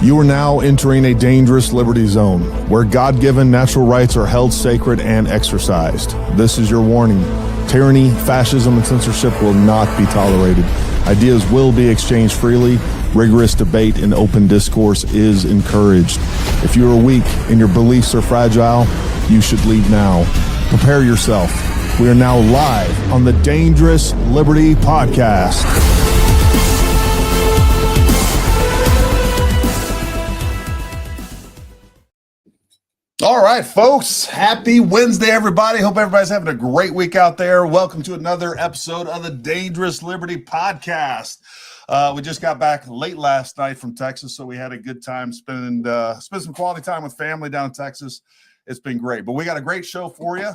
You are now entering a dangerous liberty zone where God-given natural rights are held sacred and exercised. This is your warning. Tyranny, fascism, and censorship will not be tolerated. Ideas will be exchanged freely. Rigorous debate and open discourse is encouraged. If you are weak and your beliefs are fragile, you should leave now. Prepare yourself. We are now live on the Dangerous Liberty Podcast. All right, folks. Happy Wednesday, everybody. Hope everybody's having a great week out there. Welcome to another episode of the Dangerous Liberty Podcast. We just got back late last night from Texas, so we had a good time spend some quality time with family down in Texas. It's been great, but we got a great show for you.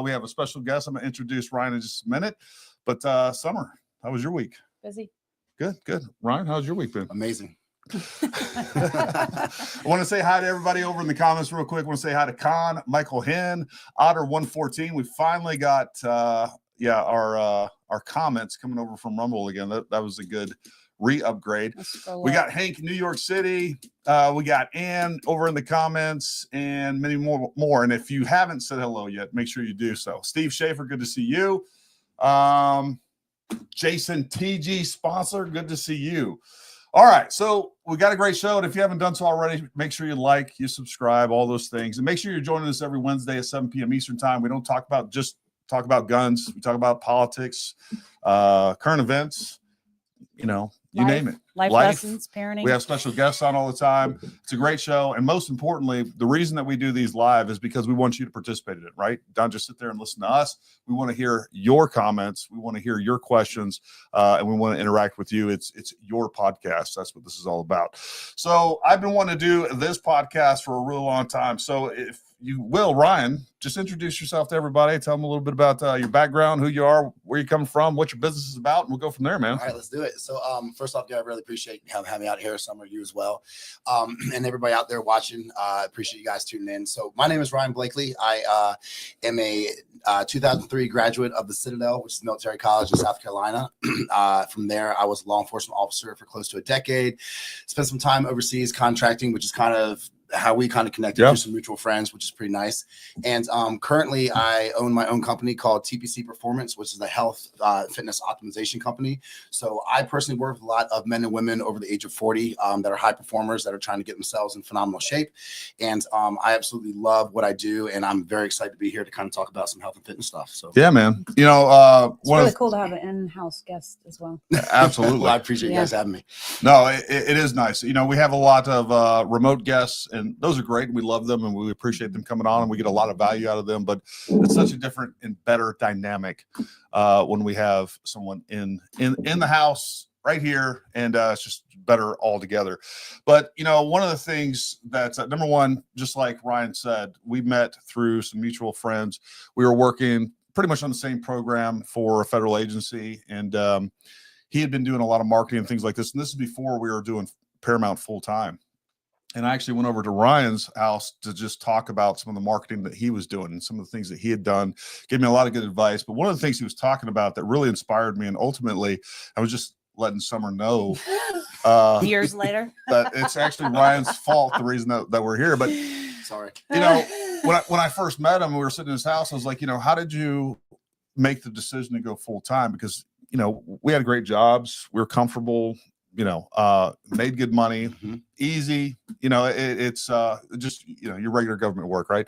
We have a special guest. I'm going to introduce Ryan in just a minute. But Summer, how was your week? Busy. Good. Ryan, how's your week been? Amazing. I want to say hi to everybody over in the comments real quick. I want to say hi to Con, Michael Hen, Otter114. We finally got our comments coming over from Rumble again. That was a good re-upgrade. We got Hank, New York City. We got Ann over in the comments and many more. And if you haven't said hello yet, make sure you do so. Steve Schaefer, good to see you. Jason TG sponsor, good to see you. All right, so we got a great show, and if you haven't done so already, make sure you like, you subscribe, all those things, and make sure you're joining us every Wednesday at 7 p.m. Eastern Time. We don't talk about guns. We talk about politics, current events, you name it. Life lessons, parenting. We have special guests on all the time. It's a great show, and most importantly, the reason that we do these live is because we want you to participate in it, right? Don't just sit there and listen to us. We want to hear your comments. We want to hear your questions, and we want to interact with you. It's your podcast. That's what this is all about. So I've been wanting to do this podcast for a really long time. So if you will, Ryan, just introduce yourself to everybody. Tell them a little bit about your background, who you are, where you come from, what your business is about, and we'll go from there, man. All right, let's do it. So first off, I really appreciate having me out here. Some of you as well. And everybody out there watching, appreciate you guys tuning in. So my name is Ryan Blakeley. I am a 2003 graduate of the Citadel, which is a military college in South Carolina. From there, I was a law enforcement officer for close to a decade. Spent some time overseas contracting, which is kind of how we kind of connected through some mutual friends, which is pretty nice. And currently I own my own company called TPC Performance, which is a health fitness optimization company. So I personally work with a lot of men and women over the age of 40 that are high performers that are trying to get themselves in phenomenal shape. And I absolutely love what I do. And I'm very excited to be here to kind of talk about some health and fitness stuff. So yeah, man. It's really cool to have an in-house guest as well. Absolutely. Well, I appreciate you guys having me. No, it is nice. We have a lot of remote guests, and those are great. We love them, and we appreciate them coming on, and we get a lot of value out of them. But it's such a different and better dynamic when we have someone in the house right here, and it's just better altogether. But one of the things that's number one, just like Ryan said, we met through some mutual friends. We were working pretty much on the same program for a federal agency, and he had been doing a lot of marketing and things like this. And this is before we were doing Paramount full time. And I actually went over to Ryan's house to just talk about some of the marketing that he was doing and some of the things that he had done. Gave me a lot of good advice. But one of the things he was talking about that really inspired me, and ultimately I was just letting Summer know years later that it's actually Ryan's fault, the reason that we're here. But sorry. when I first met him, we were sitting in his house. I was like, how did you make the decision to go full time? Because we had great jobs, we were comfortable, made good money, easy, it's just, your regular government work. Right.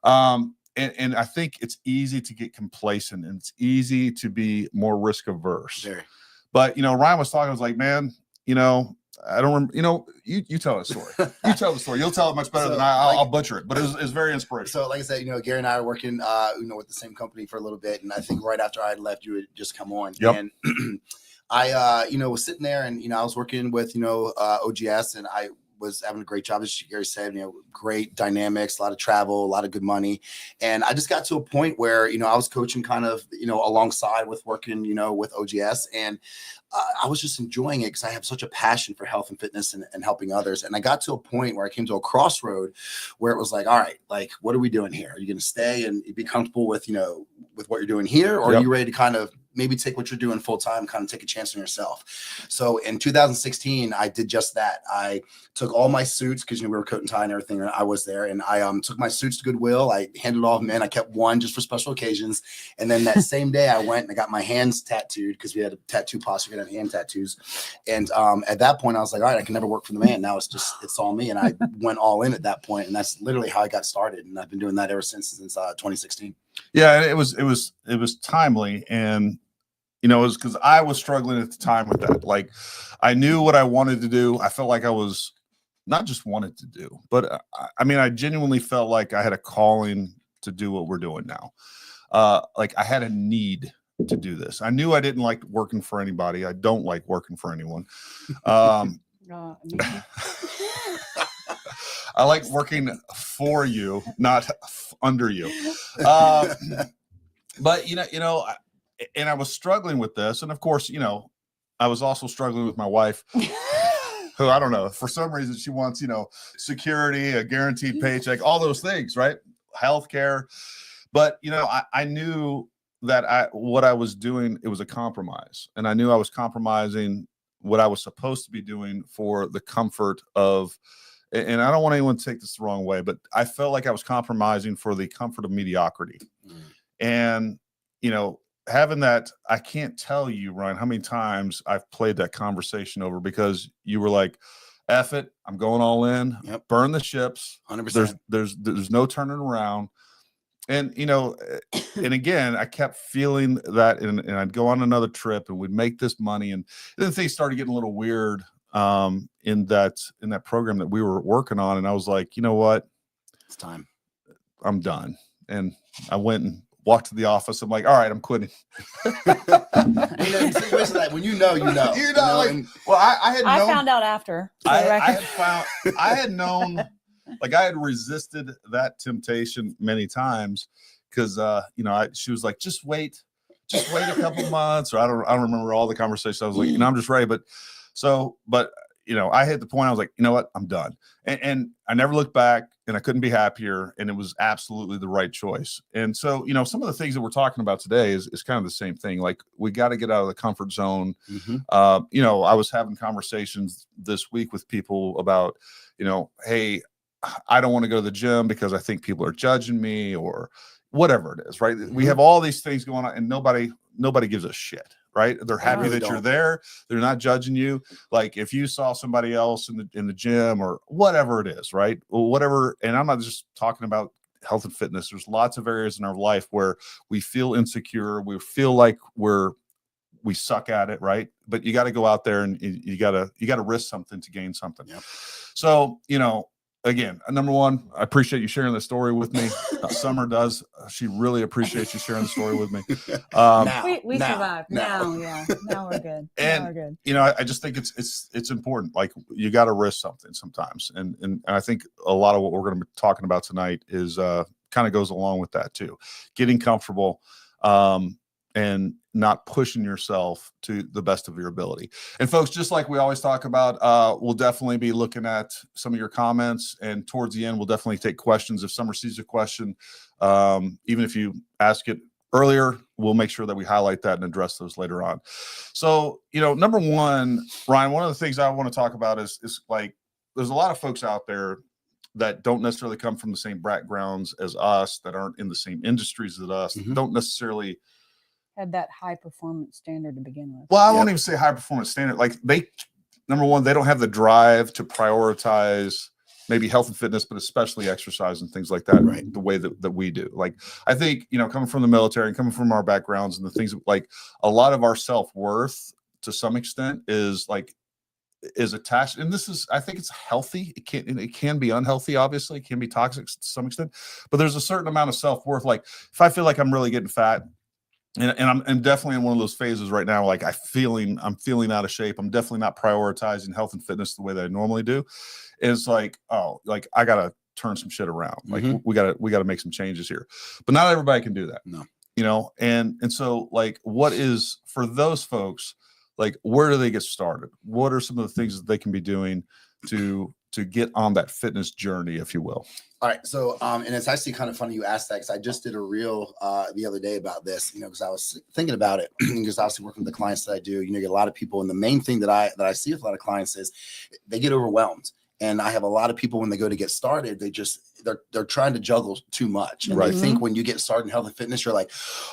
And I think it's easy to get complacent, and it's easy to be more risk averse. Very. But, Ryan was talking, I was like, man, I don't remember, you tell the story. You tell the story. You'll tell it much better than I'll butcher it, but it's very inspirational. So like I said, Gary and I are working, with the same company for a little bit. And I think right after I had left, you had just come on. Yep. And I, was sitting there, and, I was working with, OGS, and I was having a great job. As Gary said, great dynamics, a lot of travel, a lot of good money. And I just got to a point where, I was coaching kind of, alongside with working, with OGS. And I was just enjoying it because I have such a passion for health and fitness and helping others. And I got to a point where I came to a crossroad where it was like, all right, like, what are we doing here? Are you going to stay and be comfortable with, with what you're doing here? Or are you ready to kind of maybe take what you're doing full time, kind of take a chance on yourself. So in 2016, I did just that. I took all my suits, because we were coat and tie and everything, and I was there, and I took my suits to Goodwill. I handed off men. I kept one just for special occasions, and then that same day I went and I got my hands tattooed, because we had a tattoo posture, we had hand tattoos, and at that point I was like, all right, I can never work for the man. Now it's all me, and I went all in at that point, and that's literally how I got started, and I've been doing that ever since 2016. Yeah, it was timely, and it was because I was struggling at the time with that. Like, I knew what I wanted to do. I felt like I was not just wanted to do, but I genuinely felt like I had a calling to do what we're doing now. Like, I had a need to do this. I knew I didn't like working for anybody. I don't like working for anyone. I like working for you, not under you. But and I was struggling with this, and of course, I was also struggling with my wife, who, I don't know, for some reason she wants, security, a guaranteed paycheck, all those things, right? Healthcare. But I knew that what I was doing, it was a compromise, and I knew I was compromising what I was supposed to be doing for the comfort of. And I don't want anyone to take this the wrong way, but I felt like I was compromising for the comfort of mediocrity. And, having that, I can't tell you, Ryan, how many times I've played that conversation over, because you were like, F it, I'm going all in, burn the ships. 100%. There's no turning around. And, and again, I kept feeling that, and I'd go on another trip and we'd make this money. And then things started getting a little weird in that program that we were working on. And I was like, you know what? It's time. I'm done. And I went and walked to the office. I'm like, all right, I'm quitting. When you know. I found out after. I had known, like, I had resisted that temptation many times, because she was like, just wait a couple months, or I don't remember all the conversations. I was like, I'm just ready. But I hit the point, I was like, you know what, I'm done. And I never looked back, and I couldn't be happier. And it was absolutely the right choice. And so, some of the things that we're talking about today is kind of the same thing. Like, we got to get out of the comfort zone. Mm-hmm. I was having conversations this week with people about, hey, I don't want to go to the gym because I think people are judging me, or whatever it is, right? Mm-hmm. We have all these things going on, and nobody gives a shit. Right? They're happy that you're there. They're not judging you. Like, if you saw somebody else in the gym or whatever it is, right? Whatever. And I'm not just talking about health and fitness. There's lots of areas in our life where we feel insecure. We feel like we suck at it, right? But you got to go out there, and you got to risk something to gain something. Yep. So, again, number one, I appreciate you sharing the story with me. Summer does. She really appreciates you sharing the story with me. We survived. Now we're good. And we're good. I just think it's important. Like, you got to risk something sometimes, and I think a lot of what we're going to be talking about tonight is kind of goes along with that too. Getting comfortable, and not pushing yourself to the best of your ability. And folks, just like we always talk about, we'll definitely be looking at some of your comments, and towards the end, we'll definitely take questions. If Summer sees a question, even if you ask it earlier, we'll make sure that we highlight that and address those later on. So, number one, Ryan, one of the things I want to talk about is like, there's a lot of folks out there that don't necessarily come from the same backgrounds as us, that aren't in the same industries as us, Mm-hmm. don't necessarily had that high performance standard to begin with. Well, I won't even say high performance standard. Like, number one, they don't have the drive to prioritize maybe health and fitness, but especially exercise and things like that, right, the way that we do. Like, I think, coming from the military and coming from our backgrounds and the things, like, a lot of our self-worth to some extent is attached. And I think it's healthy. It can be unhealthy, obviously. It can be toxic to some extent, but there's a certain amount of self-worth. Like, if I feel like I'm really getting fat, and I'm definitely in one of those phases right now. Like, I'm feeling out of shape. I'm definitely not prioritizing health and fitness the way that I normally do. And it's like, oh, like, I got to turn some shit around. Like, we got to make some changes here, but not everybody can do that. No. And so, like, what is, for those folks, like, where do they get started? What are some of the things that they can be doing to to get on that fitness journey, if you will? All right. So, and it's actually kind of funny you asked that, because I just did a reel the other day about this, because I was thinking about it, because obviously working with the clients that I do, you get a lot of people. And the main thing that I see with a lot of clients is they get overwhelmed. And I have a lot of people, when they go to get started, they're trying to juggle too much. And I think when you get started in health and fitness, you're like,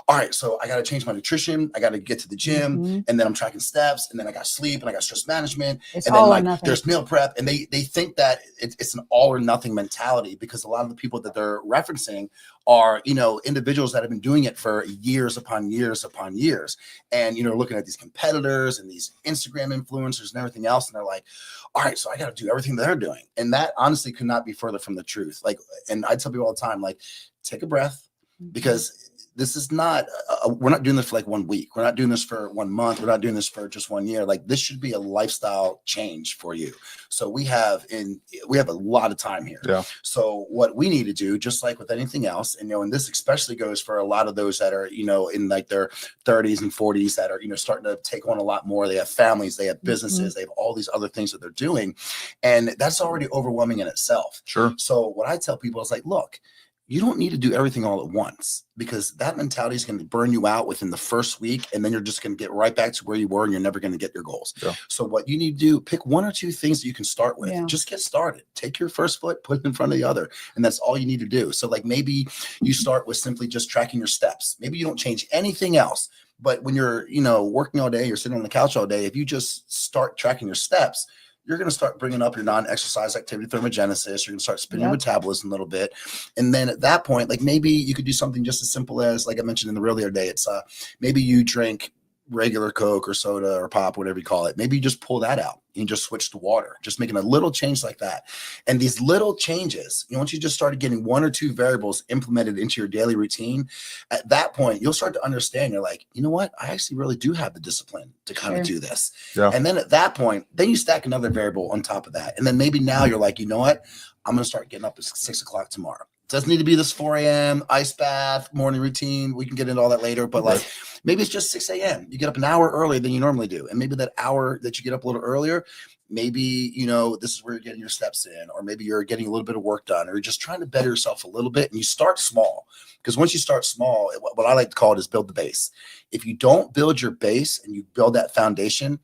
all right, so I got to change my nutrition. I got to get to the gym, and then I'm tracking steps, and then I got sleep, and I got stress management, and then there's meal prep. And they think that it's an all or nothing mentality, because a lot of the people that they're referencing are, individuals that have been doing it for years upon years upon years. And, looking at these competitors and these Instagram influencers and everything else. And they're like, all right, so I got to do everything they're doing. And that honestly could not be further from the truth. And I tell people all the time, take a breath, because this is not, we're not doing this for like 1 week. We're not doing this for 1 month. We're not doing this for just 1 year. This should be a lifestyle change for you. So we have a lot of time here. Yeah. So what we need to do, just like with anything else, and this especially goes for a lot of those that are, in like their 30s and 40s that are, starting to take on a lot more. They have families, they have businesses, they have all these other things that they're doing. And that's already overwhelming in itself. Sure. So what I tell people is look, you don't need to do everything all at once, because that mentality is going to burn you out within the first week. And then you're just going to get right back to where you were, and you're never going to get your goals. Yeah. So what you need to do, pick 1 or 2 things that you can start with. Just get started. Take your first foot, put it in front of the other. And that's all you need to do. So maybe you start with simply just tracking your steps. Maybe you don't change anything else. But when you're, working all day, you're sitting on the couch all day, if you just start tracking your steps, you're going to start bringing up your non-exercise activity thermogenesis. You're going to start spinning your metabolism a little bit. And then at that point, maybe you could do something just as simple as, like I mentioned in the reel the other day, it's maybe you drink regular Coke or soda or pop, whatever you call it. Maybe you just pull that out and just switch to water, just making a little change like that. And these little changes, once you just started getting 1 or 2 variables implemented into your daily routine, at that point, you'll start to understand. You're like, you know what? I actually really do have the discipline to kind of do this. Yeah. And then at that point, then you stack another variable on top of that. And then maybe now you're like, you know what? I'm going to start getting up at 6 o'clock tomorrow. It doesn't need to be this 4 a.m. ice bath, morning routine. We can get into all that later, but maybe it's just 6 a.m. You get up an hour earlier than you normally do. And maybe that hour that you get up a little earlier, maybe, this is where you're getting your steps in, or maybe you're getting a little bit of work done, or you're just trying to better yourself a little bit. And you start small, because once you start small, what I like to call it is build the base. If you don't build your base and you build that foundation,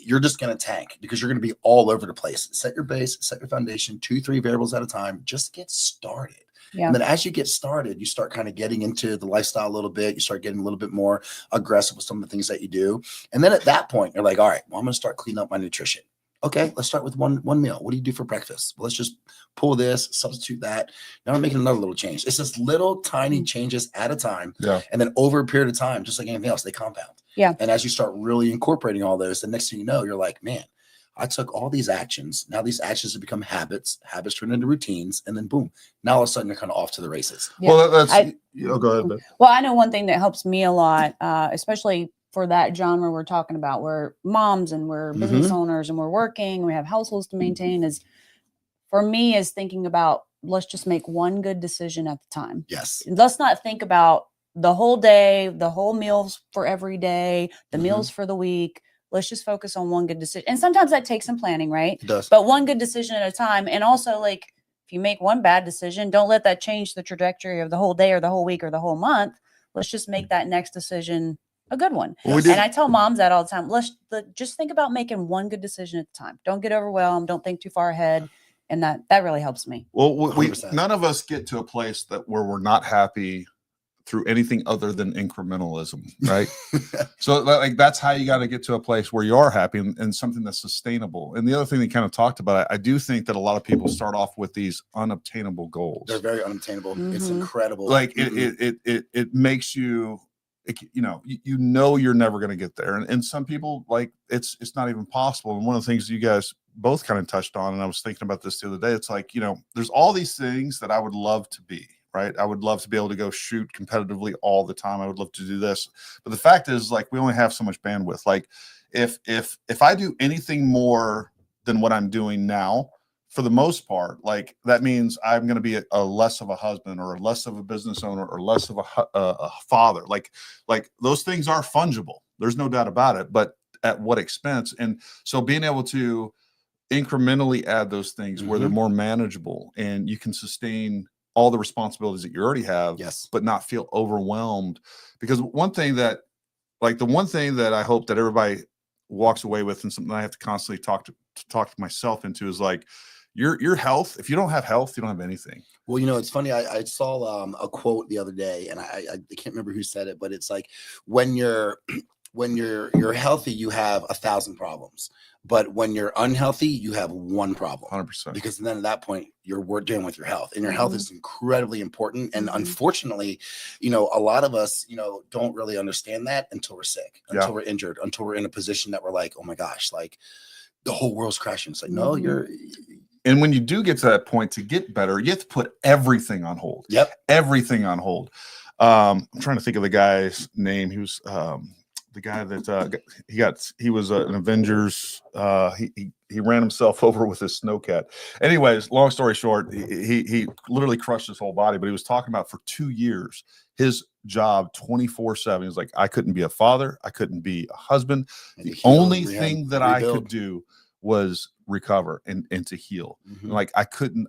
you're just going to tank, because you're going to be all over the place. Set your base, set your foundation, 2, 3 variables at a time. Just get started. Yeah. And then as you get started, you start kind of getting into the lifestyle a little bit. You start getting a little bit more aggressive with some of the things that you do. And then at that point, you're like, all right, well, I'm going to start cleaning up my nutrition. Okay, let's start with one meal. What do you do for breakfast? Well, let's just pull this, substitute that. Now I'm making another little change. It's just little tiny changes at a time. Yeah. And then over a period of time, just like anything else, they compound. Yeah. And as you start really incorporating all those, the next thing you know, you're like, man, I took all these actions. Now these actions have become habits. Habits turn into routines. And then boom, now all of a sudden you're kind of off to the races. Yeah. Well, that's, go ahead. Ben. Well, I know one thing that helps me a lot, especially for that genre we're talking about, we're moms and we're business owners and we're working, we have households to maintain, is for me is thinking about, let's just make one good decision at the time. Yes. Let's not think about the whole day, the whole meals for every day, the meals for the week. Let's just focus on one good decision. And sometimes that takes some planning, right? It does. But one good decision at a time. And also, if you make one bad decision, don't let that change the trajectory of the whole day or the whole week or the whole month. Let's just make that next decision a good one. Well, and I tell moms that all the time. Let's just think about making one good decision at a time. Don't get overwhelmed. Don't think too far ahead. And that really helps me. Well, none of us get to a place where we're not happy through anything other than incrementalism, right? So that's how you got to get to a place where you are happy and something that's sustainable. And the other thing they kind of talked about, I do think that a lot of people start off with these unobtainable goals. They're very unobtainable. It's incredible. It makes you, you're never going to get there. And some people it's not even possible. And one of the things you guys both kind of touched on, and I was thinking about this the other day, it's there's all these things that I would love to be. Right. I would love to be able to go shoot competitively all the time. I would love to do this. But the fact is, we only have so much bandwidth. If I do anything more than what I'm doing now, for the most part, that means I'm going to be a less of a husband or less of a business owner or less of a father. Those things are fungible. There's no doubt about it. But at what expense? And so being able to incrementally add those things where they're more manageable and you can sustain all the responsibilities that you already have, but not feel overwhelmed. Because one thing that I hope that everybody walks away with, and something I have to constantly talk to myself into, is like your health. If you don't have health, you don't have anything. Well, you know, it's funny. I saw a quote the other day, and I can't remember who said it, but it's like when you're healthy, you have 1,000 problems. But when you're unhealthy, you have one problem. 100%. Because then at that point, you're dealing with your health, and your health is incredibly important. And unfortunately, you know, a lot of us, you know, don't really understand that until we're sick, until we're injured, until we're in a position that we're like, oh my gosh, like the whole world's crashing. It's like, no, And when you do get to that point to get better, you have to put everything on hold. Everything on hold. I'm trying to think of the guy's name. He was the guy that he was an Avengers. He ran himself over with his snowcat. Anyways, long story short, he literally crushed his whole body. But he was talking about for 2 years his job 24/7. He was like, I couldn't be a father, I couldn't be a husband. The only thing that I could do was recover and to heal. And like I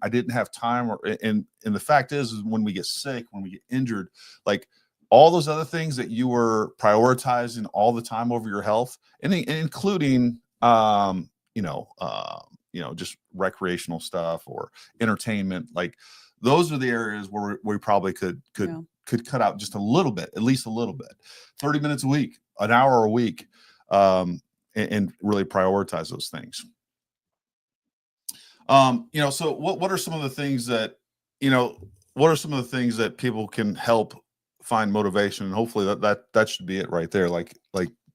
didn't have time. And the fact is when we get sick, when we get injured, like all those other things that you were prioritizing all the time over your health, and including just recreational stuff or entertainment, like those are the areas where we probably could cut out just a little bit, at least a little bit, 30 minutes a week, an hour a week, and really prioritize those things. So what are some of the things that, people can help find motivation? And hopefully that should be it right there. Like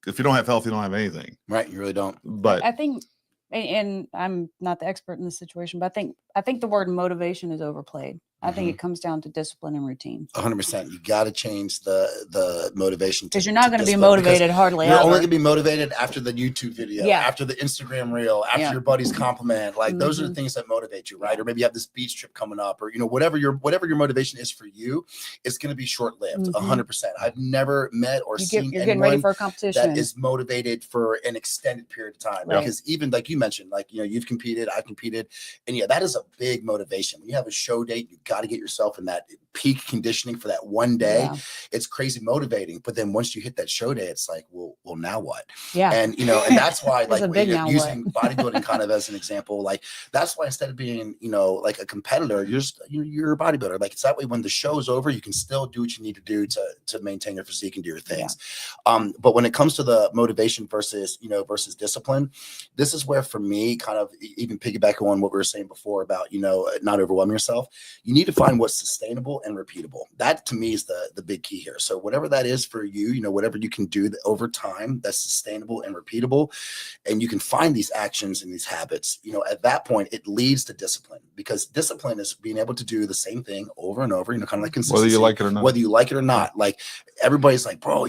if you don't have health, you don't have anything. Right. You really don't. But I think, and I'm not the expert in this situation, but I think the word motivation is overplayed. I think it comes down to discipline and routine. 100%. You got to change the motivation, because you're not going to be motivated hardly you're ever. only going to be motivated after the YouTube video, after the Instagram reel, after your buddy's compliment. Like those are the things that motivate you, right? Or maybe you have this beach trip coming up, or whatever your motivation is for you, it's going to be short lived. 100%. I've never met or seen you're getting ready for a competition that is motivated for an extended period of time. Right. Because even like you mentioned, like you've competed, I've competed, and that is a big motivation. When you have a show date, you got to get yourself in that peak conditioning for that one day. It's crazy motivating. But then once you hit that show day, it's like, well, now what? And and that's why like using bodybuilding kind of as an example, like that's why instead of being like a competitor, you're a bodybuilder. Like it's that way when the show's over, you can still do what you need to do to maintain your physique and do your things. But when it comes to the motivation versus discipline, this is where for me, kind of even piggybacking on what we were saying before about not overwhelming yourself, you need to find what's sustainable and repeatable. That to me is the big key here. So whatever that is for you, whatever you can do over time that's sustainable and repeatable, and you can find these actions and these habits, at that point it leads to discipline, because discipline is being able to do the same thing over and over, kind of like consistency, whether you like it or not. Like everybody's like, bro,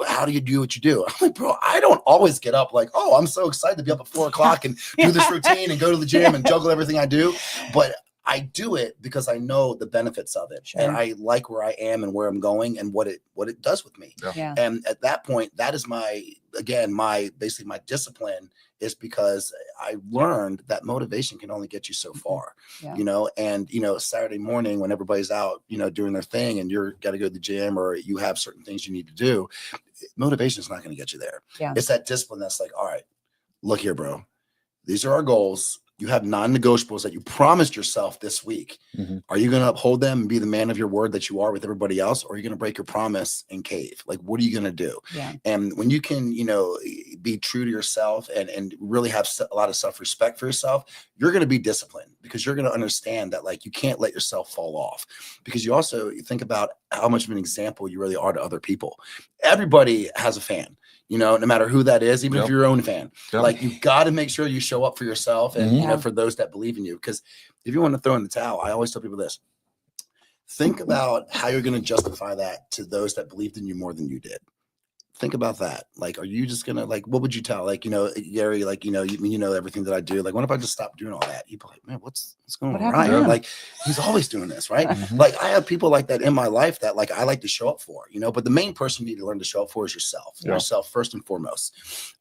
how do you do what you do? I'm like, bro, I don't always get up like, oh, I'm so excited to be up at 4 o'clock and do this routine and go to the gym and juggle everything I do. But I do it because I know the benefits of it, and I like where I am and where I'm going and what it does with me. And at that point, that is my discipline, is because I learned that motivation can only get you so far. And Saturday morning when everybody's out, doing their thing, and you're got to go to the gym or you have certain things you need to do, motivation is not going to get you there. It's that discipline that's like, all right, look here, bro, these are our goals. You have non-negotiables that you promised yourself this week. Are you going to uphold them and be the man of your word that you are with everybody else? Or are you going to break your promise and cave? Like, what are you going to do? And when you can, be true to yourself and really have a lot of self-respect for yourself, you're going to be disciplined, because you're going to understand that, like, you can't let yourself fall off, because you think about how much of an example you really are to other people. Everybody has a fan. No matter who that is, even if you're your own fan, like you got to make sure you show up for yourself and for those that believe in you. Because if you want to throw in the towel, I always tell people this: think about how you're going to justify that to those that believed in you more than you did. think about that. Like, are you just gonna like, what would you tell? Like, Gary, like, you know everything that I do. Like, what if I just stop doing all that? You'd be like, man, what's going on, Ryan? Like, he's always doing this, right? Like, I have people like that in my life that like I like to show up for, but the main person you need to learn to show up for is yourself. Yourself first and foremost.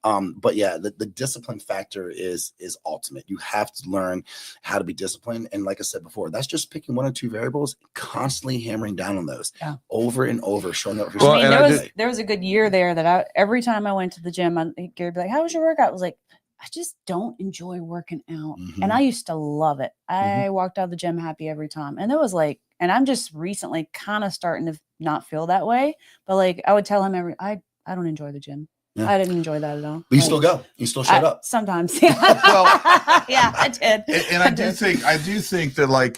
But yeah, the discipline factor is ultimate. You have to learn how to be disciplined. And like I said before, that's just picking one or two variables, constantly hammering down on those over and over, showing up for yourself. There was a good year there that every time I went to the gym, Gary would be like, how was your workout? I was like, I just don't enjoy working out. And I used to love it. I walked out of the gym happy every time. And it was like, and I'm just recently kind of starting to not feel that way. But like, I would tell him I don't enjoy the gym. I didn't enjoy that at all. But you still go. You still showed up. Sometimes. Well, yeah, I did. And I do think that like,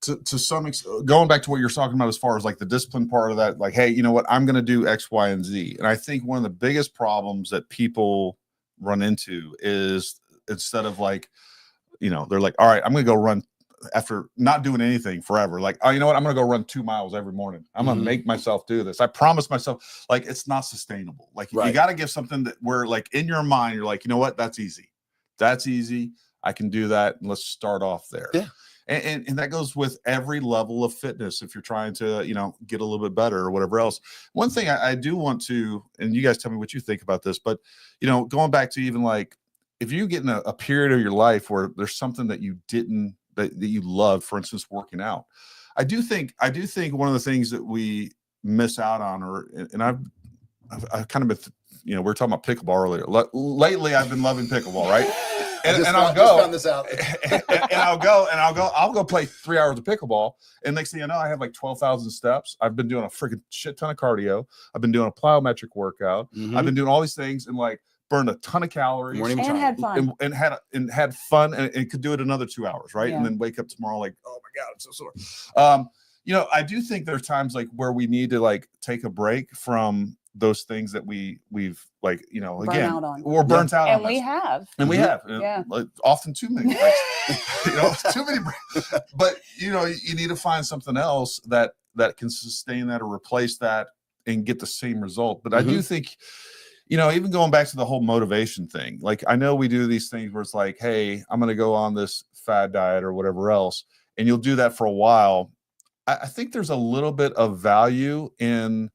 to some extent, going back to what you're talking about as far as like the discipline part of that, like, hey, you know what, I'm going to do X, Y, and Z. And I think one of the biggest problems that people run into is instead of like, they're like, all right, I'm going to go run after not doing anything forever. Like, oh, you know what, I'm going to go run 2 miles every morning. I'm going to make myself do this. I promise myself, like, it's not sustainable. Like, you got to give something that where like in your mind, you're like, you know what, that's easy. That's easy. I can do that. And let's start off there. Yeah. And that goes with every level of fitness. If you're trying to, get a little bit better or whatever else. One thing I do want to, and you guys tell me what you think about this, but, going back to even like, if you get in a period of your life where there's something that you didn't, that you love, for instance, working out. I do think one of the things that we miss out on, and I've kind of been, we're talking about pickleball earlier. Lately, I've been loving pickleball, right? And I'll go, found this out. and I'll go play 3 hours of pickleball. And next thing you know, I have like 12,000 steps. I've been doing a freaking shit ton of cardio. I've been doing a plyometric workout. I've been doing all these things and like burned a ton of calories and had fun and had fun and could do it another 2 hours, right? And then wake up tomorrow like, oh my God, I'm so sore. I do think there's times like where we need to like take a break from those things that we've like, again, we're burnt out on. And we have. And we have. Like, often too many breaks. Too many breaks. But you need to find something else that can sustain that or replace that and get the same result. But I do think, even going back to the whole motivation thing, like I know we do these things where it's like, hey, I'm going to go on this fad diet or whatever else. And you'll do that for a while. I think there's a little bit of value in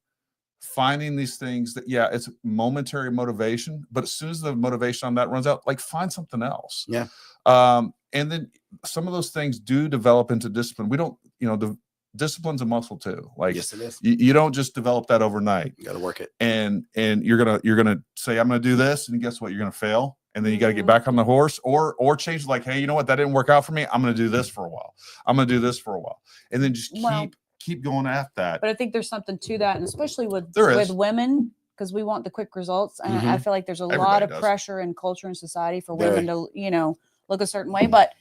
finding these things that, it's momentary motivation, but as soon as the motivation on that runs out, like find something else. Yeah. And then some of those things do develop into discipline. We don't, the discipline's a muscle too. Like, yes, it is. You don't just develop that overnight. You got to work it. And you're going to say, I'm going to do this. And guess what? You're going to fail. And then you got to get back on the horse or change, like, hey, you know what? That didn't work out for me. I'm going to do this for a while. I'm going to do this for a while. And then just keep going at that. But I think there's something to that. And especially with women, because we want the quick results. And I feel like there's a lot of pressure in culture and society for women to, look a certain way. But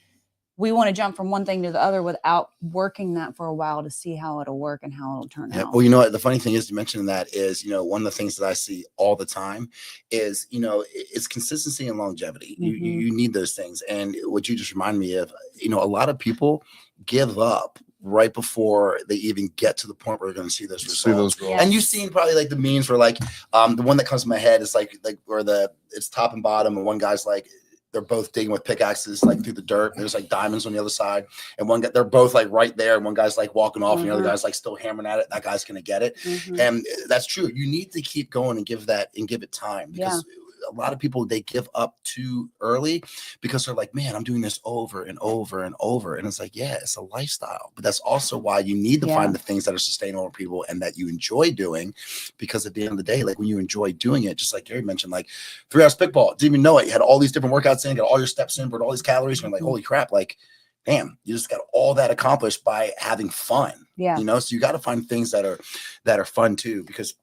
we want to jump from one thing to the other without working that for a while to see how it'll work and how it'll turn out. Well, you know what? The funny thing is, you mentioned that is, one of the things that I see all the time is, it's consistency and longevity. You need those things. And what you just remind me of, a lot of people give up right before they even get to the point where they're going to see those results. Yes. And you've seen probably like the memes where like the one that comes to my head is like where it's top and bottom, and one guy's like, they're both digging with pickaxes like through the dirt. And there's like diamonds on the other side, and they're both like right there. And one guy's like walking off, and the other guy's like still hammering at it. That guy's gonna get it, and that's true. You need to keep going and give it time, because a lot of people, they give up too early because they're like, man, I'm doing this over and over and over. And it's like, it's a lifestyle, but that's also why you need to find the things that are sustainable for people and that you enjoy doing, because at the end of the day, like when you enjoy doing it, just like Gary mentioned, like 3 hours pickball, didn't even know it. You had all these different workouts in, got all your steps in, burned all these calories. And you're like, holy crap. Like, damn, you just got all that accomplished by having fun. Yeah. So you got to find things that are fun too, because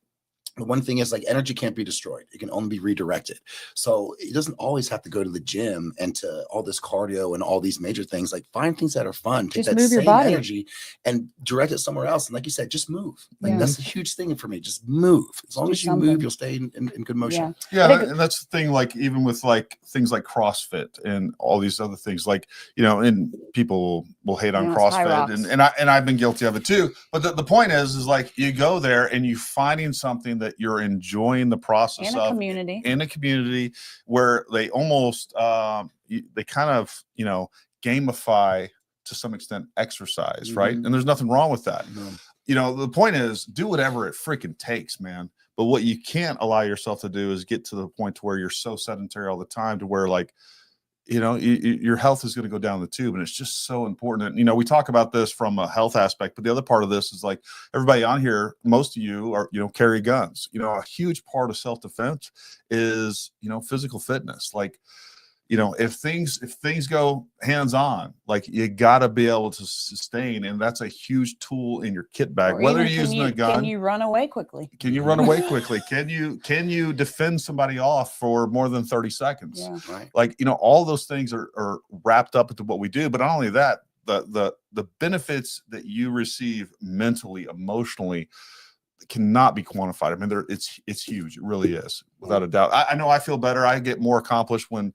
the one thing is, like, energy can't be destroyed. It can only be redirected. So it doesn't always have to go to the gym and to all this cardio and all these major things. Like, find things that are fun. Take that same energy and direct it somewhere else. And like you said, just move. Like, that's a huge thing for me. Just move. As long as you move, you'll stay in good motion. Yeah. And that's the thing, like, even with like things like CrossFit and all these other things, like, and people will hate on CrossFit, and I've been guilty of it too. But the point is like, you go there and you finding something that you're enjoying the process in a community where they almost they kind of, you know, gamify to some extent exercise, right? And there's nothing wrong with that. You know, the point is, do whatever it freaking takes, man. But what you can't allow yourself to do is get to the point to where you're so sedentary all the time to where, like, you know, your health is going to go down the tube. And it's just so important. And, you know, we talk about this from a health aspect, but the other part of this is, like, everybody on here, most of you are, you know, carry guns. You know, a huge part of self-defense is, you know, physical fitness. Like, you know, if things go hands on, like, you got to be able to sustain. And that's a huge tool in your kit bag, whether you're using a gun. Can you run away quickly? Can you run away quickly? Can you defend somebody off for more than 30 seconds? Yeah. Right. Like, you know, all those things are wrapped up into what we do. But not only that, the benefits that you receive mentally, emotionally, cannot be quantified. I mean, it's huge. It really is, without a doubt. I know I feel better. I get more accomplished when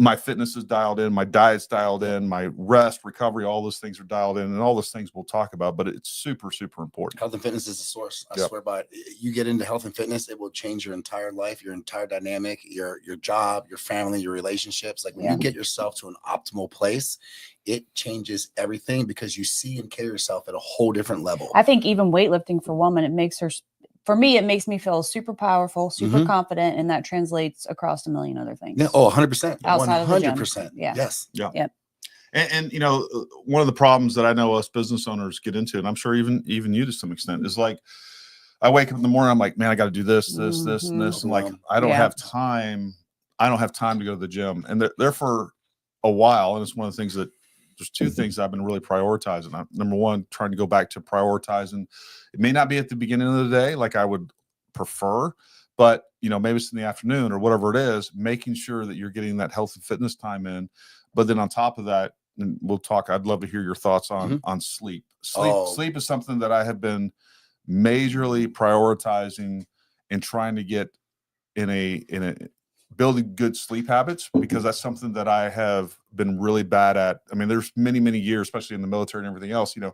my fitness is dialed in, my diet's dialed in, my rest, recovery, all those things are dialed in, and all those things we'll talk about, but it's super, super important. Health and fitness is the source. I swear by it. You get into health and fitness, it will change your entire life, your entire dynamic, your job, your family, your relationships. Like, when you get yourself to an optimal place, it changes everything, because you see and carry yourself at a whole different level. I think even weightlifting for women, it makes me feel super powerful, super confident, and that translates across a million other things. Yeah. Oh, 100%. Outside 100%. of the gym. Yeah. Yes. Yeah. Yep. And you know, one of the problems that I know us business owners get into, and I'm sure even you to some extent, is, like, I wake up in the morning, I'm like, man, I got to do this, and this, and, like, I don't have time. I don't have time to go to the gym, and there for a while. And it's one of the things that, there's two things I've been really prioritizing. Number one, trying to go back to prioritizing. It may not be at the beginning of the day like I would prefer, but, you know, maybe it's in the afternoon or whatever it is, making sure that you're getting that health and fitness time in. But then on top of that, and we'll talk, I'd love to hear your thoughts on sleep. Sleep is something that I have been majorly prioritizing and trying to get in a building good sleep habits, because that's something that I have been really bad at. I mean, there's many, many years, especially in the military and everything else, you know.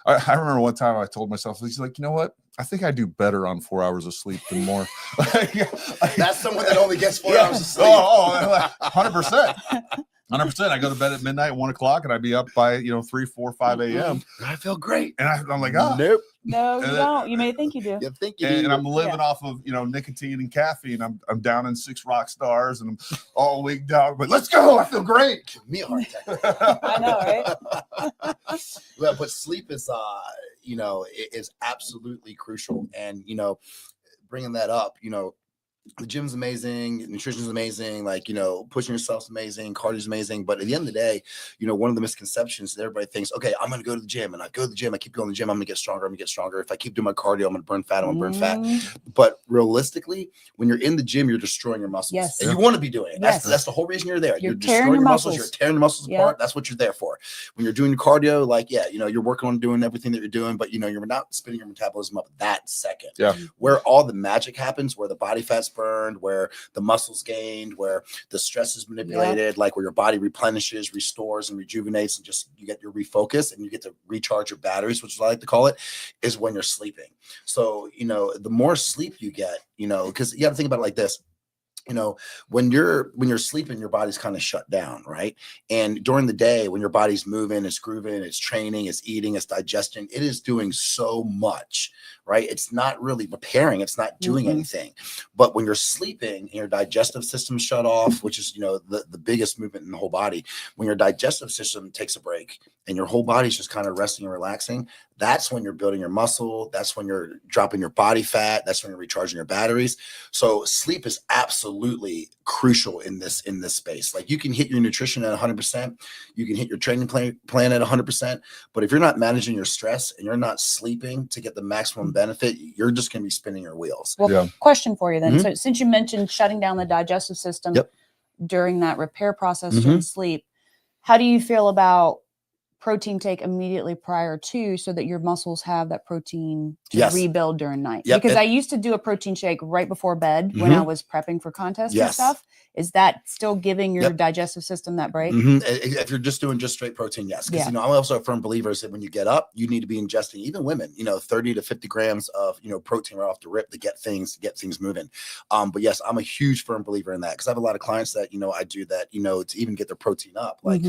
I remember one time I told myself, he's like, you know what? I think I do better on 4 hours of sleep than more. That's someone that only gets 4 hours of sleep. 100%. 100%. I go to bed at midnight, 1 o'clock, and I'd be up by, you know, 3, 4, 5 a.m. I feel great. And I'm like, oh. Nope. No, you don't. You may think you do. You think you do. And I'm living off of, you know, nicotine and caffeine. I'm down in 6 rock stars, and I'm all week down. But let's go. I feel great. Give me a heart attack. I know, right? Yeah, but sleep is, you know, it is absolutely crucial. And, you know, bringing that up, you know, the gym's amazing, nutrition's amazing, like, you know, pushing yourself's amazing, cardio's amazing. But at the end of the day, you know, one of the misconceptions that everybody thinks, okay, I'm going to go to the gym, and I go to the gym, I keep going to the gym, I'm going to get stronger, I'm going to get stronger. If I keep doing my cardio, I'm going to burn fat, I'm going to burn fat. But realistically, when you're in the gym, you're destroying your muscles. Yes. And you want to be doing it. That's the whole reason you're there. You're destroying your muscles. You're tearing your muscles apart. That's what you're there for. When you're doing your cardio, like, yeah, you know, you're working on doing everything that you're doing, but, you know, you're not spinning your metabolism up that second. Yeah. Where all the magic happens, where the body fat's burned, where the muscles gained, where the stress is manipulated, like where your body replenishes, restores, and rejuvenates, and just you get your refocus and you get to recharge your batteries, which is what I like to call it, is when you're sleeping. So, you know, the more sleep you get, you know, because you got to think about it like this. You know, when you're sleeping, your body's kind of shut down, right? And during the day, when your body's moving, it's grooving, it's training, it's eating, it's digesting, it is doing so much, right? It's not really repairing, it's not doing anything. But when you're sleeping and your digestive system is shut off, which is, you know, the biggest movement in the whole body, when your digestive system takes a break and your whole body's just kind of resting and relaxing, that's when you're building your muscle. That's when you're dropping your body fat. That's when you're recharging your batteries. So sleep is absolutely crucial in this space. Like, you can hit your nutrition at 100%. You can hit your training plan at 100%. But if you're not managing your stress and you're not sleeping to get the maximum benefit, you're just going to be spinning your wheels. Well, question for you then. So since you mentioned shutting down the digestive system during that repair process during sleep, how do you feel about protein take immediately prior to, so that your muscles have that protein to Yes. rebuild during night. Yep. Because I used to do a protein shake right before bed when I was prepping for contests and Yes. stuff. Is that still giving your Yep. digestive system that break? If you're just doing just straight protein, yes. Because Yeah. I'm also a firm believer that when you get up, you need to be ingesting, even women, 30 to 50 grams of protein right off the rip to get things moving. But yes, I'm a huge firm believer in that, because I have a lot of clients that I do that to even get their protein up. Like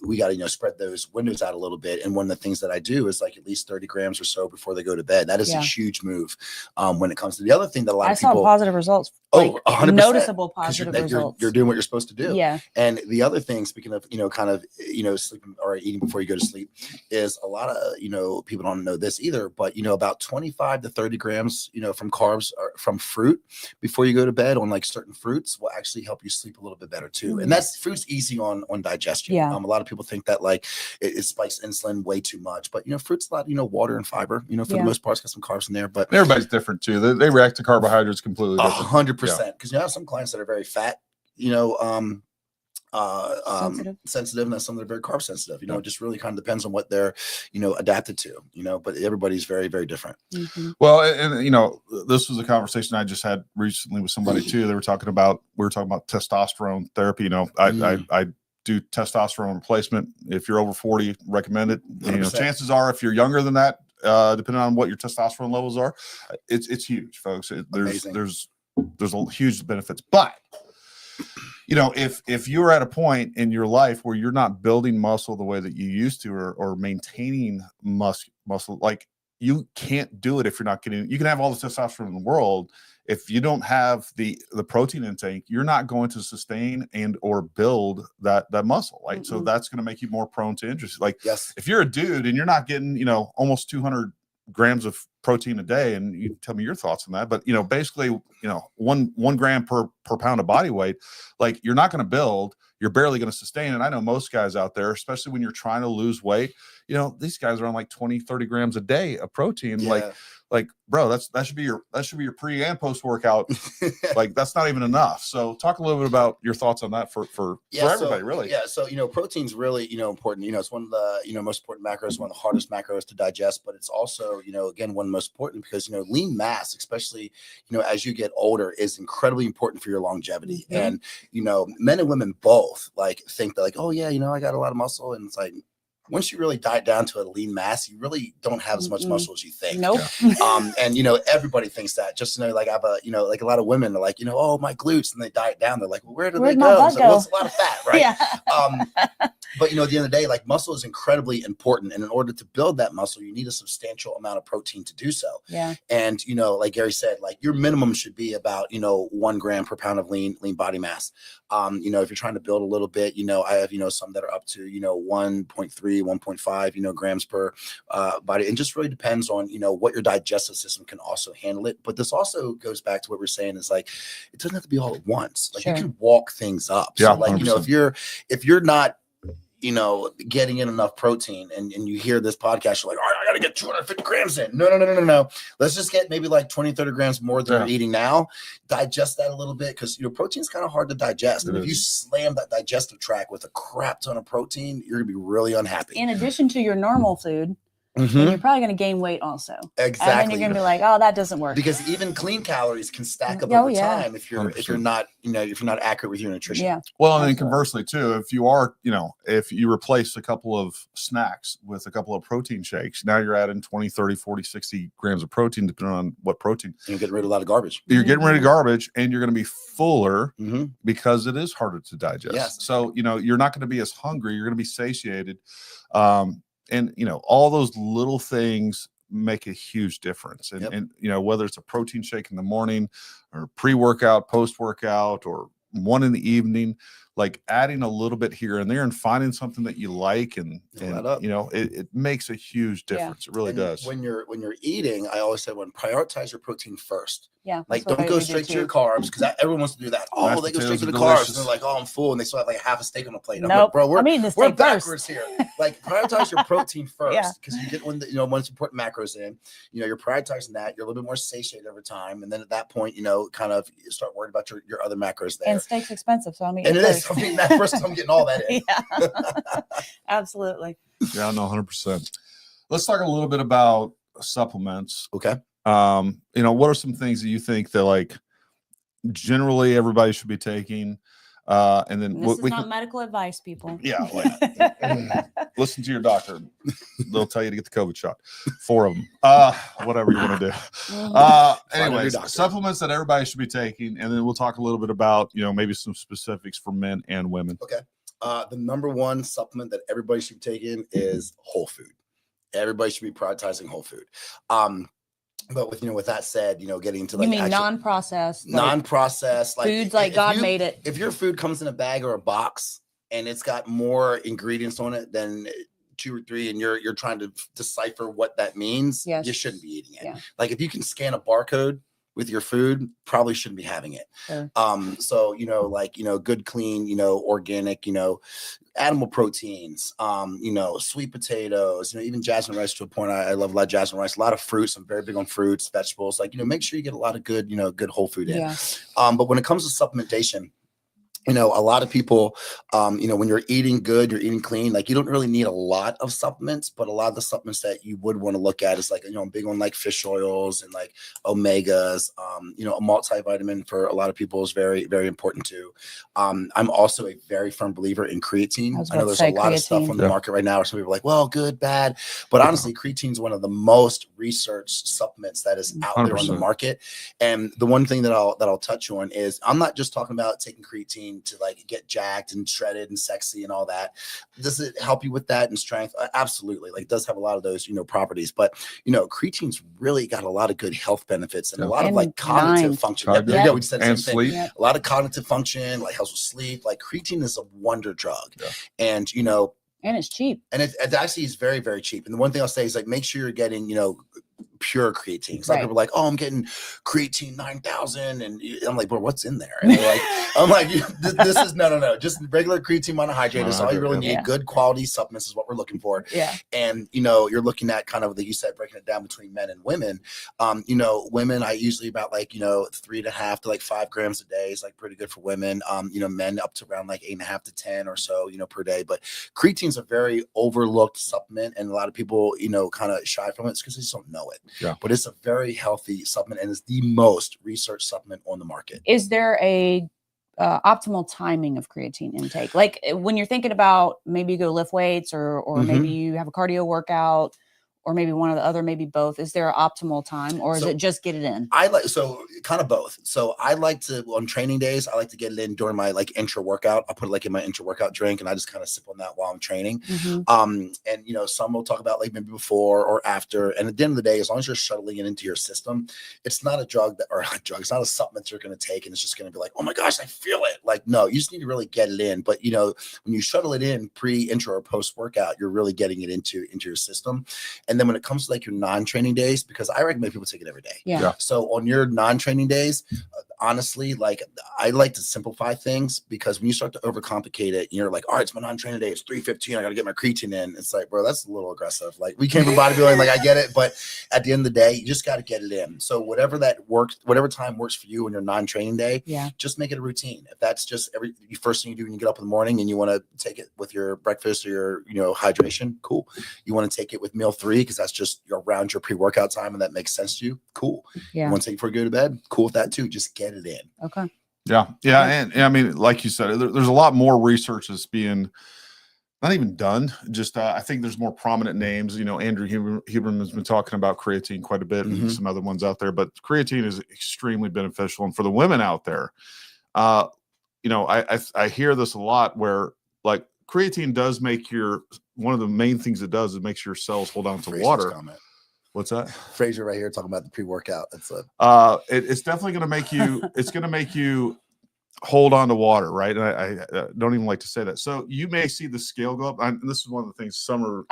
we got to spread those windows out a little bit. And one of the things that I do is like at least 30 grams or so before they go to bed. That is a huge move when it comes to the other thing that a lot of people. I saw positive results. Oh, 100%. Noticeable positive results. You're doing what you're supposed to do. Yeah. And the other thing, speaking of, sleeping or eating before you go to sleep, is a lot of, people don't know this either, but, about 25 to 30 grams, from carbs or from fruit before you go to bed on like certain fruits will actually help you sleep a little bit better too. And that's fruit's easy on digestion. Yeah. A lot of people think that like it spikes insulin way too much, but, fruit's a lot, water and fiber, for the most part, it's got some carbs in there, but everybody's different too. They react to carbohydrates completely different. 100%. Because you have some clients that are very fat, sensitive, and some that are very carb sensitive. It just really kind of depends on what they're, adapted to, but everybody's very, very different. Well, and this was a conversation I just had recently with somebody too. We were talking about testosterone therapy. I do testosterone replacement. If you're over 40, recommend it. Chances are, if you're younger than that, depending on what your testosterone levels are, it's huge, folks. There's a huge benefits, but if you're at a point in your life where you're not building muscle the way that you used to, or maintaining muscle, like you can't do it if you're not getting. You can have all the testosterone in the world. If you don't have the protein intake, you're not going to sustain and or build that muscle. Like, so that's going to make you more prone to injuries. Like, if you're a dude and you're not getting, almost 200 grams of protein a day, and you tell me your thoughts on that, but basically, one gram per pound of body weight, like you're not going to build, you're barely going to sustain. And I know most guys out there, especially when you're trying to lose weight, these guys are on like 20, 30 grams a day of protein. Like, bro, that should be your pre and post workout. Like, that's not even enough. So talk a little bit about your thoughts on that for everybody, really. Yeah. So, protein's really, important. It's one of the, most important macros, one of the hardest macros to digest, but it's also, again, one of the most important because, lean mass, especially, as you get older, is incredibly important for your longevity. And, men and women both like think that like, oh yeah, I got a lot of muscle. And it's like, once you really diet down to a lean mass, you really don't have as much muscle as you think. Nope. And everybody thinks that. Just I have a like a lot of women are like, oh, my glutes, and they diet down. They're like, well, where do they go? So, well, it's a lot of fat, right? But at the end of the day, like muscle is incredibly important, and in order to build that muscle, you need a substantial amount of protein to do so. Yeah. And like Gary said, like your minimum should be about 1 gram per pound of lean body mass. If you're trying to build a little bit, I have some that are up to 1.3, 1.5 grams per body, and just really depends on what your digestive system can also handle it. But this also goes back to what we're saying is like it doesn't have to be all at once. Like you can walk things up. So like 100%. If you're not getting in enough protein and you hear this podcast, you're like, all right, I got to get 250 grams in. No. Let's just get maybe like 20, 30 grams more than you're eating now. Digest that a little bit because, protein is kind of hard to digest. And if you slam that digestive tract with a crap ton of protein, you're going to be really unhappy. In addition to your normal food, and you're probably going to gain weight also. Exactly. And then you're going to be like, oh, that doesn't work. Because even clean calories can stack up over time if you're not, if you're not accurate with your nutrition. Yeah. Well, and then conversely too, if you are, if you replace a couple of snacks with a couple of protein shakes, now you're adding 20, 30, 40, 60 grams of protein, depending on what protein. You're getting rid of a lot of garbage. You're getting rid of garbage, and you're going to be fuller because it is harder to digest. Yes. So, you're not going to be as hungry. You're going to be satiated. And, all those little things make a huge difference. And, whether it's a protein shake in the morning or pre-workout, post-workout, or one in the evening, like adding a little bit here and there and finding something that you like and it makes a huge difference. It really does. When you're eating, I always say prioritize your protein first. Yeah. Like don't go straight to your carbs because everyone wants to do that. Oh, they go straight to the carbs and they're like, oh, I'm full, and they still have like half a steak on the plate. Nope. Like, bro, we're first. backwards here. Like prioritize your protein first because you get once you put macros in, you're prioritizing that. You're a little bit more satiated over time, and then at that point, kind of you start worrying about your other macros there. And steak's expensive, so I mean, and it is. I'm getting that first. I'm getting all that in. Yeah, absolutely. Yeah, no, 100%. Let's talk a little bit about supplements. Okay. What are some things that you think that like generally everybody should be taking? And then This is not medical advice, people. Yeah, listen to your doctor. They'll tell you to get the COVID shot. 4 of them. Whatever you want to do. Anyways, supplements that everybody should be taking, and then we'll talk a little bit about maybe some specifics for men and women. Okay. The number one supplement that everybody should be taking is whole food. Everybody should be prioritizing whole food. But with that said, getting into like non-processed, like foods like God made it. If your food comes in a bag or a box and it's got more ingredients on it than 2 or 3, and you're trying to decipher what that means, you shouldn't be eating it. Yeah. Like if you can scan a barcode with your food, probably shouldn't be having it. Sure. So good, clean, organic, animal proteins, sweet potatoes, even jasmine rice to a point. I love a lot of jasmine rice, a lot of fruits. I'm very big on fruits, vegetables, make sure you get a lot of good, good whole food in. Yeah. But when it comes to supplementation, a lot of people, when you're eating good, you're eating clean, like you don't really need a lot of supplements, but a lot of the supplements that you would want to look at is like, I'm big on like fish oils and like omegas, a multivitamin for a lot of people is very, very important too. I'm also a very firm believer in creatine. I know there's a lot of stuff on the market right now where some people are like, well, good, bad, but honestly, creatine is one of the most researched supplements that is out 100%. There on the market. And the one thing that I'll touch on is I'm not just talking about taking creatine to like get jacked and shredded and sexy and all that. Does it help you with that and strength? Absolutely. Like it does have a lot of those, properties, but creatine's really got a lot of good health benefits and a lot of like cognitive function. There you go. We said the same thing. A lot of cognitive function, like helps with sleep. Like creatine is a wonder drug. Yeah. And it's cheap. And it actually is very, very cheap. And the one thing I'll say is like, make sure you're getting, pure creatine. Some people are like, oh, I'm getting creatine 9,000, and I'm like, bro, what's in there? And they're like, I'm like, this is no, just regular creatine monohydrate is all you really need. Yeah. Good quality supplements is what we're looking for. Yeah. And you're looking at kind of, like you said, breaking it down between men and women. Women, I usually about like 3.5 to like 5 grams a day is like pretty good for women. Men up to around like 8.5 to 10 or so per day. But creatine is a very overlooked supplement, and a lot of people kind of shy from it because they just don't know it. Yeah. But it's a very healthy supplement, and it's the most researched supplement on the market. Is there a optimal timing of creatine intake? Like when you're thinking about maybe you go lift weights or maybe you have a cardio workout, or maybe one or the other, maybe both. Is there an optimal time, or is it just get it in? So kind of both. So I like to, on training days, I like to get it in during my like intra workout. I'll put it like in my intra workout drink, and I just kind of sip on that while I'm training. Mm-hmm. And some will talk about like maybe before or after. And at the end of the day, as long as you're shuttling it into your system, it's not a drug it's not a supplement you're going to take and it's just going to be like, oh my gosh, I feel it. Like, no, you just need to really get it in. But when you shuttle it in pre, intra, or post workout, you're really getting it into your system. And then when it comes to like your non-training days, because I recommend people take it every day. Yeah. So on your non-training days, honestly, like I like to simplify things, because when you start to overcomplicate it, you're like, all right, it's my non-training day. It's 3:15. I got to get my creatine in. It's like, bro, that's a little aggressive. Like we came from bodybuilding, like I get it, but at the end of the day, you just got to get it in. So whatever time works for you on your non-training day, just make it a routine. If that's just the first thing you do when you get up in the morning and you want to take it with your breakfast or your hydration, cool. You want to take it with meal 3 because that's just around your pre-workout time and that makes sense to you, cool. Yeah. You want to take it before you go to bed, cool with that too. Just get it in. Okay. Yeah. And I mean, like you said, there's a lot more research that's being not even done. Just I think there's more prominent names. Andrew Huberman has been talking about creatine quite a bit, and some other ones out there. But creatine is extremely beneficial, and for the women out there, I hear this a lot where like creatine does make one of the main things it does is makes your cells hold on to water. Comment. What's that? Fraser right here talking about the pre-workout. That's it's definitely going to make you. It's going to make you hold on to water, right? And I don't even like to say that. So you may see the scale go up. And this is one of the things. Summer.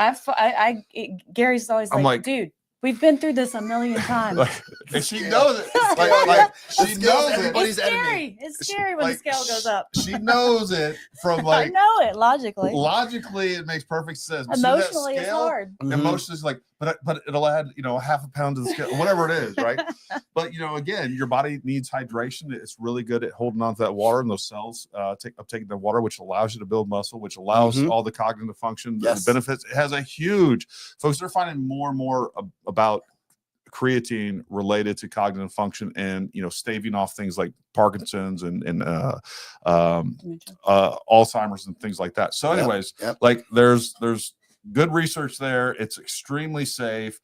Gary's always like, dude, we've been through this a million times. And she knows it. Like she knows it. Everybody's enemy. It's scary when the scale goes up. She knows it from like. I know it logically. Logically, it makes perfect sense. Emotionally, it's hard. Emotionally, it's like, but it'll add, you know, half a pound to the scale, whatever it is, right? But, you know, again, your body needs hydration. It's really good at holding on to that water, and those cells taking the water, which allows you to build muscle, which allows all the cognitive function, the benefits. It has a huge, folks, they're finding more and more about creatine related to cognitive function, and, you know, staving off things like Parkinson's and Alzheimer's and things like that. So anyways, like there's good research there. It's extremely safe.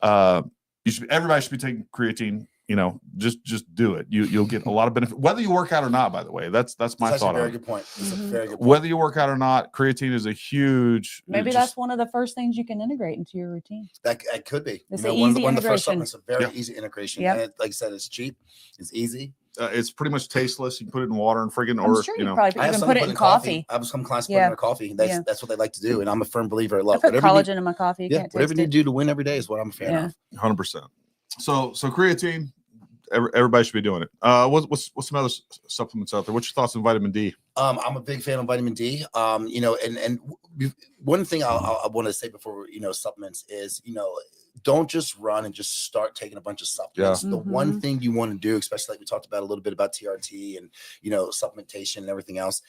Everybody should be taking creatine. You know, just do it. You'll get a lot of benefit, whether you work out or not. By the way, that's my thought. Very good point. It's a very good point. Whether you work out or not, creatine is a huge. Maybe that's one of the first things you can integrate into your routine. That could be. It's you know, one of the first supplements, a very easy integration. And like I said, it's cheap. It's easy. It's pretty much tasteless. You can put it in water and friggin' I'm sure you probably even put it in coffee. I have some clients put it in their coffee. That's what they like to do, and I'm a firm believer. I put collagen in my coffee. Whatever you need to do to win every day is what I'm a fan of. 100%. So creatine, everybody should be doing it. What's some other supplements out there? What's your thoughts on vitamin D? I'm a big fan of vitamin D. You know, and one thing I want to say before, you know, supplements is, you know, don't just run and just start taking a bunch of supplements. The one thing you want to do, especially like we talked about a little bit about TRT and, you know, supplementation and everything else,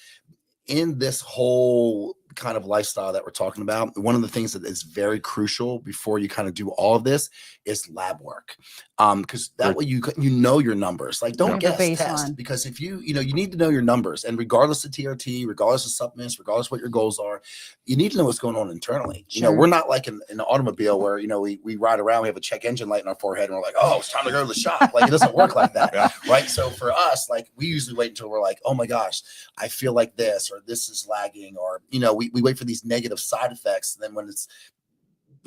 in this whole kind of lifestyle that we're talking about, one of the things that is very crucial before you kind of do all of this is lab work. Because that way you know your numbers. Like, don't guess, test. Because if you need to know your numbers, and regardless of TRT, regardless of supplements, regardless of what your goals are, you need to know what's going on internally. You know, we're not like in an automobile where, you know, we ride around, we have a check engine light in our forehead, and we're like, oh, it's time to go to the shop. Like, it doesn't work like that. Right. So for us, like, we usually wait until we're like, oh my gosh, I feel like this, or this is lagging, or, you know, we wait for these negative side effects. And then when it's,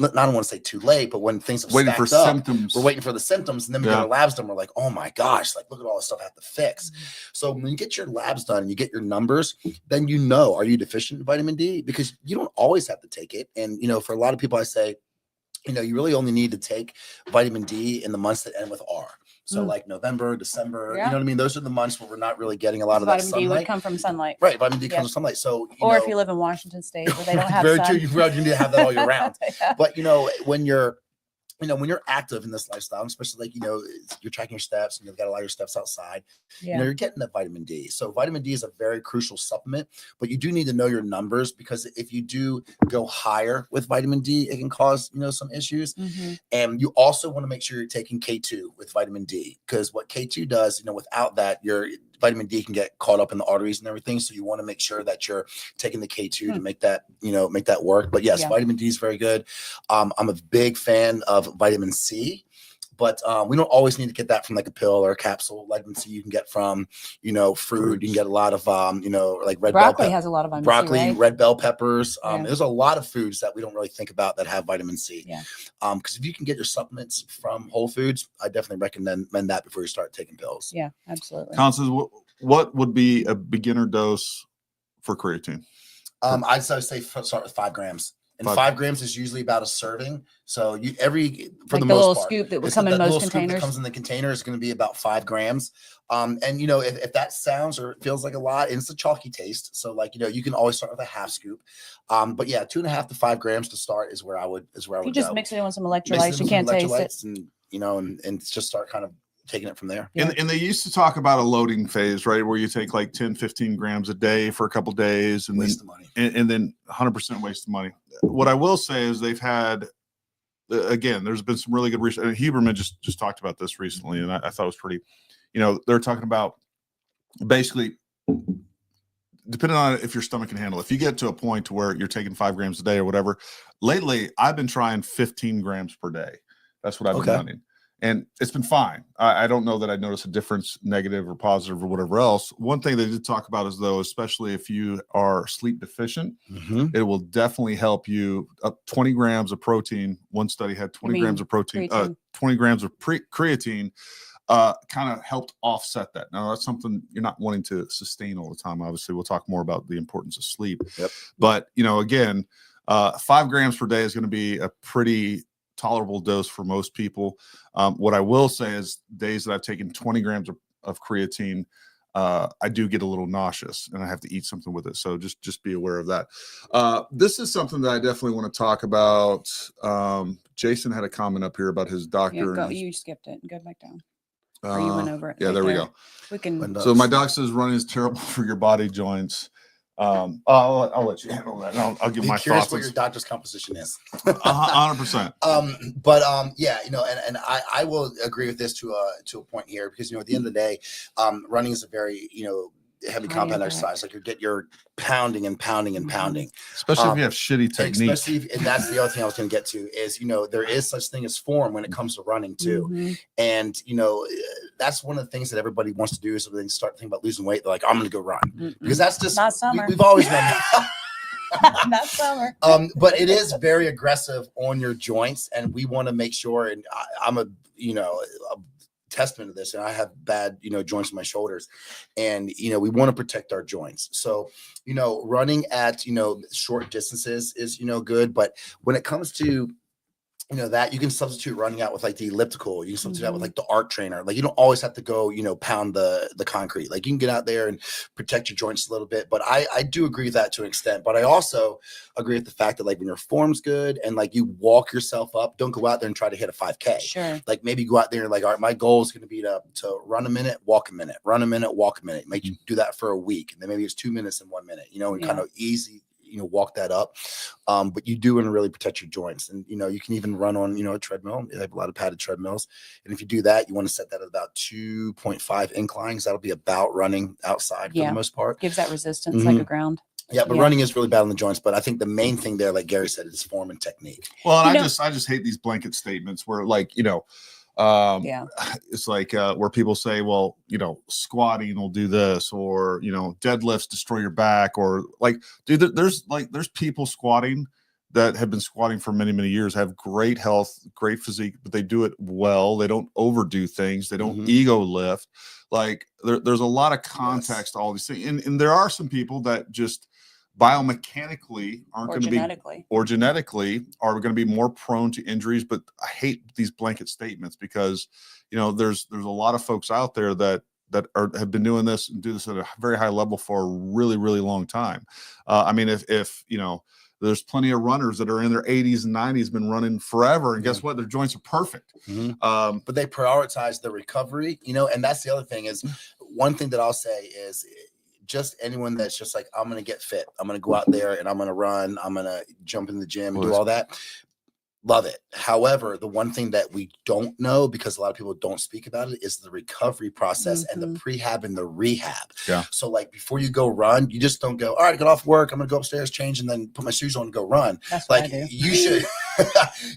I don't want to say too late, but when things have stacked up, symptoms. We're waiting for the symptoms, and then we get our labs done. We're like, oh my gosh, like, look at all the stuff I have to fix. So when you get your labs done and you get your numbers, then you know, are you deficient in vitamin D? Because you don't always have to take it. And, you know, for a lot of people, I say, you know, you really only need to take vitamin D in the months that end with R. So like November, December, you know what I mean? Those are the months where we're not really getting a lot of that sunlight. Vitamin D would come from sunlight. Right. Vitamin D comes from sunlight. So, if you live in Washington State where they don't have very sun. true. You need to have that all year round. But, you know, when you're active in this lifestyle, especially like, you know, you're tracking your steps and you've got a lot of your steps outside, you know, you're getting that vitamin D. So vitamin D is a very crucial supplement, but you do need to know your numbers, because if you do go higher with vitamin D, it can cause, you know, some issues. And you also want to make sure you're taking K2 with vitamin D, because what K2 does, you know, without that, your vitamin D can get caught up in the arteries and everything. So you want to make sure that you're taking the K2 to make that, you know, make that work. But yes, vitamin D is very good. I'm a big fan of vitamin C, but we don't always need to get that from like a pill or a capsule. Vitamin C you can get from, you know, fruit. You can get a lot of, you know, like red broccoli bell has a lot of vitamin broccoli, C, right? red bell peppers. There's a lot of foods that we don't really think about that have vitamin C. Because if you can get your supplements from Whole Foods, I definitely recommend that before you start taking pills. Yeah, absolutely. Constance, what would be a beginner dose for creatine? I'd say start with 5 grams. And 5 grams is usually about a serving. So for like the most most part, scoop that would come in most containers. That comes in the container is going to be about 5 grams. And, you know, if that sounds or feels like a lot, and it's a chalky taste. So like, you know, you can always start with a half scoop. But yeah, 2.5 to 5 grams to start is where I would you just mix it in with some electrolytes. You can't taste it. And, you know, and just start kind of taking it from there. And they used to talk about a loading phase, right, where you take like 10, 15 grams a day for a couple of days, and waste the money. And then 100% waste of money. What I will say is they've had, again, there's been some really good research. And Huberman just talked about this recently, and I thought it was pretty, you know, they're talking about basically, depending on if your stomach can handle it. If you get to a point to where you're taking 5 grams a day or whatever, lately I've been trying 15 grams per day. That's what I've been running. And it's been fine. I don't know that I noticed a difference, negative or positive or whatever else. One thing they did talk about is, though, especially if you are sleep deficient, it will definitely help you. Up 20 grams of protein. One study had 20 grams of protein, 20 grams of creatine kind of helped offset that. Now, that's something you're not wanting to sustain all the time. Obviously, we'll talk more about the importance of sleep. But, you know, again, 5 grams per day is going to be a pretty tolerable dose for most people. What I will say is days that I've taken 20 grams of creatine, I do get a little nauseous and I have to eat something with it. So just be aware of that. This is something that I definitely want to talk about. Jason had a comment up here about his doctor. Yeah, and you skipped it. Go back down. Or you went over it. Yeah, right there we go. We can. So my doc says running is terrible for your body joints. I'll let you handle that. I'll give my curious thoughts. What your doctor's composition is. 100%. Yeah, and I will agree with this to a point here, because at the end of the day, running is a very heavy compound exercise. Like you're pounding and pounding and pounding, especially if you have shitty technique. And that's the other thing I was going to get to is there is such thing as form when it comes to running too. And that's one of the things that everybody wants to do is when they start thinking about losing weight, they're like, I'm going to go run, because that's just not summer. We've always done that. Not summer. But it is very aggressive on your joints, and we want to make sure. And I'm a testament to this, and I have bad joints in my shoulders, and we want to protect our joints. So running at short distances is good, but when it comes to that, you can substitute running out with like the elliptical, you can substitute that with like the arc trainer. Like you don't always have to go pound the concrete. Like you can get out there and protect your joints a little bit. But I do agree with that to an extent, but I also agree with the fact that like when your form's good and like you walk yourself up, don't go out there and try to hit a 5K. Sure. Like maybe go out there and like, all right, my goal is going to be to run a minute, walk a minute, run a minute, walk a minute. Make you do that for a week, and then maybe it's 2 minutes and 1 minute, and kind of easy walk that up. But you do want to really protect your joints, and you can even run on a treadmill. They have a lot of padded treadmills, and if you do that, you want to set that at about 2.5 inclines. That'll be about running outside for the most part. Gives that resistance like a ground. Yeah, but running is really bad on the joints. But I think the main thing there, like Gary said, is form and technique. Well, and I just hate these blanket statements where like it's like where people say, well, squatting will do this, or deadlifts destroy your back, or like, dude, there's people squatting that have been squatting for many, many years, have great health, great physique, but they do it well. They don't overdo things. They don't ego lift. Like there's a lot of context to all these things, and there are some people that just biomechanically aren't going to be, or genetically are going to be more prone to injuries. But I hate these blanket statements, because there's a lot of folks out there that have been doing this and do this at a very high level for a really, really long time. I mean, if there's plenty of runners that are in their 80s and 90s, been running forever, and guess what? Their joints are perfect. But they prioritize the recovery, and that's the other thing is, one thing that I'll say is, just anyone that's just like, I'm going to get fit, I'm going to go out there and I'm going to run, I'm going to jump in the gym and do all that. Love it. However, the one thing that we don't know, because a lot of people don't speak about it, is the recovery process and the prehab and the rehab. Yeah. So like before you go run, you just don't go, all right, get off work, I'm going to go upstairs, change, and then put my shoes on and go run. That's like what I do. You should,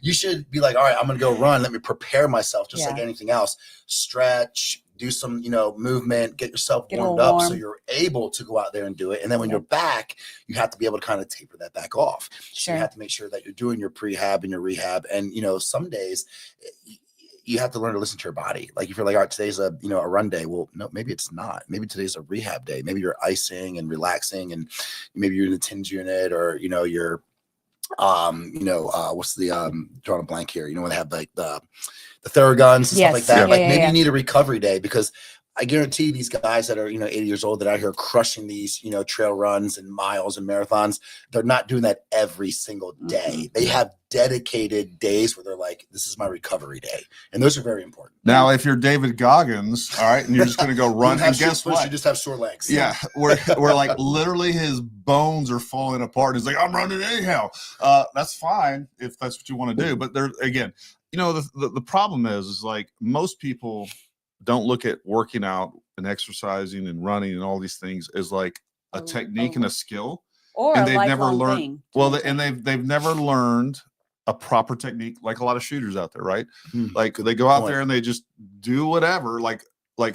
you should be like, all right, I'm going to go run. Let me prepare myself just like anything else. Stretch, do some, movement, get yourself warmed up so you're able to go out there and do it. And then when you're back, you have to be able to kind of taper that back off. So you have to make sure that you're doing your prehab and your rehab. And, some days you have to learn to listen to your body. Like if you're like, all right, today's a run day. Well, no, maybe it's not. Maybe today's a rehab day. Maybe you're icing and relaxing, and maybe you're in the TINS unit, or, you're, what's the, drawing a blank here, when they have like the Theraguns and stuff like that. Maybe you need a recovery day, because I guarantee these guys that are, 80 years old that are out here crushing these, trail runs and miles and marathons, they're not doing that every single day. They have dedicated days where they're like, this is my recovery day. And those are very important. Now, if you're David Goggins, all right, and you're just going to go run, and guess what? You just have sore legs. Yeah. We're like, literally his bones are falling apart. He's like, I'm running anyhow. That's fine if that's what you want to do. But there, again, the problem is like most people don't look at working out and exercising and running and all these things as like a technique and a skill, or and they've never learned. They've never learned a proper technique, like a lot of shooters out there, right? Like they go out there and they just do whatever. Like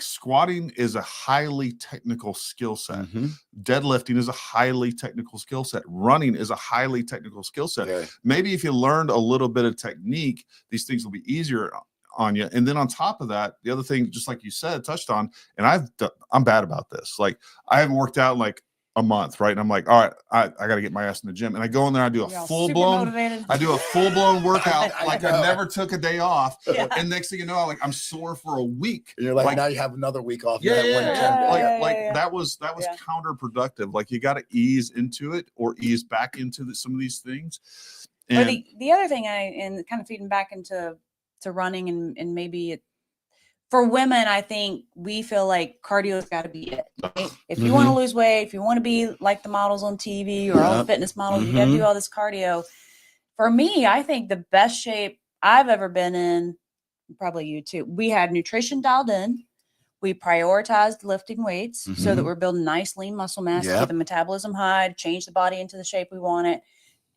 squatting is a highly technical skill set. Deadlifting is a highly technical skill set. Running is a highly technical skill set. Yeah. Maybe if you learned a little bit of technique, these things will be easier on you. And then on top of that, the other thing, just like you said, touched on, and I'm bad about this. Like I haven't worked out in like a month, right? And I'm like, all right, I got to get my ass in the gym. And I go in there, I do a full blown workout. Like I never took a day off. Yeah. And next thing you know, like I'm sore for a week. And you're like, now you have another week off. Like that was counterproductive. Like you got to ease into it or ease back into some of these things. And the other thing and kind of feeding back into running and maybe for women, I think we feel like cardio's got to be it. Right? If you want to lose weight, if you want to be like the models on TV or all the fitness models, you got to do all this cardio. For me, I think the best shape I've ever been in, probably you too, we had nutrition dialed in. We prioritized lifting weights so that we're building nice lean muscle mass to get the metabolism high, to change the body into the shape we want it.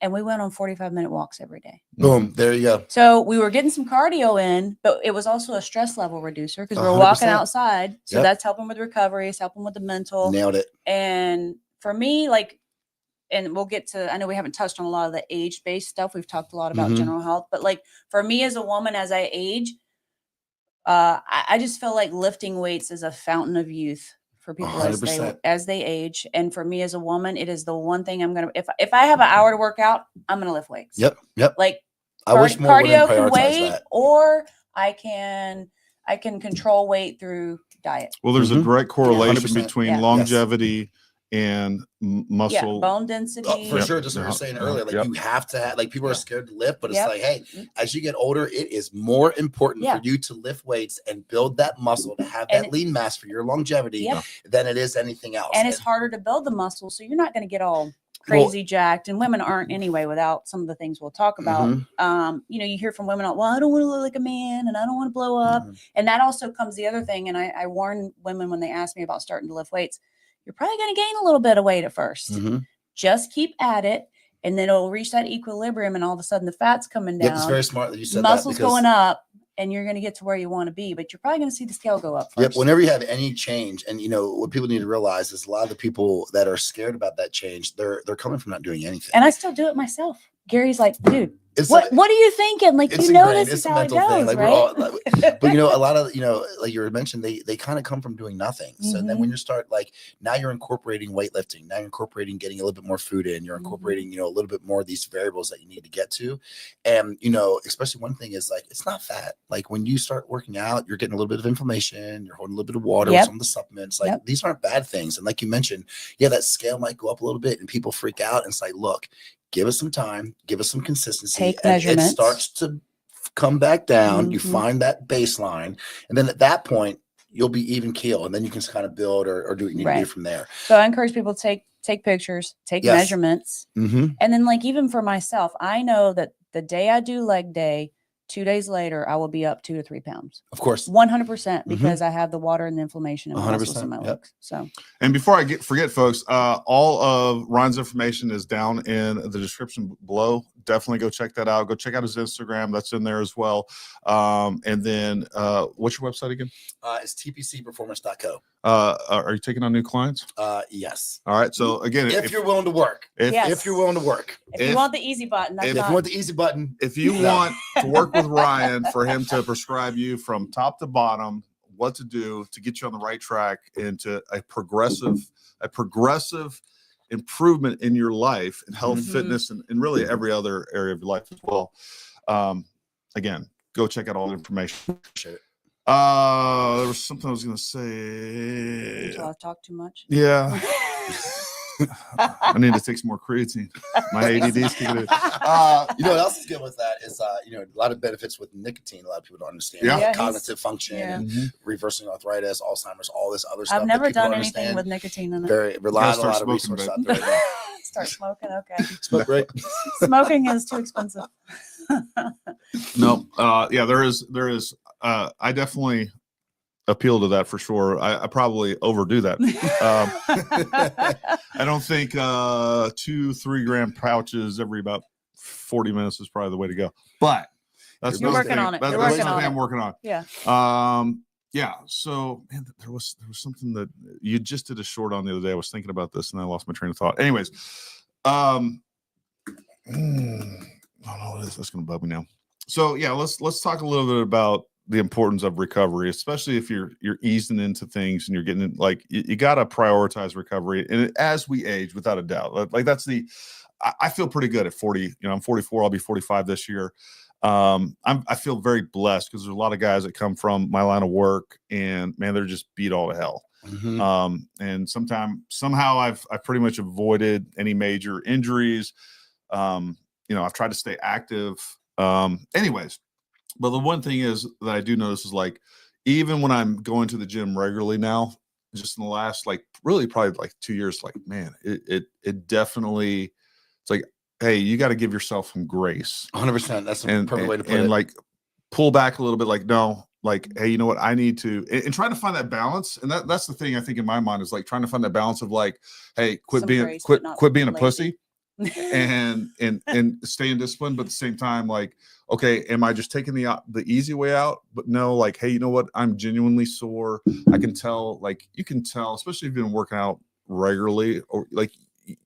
And we went on 45-minute walks every day. Boom. There you go. So we were getting some cardio in, but it was also a stress level reducer because we're walking outside. So that's helping with recovery. It's helping with the mental. Nailed it. And for me, like, and we'll get to, I know we haven't touched on a lot of the age-based stuff. We've talked a lot about general health, but like for me as a woman, as I age, I just feel like lifting weights is a fountain of youth for people as they age. And for me as a woman, it is the one thing I'm going to, if I have an hour to work out, I'm going to lift weights. Yep. Like I wish more cardio can wait, that. or I can control weight through diet. Well, there's a direct correlation 100%. between longevity and muscle bone density. For sure. Just what you were saying earlier, like you have to have, like people are scared to lift, but it's like, hey, as you get older, it is more important for you to lift weights and build that muscle to have that lean mass for your longevity than it is anything else. And it's harder to build the muscle, so you're not going to get all crazy jacked, and women aren't anyway without some of the things we'll talk about. You know, you hear from women, well, I don't want to look like a man and I don't want to blow up. And that also comes the other thing. And I warn women when they ask me about starting to lift weights, you're probably going to gain a little bit of weight at first. Just keep at it. And then it'll reach that equilibrium and all of a sudden the fat's coming down. It's very smart that you said muscles that. Going up. And you're going to get to where you want to be, but you're probably going to see the scale go up first. Whenever you have any change, and you know what people need to realize is a lot of the people that are scared about that change, they're coming from not doing anything. And I still do it myself. Gary's like, dude, what are you thinking? Like, you know, this is how it goes, like, right? But you know, a lot of, you know, like you mentioned, they kind of come from doing nothing. So then when you start, like, now you're incorporating weightlifting, now you're incorporating getting a little bit more food in, you're incorporating, you know, a little bit more of these variables that you need to get to. And, you know, especially one thing is like, it's not fat. Like when you start working out, you're getting a little bit of inflammation, you're holding a little bit of water with some of the supplements. Like these aren't bad things. And like you mentioned, that scale might go up a little bit and people freak out and say, look, give us some time, give us some consistency. Take measurements. It starts to come back down. You find that baseline. And then at that point, you'll be even keel. And then you can kind of build or do what you need to do from there. So I encourage people to take pictures, take measurements. And then like, even for myself, I know that the day I do leg day, 2 days later, I will be up 2 to 3 pounds. Of course. 100% because I have the water and the inflammation and muscles in my legs. So, and before I forget, folks, all of Ryan's information is down in the description below. Definitely go check that out. Go check out his Instagram. That's in there as well. And then what's your website again? It's tpcperformance.co. Are you taking on new clients? Yes. All right. So again, if you're willing to work, if you're willing to work, if you want the easy button, if you want the easy button, if you want to work with Ryan for him to prescribe you from top to bottom what to do to get you on the right track into a progressive improvement in your life and health, fitness, and really every other area of your life as well. Again, go check out all the information. Appreciate it. There was something I was going to say. Until I talk too much. Yeah. I need to take some more creatine. My ADD's kicking in. You know what else is good with that is you know, a lot of benefits with nicotine. A lot of people don't understand cognitive function and reversing arthritis, Alzheimer's, all this other stuff. I've never done anything with nicotine in it. Very rely on a lot of resources out there. Start smoking. Okay. Smoke great. Smoking is too expensive. No. There is. I definitely appeal to that for sure. I probably overdo that. I don't think 2-3 gram pouches every about 40 minutes is probably the way to go. But that's you're working on it. That's something I'm working on. Yeah. Yeah. So man, there was something that you just did a short on the other day. I was thinking about this and I lost my train of thought. Anyways, I don't know what it is. That's going to bug me now. So yeah, let's talk a little bit about the importance of recovery, especially if you're easing into things and you're getting like you got to prioritize recovery. And as we age, without a doubt, like that's I feel pretty good at 40. You know, I'm 44. I'll be 45 this year. I feel very blessed because there's a lot of guys that come from my line of work and man, they're just beat all to hell. And somehow I've pretty much avoided any major injuries. You know, I've tried to stay active. Anyways, but the one thing is that I do notice is like, even when I'm going to the gym regularly now, just in the last, like really probably like 2 years, like, man, it definitely, it's like, hey, you got to give yourself some grace. 100%. That's the perfect way to put it. And like pull back a little bit, like, no, like, hey, you know what? I need to, and trying to find that balance. And that's the thing I think in my mind is like trying to find that balance of like, hey, quit being a pussy and stay in discipline. But at the same time, like, okay, am I just taking the easy way out? But no, like, hey, you know what? I'm genuinely sore. I can tell, like, you can tell, especially if you've been working out regularly, or like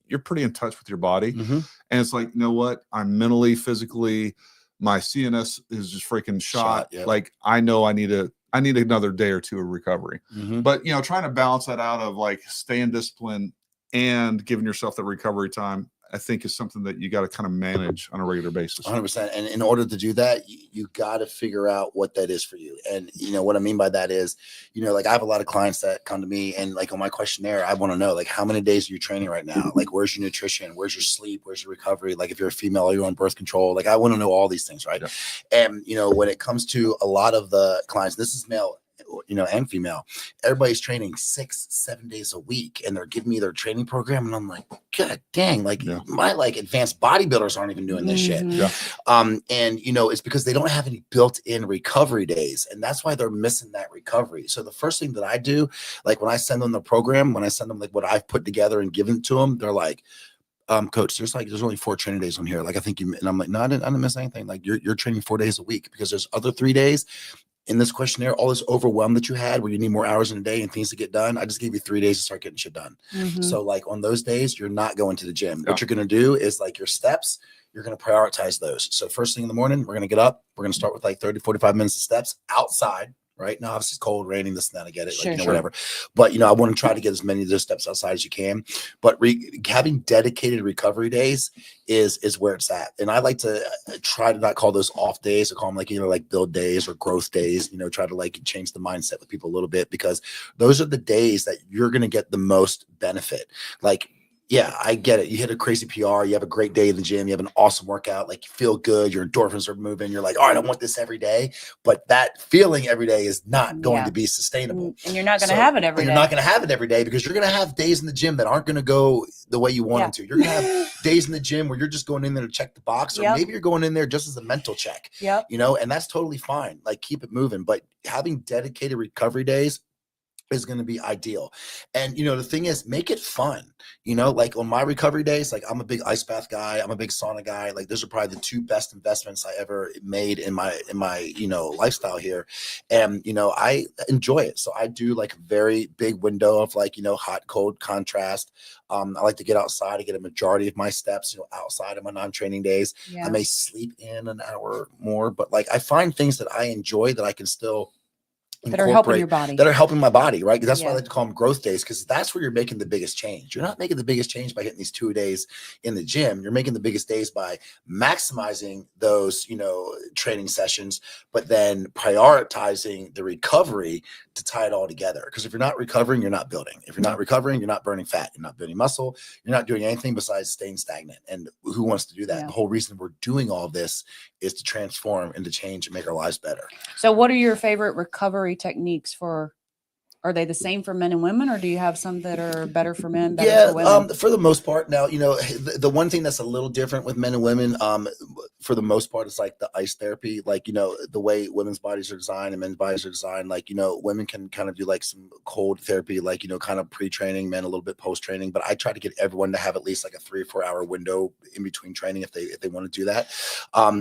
you're pretty in touch with your body. And it's like, you know what? I'm mentally, physically, my CNS is just freaking shot. Yep. Like, I know I need another day or two of recovery. But, you know, trying to balance that out of like staying disciplined and giving yourself that recovery time, I think is something that you got to kind of manage on a regular basis. 100%. And in order to do that, you got to figure out what that is for you. And, you know, what I mean by that is, you know, like I have a lot of clients that come to me and like on my questionnaire, I want to know like, how many days are you training right now? Like, where's your nutrition? Where's your sleep? Where's your recovery? Like if you're a female, are you on birth control? Like I want to know all these things. Right. Yeah. And, you know, when it comes to a lot of the clients, this is male, you know, and female, everybody's training 6-7 days a week and they're giving me their training program. And I'm like, God dang, like my like advanced bodybuilders aren't even doing this shit. And you know, it's because they don't have any built-in recovery days. And that's why they're missing that recovery. So the first thing that I do, like when I send them the program, when I send them like what I've put together and given to them, they're like, coach, there's only 4 training days on here. Like I think you, and I'm like, no, I didn't miss anything. Like you're training 4 days a week because there's other 3 days in this questionnaire, all this overwhelm that you had where you need more hours in a day and things to get done. I just gave you 3 days to start getting shit done. So like on those days, you're not going to the gym. What you're going to do is like your steps, you're going to prioritize those. So first thing in the morning, we're going to get up. We're going to start with like 30-45 minutes of steps outside. Right now, obviously it's cold, raining, this and that. I get it, like, you know, whatever. But you know, I want to try to get as many of those steps outside as you can. But having dedicated recovery days is where it's at. And I like to try to not call those off days. I call them like, you know, like build days or growth days. You know, try to like change the mindset with people a little bit because those are the days that you're going to get the most benefit. Like, yeah, I get it. You hit a crazy PR. You have a great day in the gym. You have an awesome workout. Like you feel good. Your endorphins are moving. You're like, all right, I want this every day. But that feeling every day is not going to be sustainable. And you're not going to have it every day. You're not going to have it every day because you're going to have days in the gym that aren't going to go the way you want them to. You're going to have days in the gym where you're just going in there to check the box, or maybe you're going in there just as a mental check. You know, and that's totally fine. Like keep it moving. But having dedicated recovery days is going to be ideal. And, you know, the thing is, make it fun. You know, like on my recovery days, like I'm a big ice bath guy. I'm a big sauna guy. Like those are probably the 2 best investments I ever made in my, you know, lifestyle here. And, you know, I enjoy it. So I do like a very big window of like, you know, hot, cold contrast. I like to get outside to get a majority of my steps, you know, outside of my non-training days. I may sleep in an hour more, but like I find things that I enjoy that I can still that are helping your body, that are helping my body, right? That's why I like to call them growth days, because that's where you're making the biggest change. You're not making the biggest change by hitting these 2 days in the gym. You're making the biggest days by maximizing those, you know, training sessions, but then prioritizing the recovery to tie it all together. Because if you're not recovering, you're not building. If you're not recovering, you're not burning fat. You're not building muscle. You're not doing anything besides staying stagnant. And who wants to do that? The whole reason we're doing all this is to transform and to change and make our lives better. So what are your favorite recovery techniques for? Are they the same for men and women, or do you have some that are better for men, better for women? For the most part. Now, you know, the one thing that's a little different with men and women, for the most part, is like the ice therapy. Like, you know, the way women's bodies are designed and men's bodies are designed. Like, you know, women can kind of do like some cold therapy, like, you know, kind of pre-training, men a little bit post-training. But I try to get everyone to have at least like a 3 or 4 hour window in between training if they want to do that,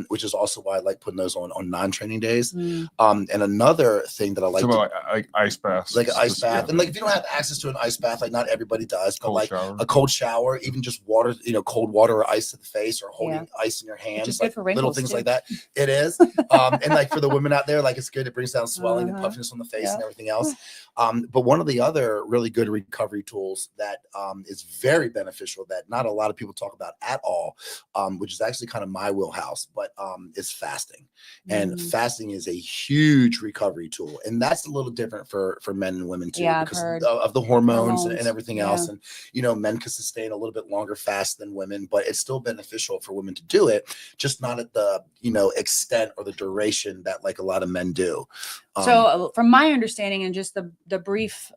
which is also why I like putting those on non-training days. And another thing that I like, like ice baths, like ice bath. And like if you don't have access to an ice bath, like not everybody does, but a cold shower, even just water, you know, cold water or ice to the face, or holding ice in your hands, Just like good for wrinkles, little things too. like that. It is. And like for the women out there, like it's good. It brings down swelling and puffiness on the face and everything else. But one of the other really good recovery tools that is very beneficial that not a lot of people talk about at all, which is actually kind of my wheelhouse, but is fasting. And fasting is a huge recovery tool. And that's a little different for men and women too, because of the hormones and everything else. And, you know, men can sustain a little bit longer fast than women, but it's still beneficial for women to do it, just not at the, you know, extent or the duration that like a lot of men do. So from my understanding and just the brief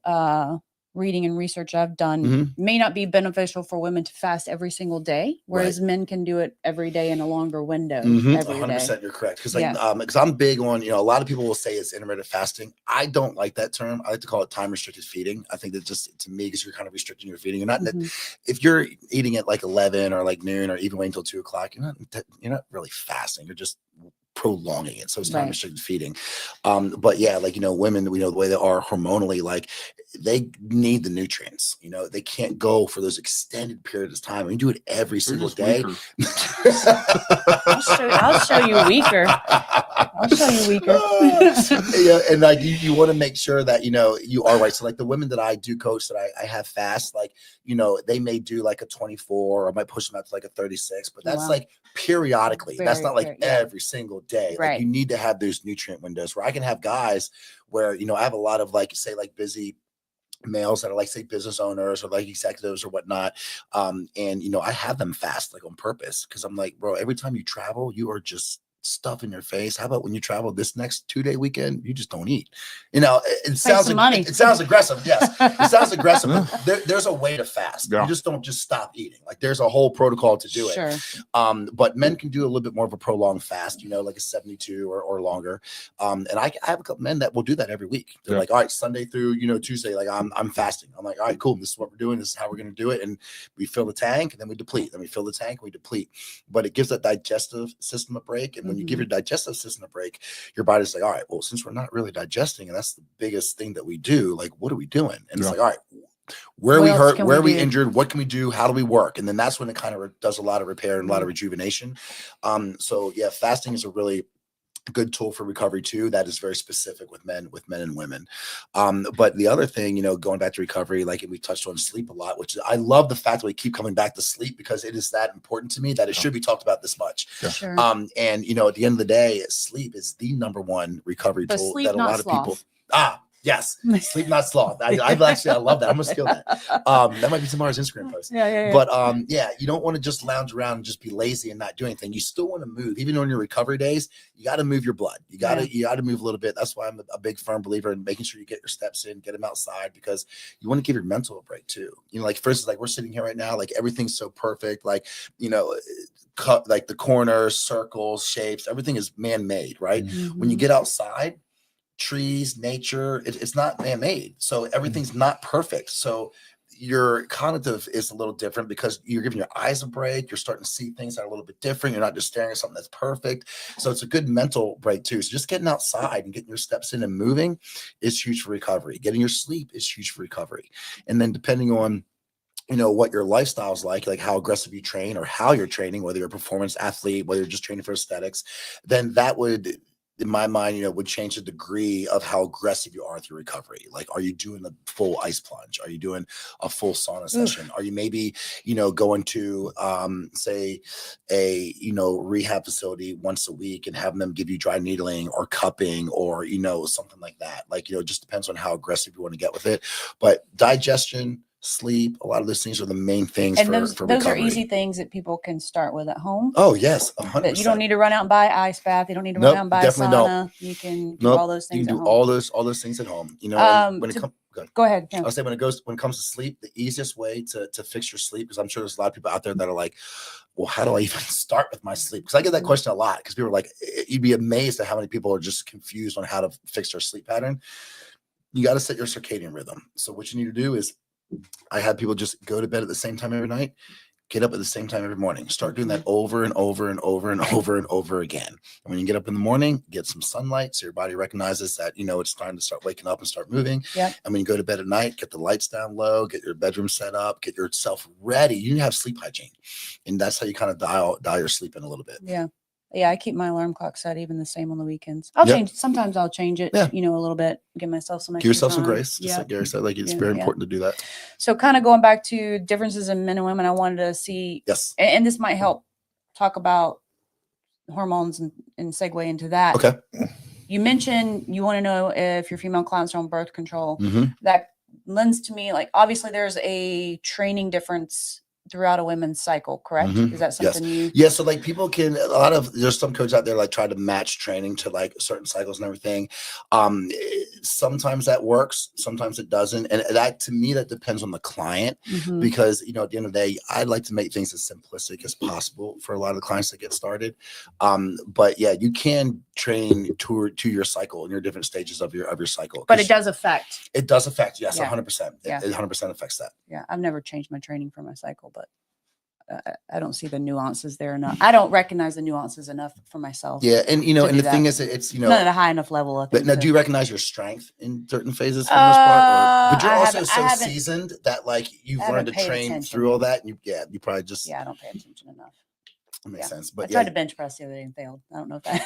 reading and research I've done, may not be beneficial for women to fast every single day, whereas men can do it every day in a longer window. 100% you're correct. Because like, because I'm big on, you know, a lot of people will say it's intermittent fasting. I don't like that term. I like to call it time restricted feeding. I think that just to me, because you're kind of restricting your feeding. You're not if you're eating at like 11 or like noon or even waiting until 2 o'clock, you're not really fasting. You're just prolonging it. So it's time restricted feeding. But yeah, like, you know, women, we know the way they are hormonally, like they need the nutrients, you know, they can't go for those extended periods of time. When you do it every single day. I'll show you weaker. I'll show you weaker. Yeah, and like you want to make sure that, you know, you are right. So like the women that I do coach that I have fast, like, you know, they may do like a 24 or I might push them out to like a 36, but that's like periodically. That's not like every single day. Like you need to have those nutrient windows where I can have guys where, you know, I have a lot of like, say like busy males that are like, say, business owners or like executives or whatnot. And, you know, I have them fast like on purpose because I'm like, bro, every time you travel, you are just stuff in your face. How about when you travel this next 2-day weekend, you just don't eat? You know, it sounds like money. It sounds aggressive. Yes, it sounds aggressive. But there's a way to fast. You just don't just stop eating. Like there's a whole protocol to do it. But men can do a little bit more of a prolonged fast, you know, like a 72 or longer. And I have a couple men that will do that every week. They're like, all right, Sunday through, you know, Tuesday, like I'm fasting. I'm like, all right, cool. This is what we're doing. This is how we're going to do it. And we fill the tank and then we deplete. Then we fill the tank and we deplete. But it gives that digestive system a break. And when you give your digestive system a break, your body's like, all right, well, since we're not really digesting, and that's the biggest thing that we do, like, what are we doing? And it's like, all right, where are we hurt? Where are we injured? What can we do? How do we work? And then that's when it kind of does a lot of repair and a lot of rejuvenation. So yeah, fasting is a really good tool for recovery too. That is very specific with men and women. But the other thing, you know, going back to recovery, like we touched on sleep a lot, which I love the fact that we keep coming back to sleep because it is that important to me that it should be talked about this much. And you know, at the end of the day, sleep is the #1 recovery tool that a lot of people. Yes, sleep not sloth. I love that. I'm gonna steal that. That might be tomorrow's Instagram post. But yeah, you don't want to just lounge around and just be lazy and not do anything. You still want to move, even on your recovery days. You got to move your blood. You got to move a little bit. That's why I'm a big firm believer in making sure you get your steps in, get them outside, because you want to give your mental a break too. You know, like for instance, like we're sitting here right now, like everything's so perfect, like, you know, cut like the corners, circles, shapes, everything is man-made, right? When you get outside, trees, nature, it's not man-made, so everything's not perfect. So your cognitive is a little different because you're giving your eyes a break. You're starting to see things that are a little bit different. You're not just staring at something that's perfect. So it's a good mental break too. So just getting outside and getting your steps in and moving is huge for recovery. Getting your sleep is huge for recovery. And then depending on, you know, what your lifestyle is like how aggressive you train or how you're training, whether you're a performance athlete, whether you're just training for aesthetics, then that would, in my mind, you know, would change the degree of how aggressive you are through recovery. Like, are you doing a full ice plunge? Are you doing a full sauna session? Are you maybe, you know, going to, say a, you know, rehab facility once a week and having them give you dry needling or cupping or, you know, something like that. Like, you know, it just depends on how aggressive you want to get with it. But digestion, sleep, a lot of those things are the main things for recovery. Those are easy things that people can start with at home. Oh yes, 100%. You don't need to run out and buy ice bath. You don't need to run out and buy a sauna. You can do all those things. You can do all those things at home. You know, when it comes. Go ahead. I'll say when it comes to sleep, the easiest way to fix your sleep, because I'm sure there's a lot of people out there that are like, well, how do I even start with my sleep? Because I get that question a lot, because people are like, you'd be amazed at how many people are just confused on how to fix their sleep pattern. You got to set your circadian rhythm. So what you need to do is, I have people just go to bed at the same time every night, get up at the same time every morning. Start doing that over and over and over and over and over again. And when you get up in the morning, get some sunlight so your body recognizes that, you know, it's time to start waking up and start moving. And when you go to bed at night, get the lights down low, get your bedroom set up, get yourself ready. You need to have sleep hygiene. And that's how you kind of dial your sleep in a little bit. Yeah, I keep my alarm clock set even the same on the weekends. I'll change. Sometimes I'll change it, a little bit, give myself some extra Give yourself time. some grace. Just like Gary said, like it's very important to do that. So kind of going back to differences in men and women, I wanted to see, and this might help talk about hormones and segue into that. Okay. You mentioned you want to know if your female clients are on birth control. That lends to me, like, obviously there's a training difference throughout a women's cycle, correct? Is that something you? Yeah. So like people can, there's some coaches out there like try to match training to like certain cycles and everything. Sometimes that works, sometimes it doesn't. And that, to me, that depends on the client because, you know, at the end of the day, I'd like to make things as simplistic as possible for a lot of the clients that get started. But yeah, you can train to your cycle and your different stages of your cycle. But it does affect. It does affect. Yes. 100%. It 100% affects that. Yeah. I've never changed my training for my cycle, but I don't see the nuances there enough. I don't recognize the nuances enough for myself. Yeah, and you know, and the thing is, it's not at a high enough level. I think. But now, do you recognize your strength in certain phases for the most part? But you're also so seasoned that like you've learned to train through all that. And you probably just I don't pay attention enough. That makes sense. But I tried to bench press the other day and failed. I don't know if that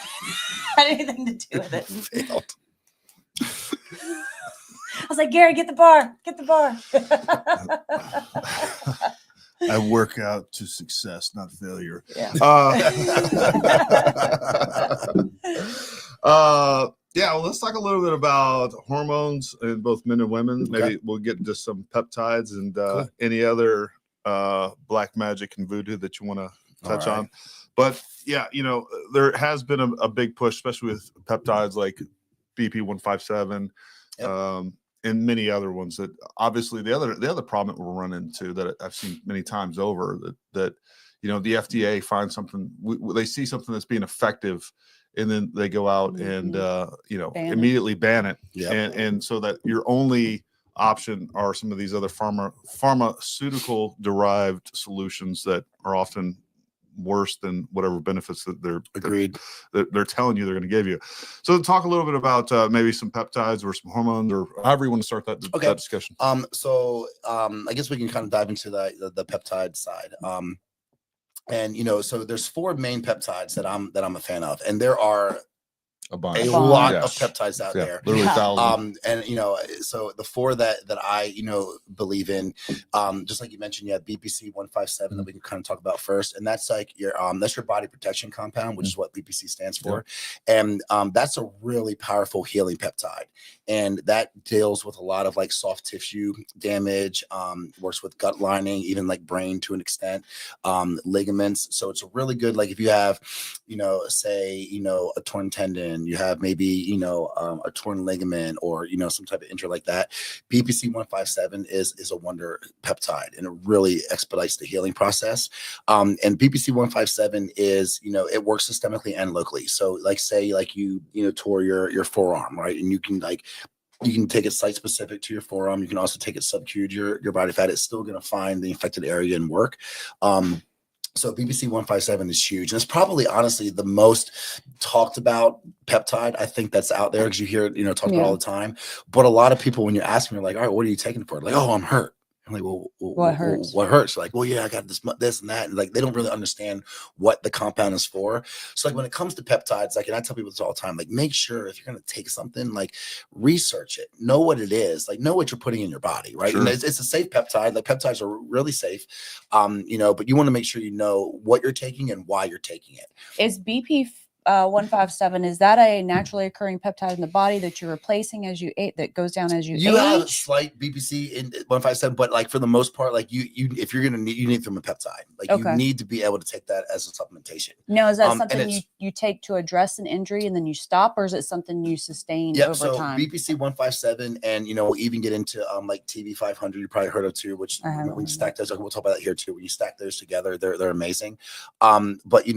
had anything to do with it. Failed. I was like, Gary, get the bar. I work out to success, not failure. Yeah. Well, let's talk a little bit about hormones in both men and women. Okay. Maybe we'll get into some peptides and any other black magic and voodoo that you want to touch on. But yeah, you know, there has been a big push, especially with peptides like BP157. And many other ones that obviously the other problem that we'll run into that I've seen many times over that you know, the FDA finds something, they see something that's being effective, and then they go out and you know, immediately ban it. And so that your only option are some of these other pharmaceutical derived solutions that are often worse than whatever benefits that they're telling you they're going to give you. So talk a little bit about maybe some peptides or some hormones or however you want to start that discussion. So I guess we can kind of dive into the peptide side. And you know, so there's 4 main peptides that I'm a fan of, and there are a lot of peptides out there, literally thousands. And you know, so the 4 that I believe in, just like you mentioned, you have BPC 157 that we can kind of talk about first, and that's like your body protection compound, which is what BPC stands for, and that's a really powerful healing peptide, and that deals with a lot of like soft tissue damage, works with gut lining, even like brain to an extent, ligaments. So it's a really good, like if you have, say, a torn tendon, you have maybe, a torn ligament or, some type of injury like that. BPC 157 is a wonder peptide, and it really expedites the healing process. And BPC 157 is, it works systemically and locally. So like, say like you tore your forearm, right? And you can take it site specific to your forearm. You can also take it sub-Q'd your body fat. It's still going to find the infected area and work. So BPC 157 is huge. And it's probably honestly the most talked about peptide I think that's out there, because you hear it, talked about all the time. But a lot of people, when you ask them, you're like, all right, what are you taking for? Like, oh, I'm hurt. I'm like, well, what hurts? What hurts? Like, well, yeah, I got this and that. And like, they don't really understand what the compound is for. So like when it comes to peptides, like, and I tell people this all the time, like, make sure if you're going to take something, like research it, know what it is, like know what you're putting in your body. Right. Sure. And it's a safe peptide. Like peptides are really safe, but you want to make sure you know what you're taking and why you're taking it. Is BP 157, is that a naturally occurring peptide in the body that you're replacing as you ate, that goes down as you age? You have a slight BPC in 157, but like for the most part, like you if you're gonna need, you need from a peptide. Like you need to be able to take that as a supplementation. Now, is that something you take to address an injury and then you stop, or is it something you sustain over time? BPC 157, and we'll even get into like TV 500. You probably heard of too, which when you stack those, we'll talk about that here too. When you stack those together, they're amazing. But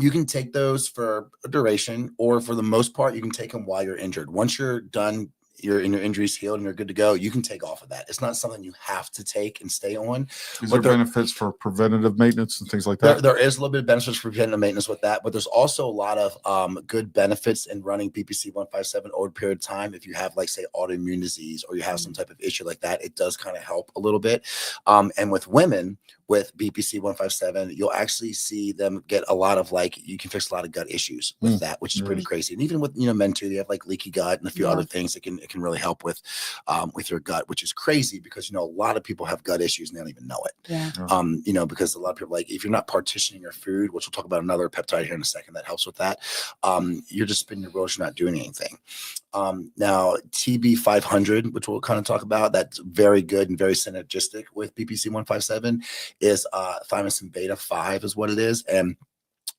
you can take those for a duration, or for the most part, you can take them while you're injured. Once you're done, your injury's healed and you're good to go, you can take off of that. It's not something you have to take and stay on. Is there benefits for preventative maintenance and things like that? There is a little bit of benefits for preventative maintenance with that, but there's also a lot of good benefits in running BPC 157 over a period of time. If you have, like, say, autoimmune disease, or you have some type of issue like that, it does kind of help a little bit. And with women, with BPC 157, you'll actually see them get a lot of like, you can fix a lot of gut issues with that, which is pretty crazy. And even with, you know, men too, they have like leaky gut and a few other things that can really help with your gut, which is crazy because, you know, a lot of people have gut issues and they don't even know it. You know, because a lot of people, like, if you're not partitioning your food, which we'll talk about another peptide here in a second that helps with that, you're just spinning your wheels, you're not doing anything. Now TB 500, which we'll kind of talk about, that's very good and very synergistic with BPC 157, is thymosin beta 5 is what it is. And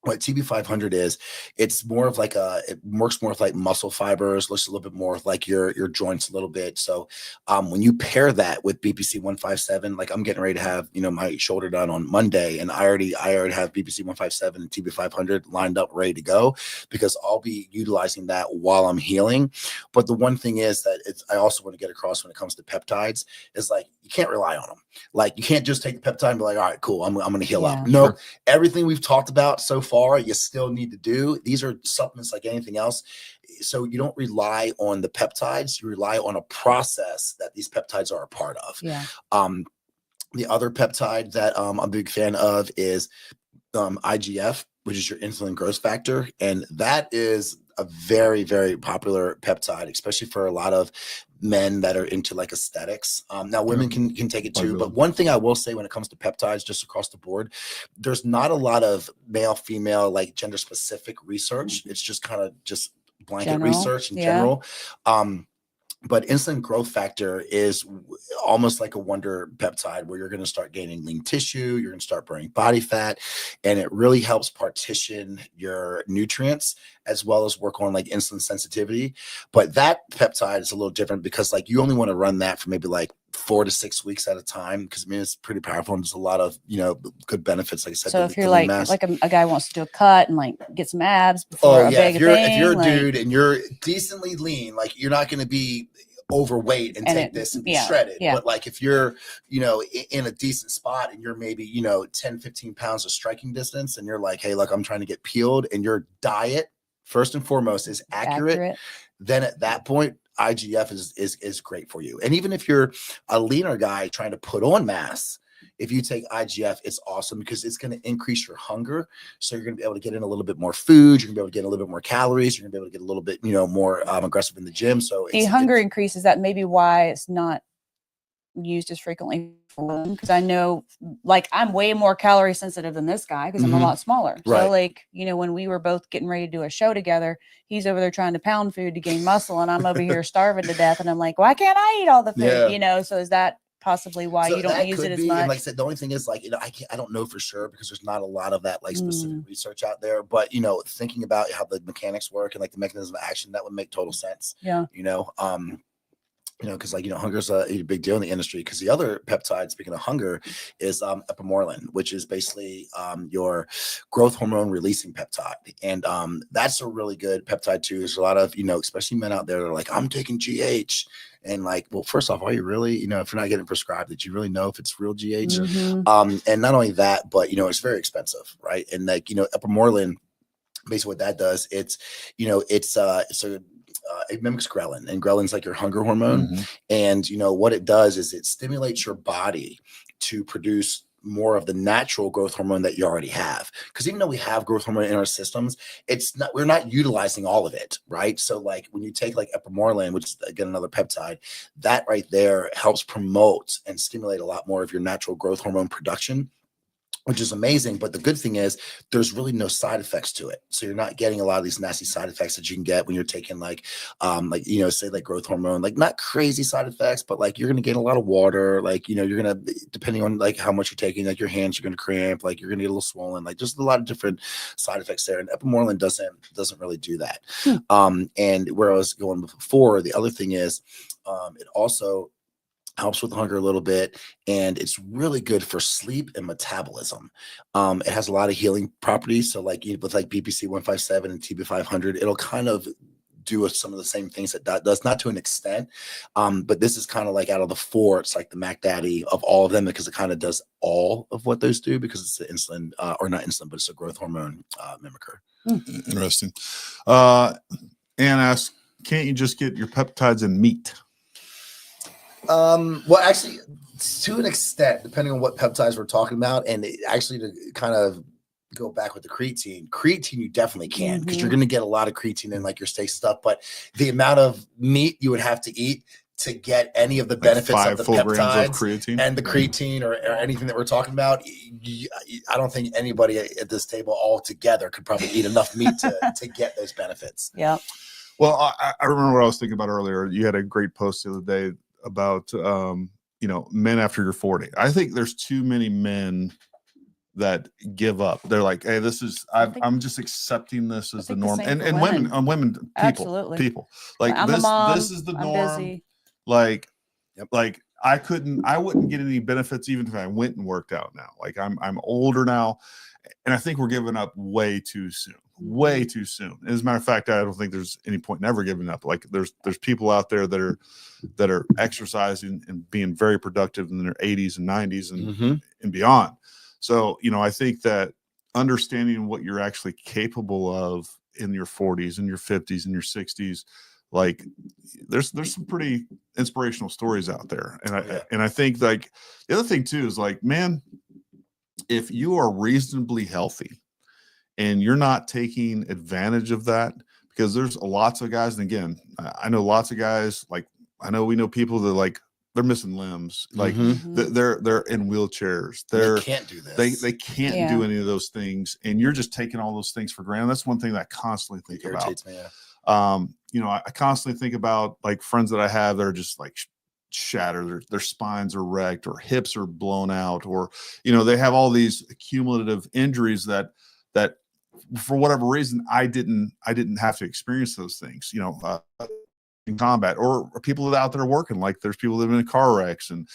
what TB 500 is, it's more of like it works more with like muscle fibers, looks a little bit more like your joints a little bit. So when you pair that with BPC 157, like I'm getting ready to have, you know, my shoulder done on Monday, and I already have BPC 157 and TB 500 lined up, ready to go, because I'll be utilizing that while I'm healing. But the one thing is that I also want to get across when it comes to peptides is like, you can't rely on them. Like, you can't just take the peptide and be like, all right, cool, I'm going to heal up. No, everything we've talked about so far, you still need to do. These are supplements like anything else. So you don't rely on the peptides, you rely on a process that these peptides are a part of. The other peptide that I'm a big fan of is IGF, which is your insulin growth factor. And that is a very, very popular peptide, especially for a lot of men that are into like aesthetics. Now women can take it too, but one thing I will say when it comes to peptides, just across the board, there's not a lot of male, female, like gender specific research. It's just kind of just blanket research in general. But insulin growth factor is almost like a wonder peptide where you're going to start gaining lean tissue, you're going to start burning body fat, and it really helps partition your nutrients as well as work on like insulin sensitivity. But that peptide is a little different because like you only want to run that for maybe like 4 to 6 weeks at a time, because I mean it's pretty powerful and there's a lot of, you know, good benefits. Like I said, so if you're like a guy wants to do a cut and like get some abs before a big thing, if you're a dude and you're decently lean, like you're not going to be overweight and take this and be shredded. But like if you're, you know, in a decent spot and you're maybe, you know, 10-15 pounds of striking distance and you're like, hey, look, I'm trying to get peeled, and your diet first and foremost is accurate. Then at that point, IGF is great for you. And even if you're a leaner guy trying to put on mass, if you take IGF, it's awesome because it's going to increase your hunger. So you're going to be able to get in a little bit more food. You're going to be able to get a little bit more calories. You're going to be able to get a little bit, you know, more aggressive in the gym. So the hunger increases. That maybe why it's not used as frequently for women, because I know like I'm way more calorie sensitive than this guy because I'm a lot smaller. So like, you know, when we were both getting ready to do a show together, he's over there trying to pound food to gain muscle and I'm over here starving to death, and I'm like, why can't I eat all the food? You know, so is that possibly why you don't use it as much? And like I said, the only thing is like, you know, I don't know for sure because there's not a lot of that like specific research out there, but you know, thinking about how the mechanics work and like the mechanism of action, that would make total sense. You know, because like, you know, hunger is a big deal in the industry, because the other peptide, speaking of hunger, is epimorelin, which is basically your growth hormone releasing peptide. And that's a really good peptide too. There's a lot of, you know, especially men out there that are like, I'm taking GH. And like, well, first off, are you really, you know, if you're not getting prescribed, did you really know if it's real GH? And not only that, but, you know, it's very expensive, right? And like, you know, epimorelin, basically what that does, it's, you know, it mimics ghrelin, and ghrelin's like your hunger hormone. And, you know, what it does is it stimulates your body to produce more of the natural growth hormone that you already have. Because even though we have growth hormone in our systems, we're not utilizing all of it, right? So like when you take like epimorelin, which is again another peptide, that right there helps promote and stimulate a lot more of your natural growth hormone production, which is amazing. But the good thing is there's really no side effects to it. So you're not getting a lot of these nasty side effects that you can get when you're taking like, you know, say like growth hormone, like not crazy side effects, but like you're going to get a lot of water. Like, you know, you're going to, depending on like how much you're taking, like your hands are going to cramp, like you're going to get a little swollen, like just a lot of different side effects there. And epimorelin doesn't really do that. And where I was going before, the other thing is it also helps with hunger a little bit, and it's really good for sleep and metabolism. It has a lot of healing properties. So like with like BPC 157 and TB 500, it'll kind of do some of the same things that does, not to an extent. But this is kind of like out of the four, it's like the Mac Daddy of all of them, because it kind of does all of what those do, because it's the insulin, or not insulin, but it's a growth hormone mimicker. Interesting. Anne asks, can't you just get your peptides in meat? Well, actually, to an extent, depending on what peptides we're talking about, and actually to kind of go back with the creatine you definitely can, because you're going to get a lot of creatine in like your steak stuff, but the amount of meat you would have to eat to get any of the benefits of the peptides and the creatine or anything that we're talking about, I don't think anybody at this table all together could probably eat enough meat to get those benefits. Yeah. Well, I remember what I was thinking about earlier. You had a great post the other day about, men after you're 40. I think there's too many men that give up. They're like, hey, I'm just accepting this as the norm. And women, people like this is the norm. Like I wouldn't get any benefits even if I went and worked out now. Like I'm older now, and I think we're giving up way too soon. Way too soon. As a matter of fact, I don't think there's any point in ever giving up. Like there's people out there that are exercising and being very productive in their 80s and 90s and beyond. So, I think that understanding what you're actually capable of in your 40s and your 50s and your 60s, like there's some pretty inspirational stories out there. And I think like the other thing too is like, man, if you are reasonably healthy and you're not taking advantage of that, because there's lots of guys, and again, I know lots of guys, like we know people that like they're missing limbs, like they're in wheelchairs. They can't do this. They can't do any of those things, and you're just taking all those things for granted. That's one thing that I constantly think about. Me, yeah. I constantly think about like friends that I have that are just like shattered, their spines are wrecked, or hips are blown out, or they have all these cumulative injuries that for whatever reason I didn't have to experience those things, in combat, or people that out there working, like there's people that have been in car wrecks and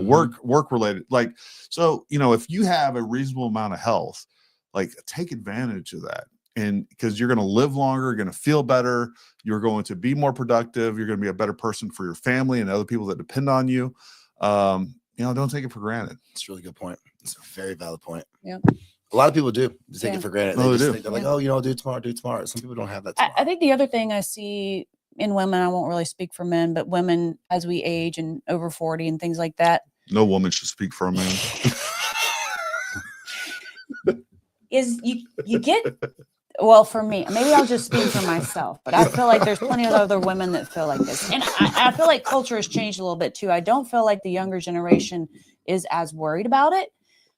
work related, like, so if you have a reasonable amount of health, like take advantage of that. And because you're going to live longer, you're going to feel better, you're going to be more productive, you're going to be a better person for your family and other people that depend on you. Don't take it for granted. It's a really good point. It's a very valid point. Yeah. A lot of people do take it for granted. They're like, oh, do tomorrow. Some people don't have that tomorrow. I think the other thing I see in women, I won't really speak for men, but women as we age and over 40 and things like that. No woman should speak for a man. Is you get, well, for me, maybe I'll just speak for myself, but I feel like there's plenty of other women that feel like this. And I feel like culture has changed a little bit too. I don't feel like the younger generation is as worried about it,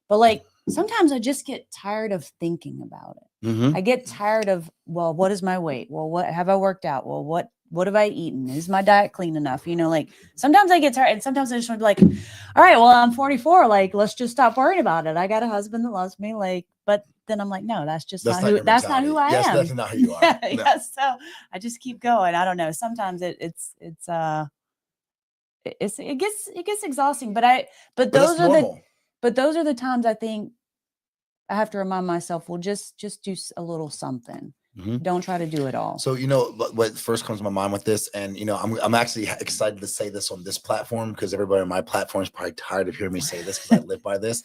but like sometimes I just get tired of thinking about it. I get tired of, well, what is my weight? Well, what have I worked out? Well, what have I eaten? Is my diet clean enough? Like sometimes I get tired, and sometimes I just want to be like, all right, well, I'm 44. Like, let's just stop worrying about it. I got a husband that loves me. Like, but then I'm like, no, that's not who I am. That's not who you are. Yeah, so I just keep going. I don't know. Sometimes it gets exhausting, but those are the times I think I have to remind myself, well, just do a little something. Don't try to do it all. So, what first comes to my mind with this, and, I'm actually excited to say this on this platform, because everybody on my platform is probably tired of hearing me say this because I live by this.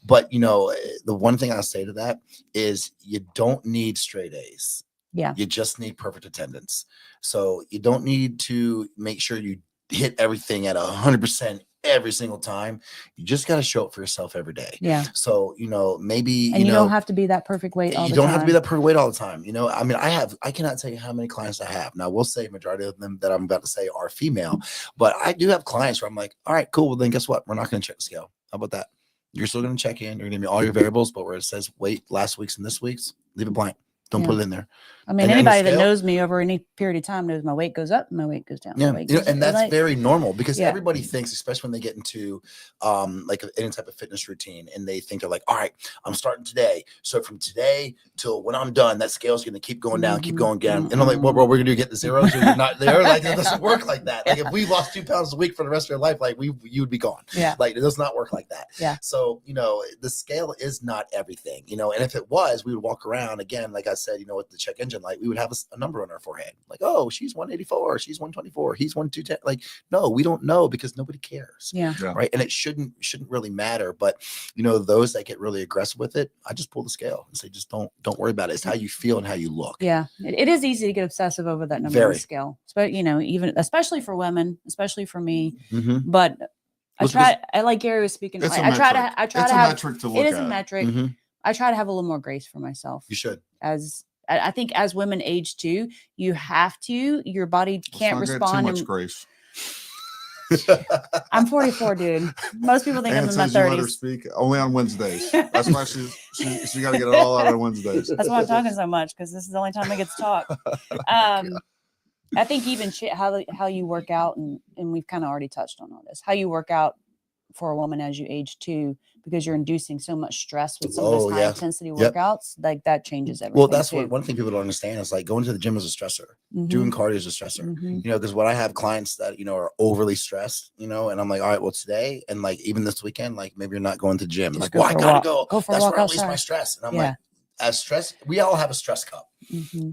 But, the one thing I'll say to that is you don't need straight A's. Yeah. You just need perfect attendance. So you don't need to make sure you hit everything at 100% every single time. You just got to show up for yourself every day. Yeah. So, maybe, and you don't have to be that perfect weight all the time. You don't have to be that perfect weight all the time. I mean, I cannot tell you how many clients I have. Now, we'll say majority of them that I'm about to say are female, but I do have clients where I'm like, all right, cool. Well, then guess what? We're not going to check the scale. How about that? You're still going to check in. You're going to give me all your variables, but where it says weight last week's and this week's, leave it blank. Don't put it in there. I mean, anybody that knows me over any period of time knows my weight goes up, my weight goes down. Yeah, and that's very normal, because everybody thinks, especially when they get into like any type of fitness routine, and they think they're like, all right, I'm starting today. So from today till when I'm done, that scale's going to keep going down, keep going down. And I'm like, well, bro, we're going to get the zeros. You're not there. Like, it doesn't work like that. Like, if we lost 2 pounds a week for the rest of your life, like you would be gone. Yeah. Like, it does not work like that. Yeah. So, the scale is not everything, and if it was, we would walk around again, like I said, you know, what the check engine light, we would have a number on our forehead. Like, oh, she's 184, she's 124, he's 1210. Like, no, we don't know because nobody cares. Yeah. Right. And it shouldn't really matter. But, you know, those that get really aggressive with it, I just pull the scale and say, just don't worry about it. It's how you feel and how you look. Yeah. It is easy to get obsessive over that number on the scale. But, you know, even especially for women, especially for me. But I like Gary was speaking. I try to have metric to look it is at. a metric. I try to have a little more grace for myself. You should. As I think as women age too, you have to, your body can't respond. Too much grace. I'm 44, dude. Most people think I'm in my 30s. Let her speak only on Wednesdays. That's why she got to get it all out on Wednesdays. That's why I'm talking so much, because this is the only time I get to talk. I think even how you work out, and we've kind of already touched on all this, how you work out for a woman as you age too, because you're inducing so much stress with some of those high intensity workouts, like that changes everything. Well, that's what one thing people don't understand is like going to the gym is a stressor. Doing cardio is a stressor. You know, because when I have clients that, you know, are overly stressed, you know, and I'm like, all right, well, today and like even this weekend, like maybe you're not going to the gym. Just like, well, I gotta go. That's where I release my stress. And I'm like, as stress, we all have a stress cup.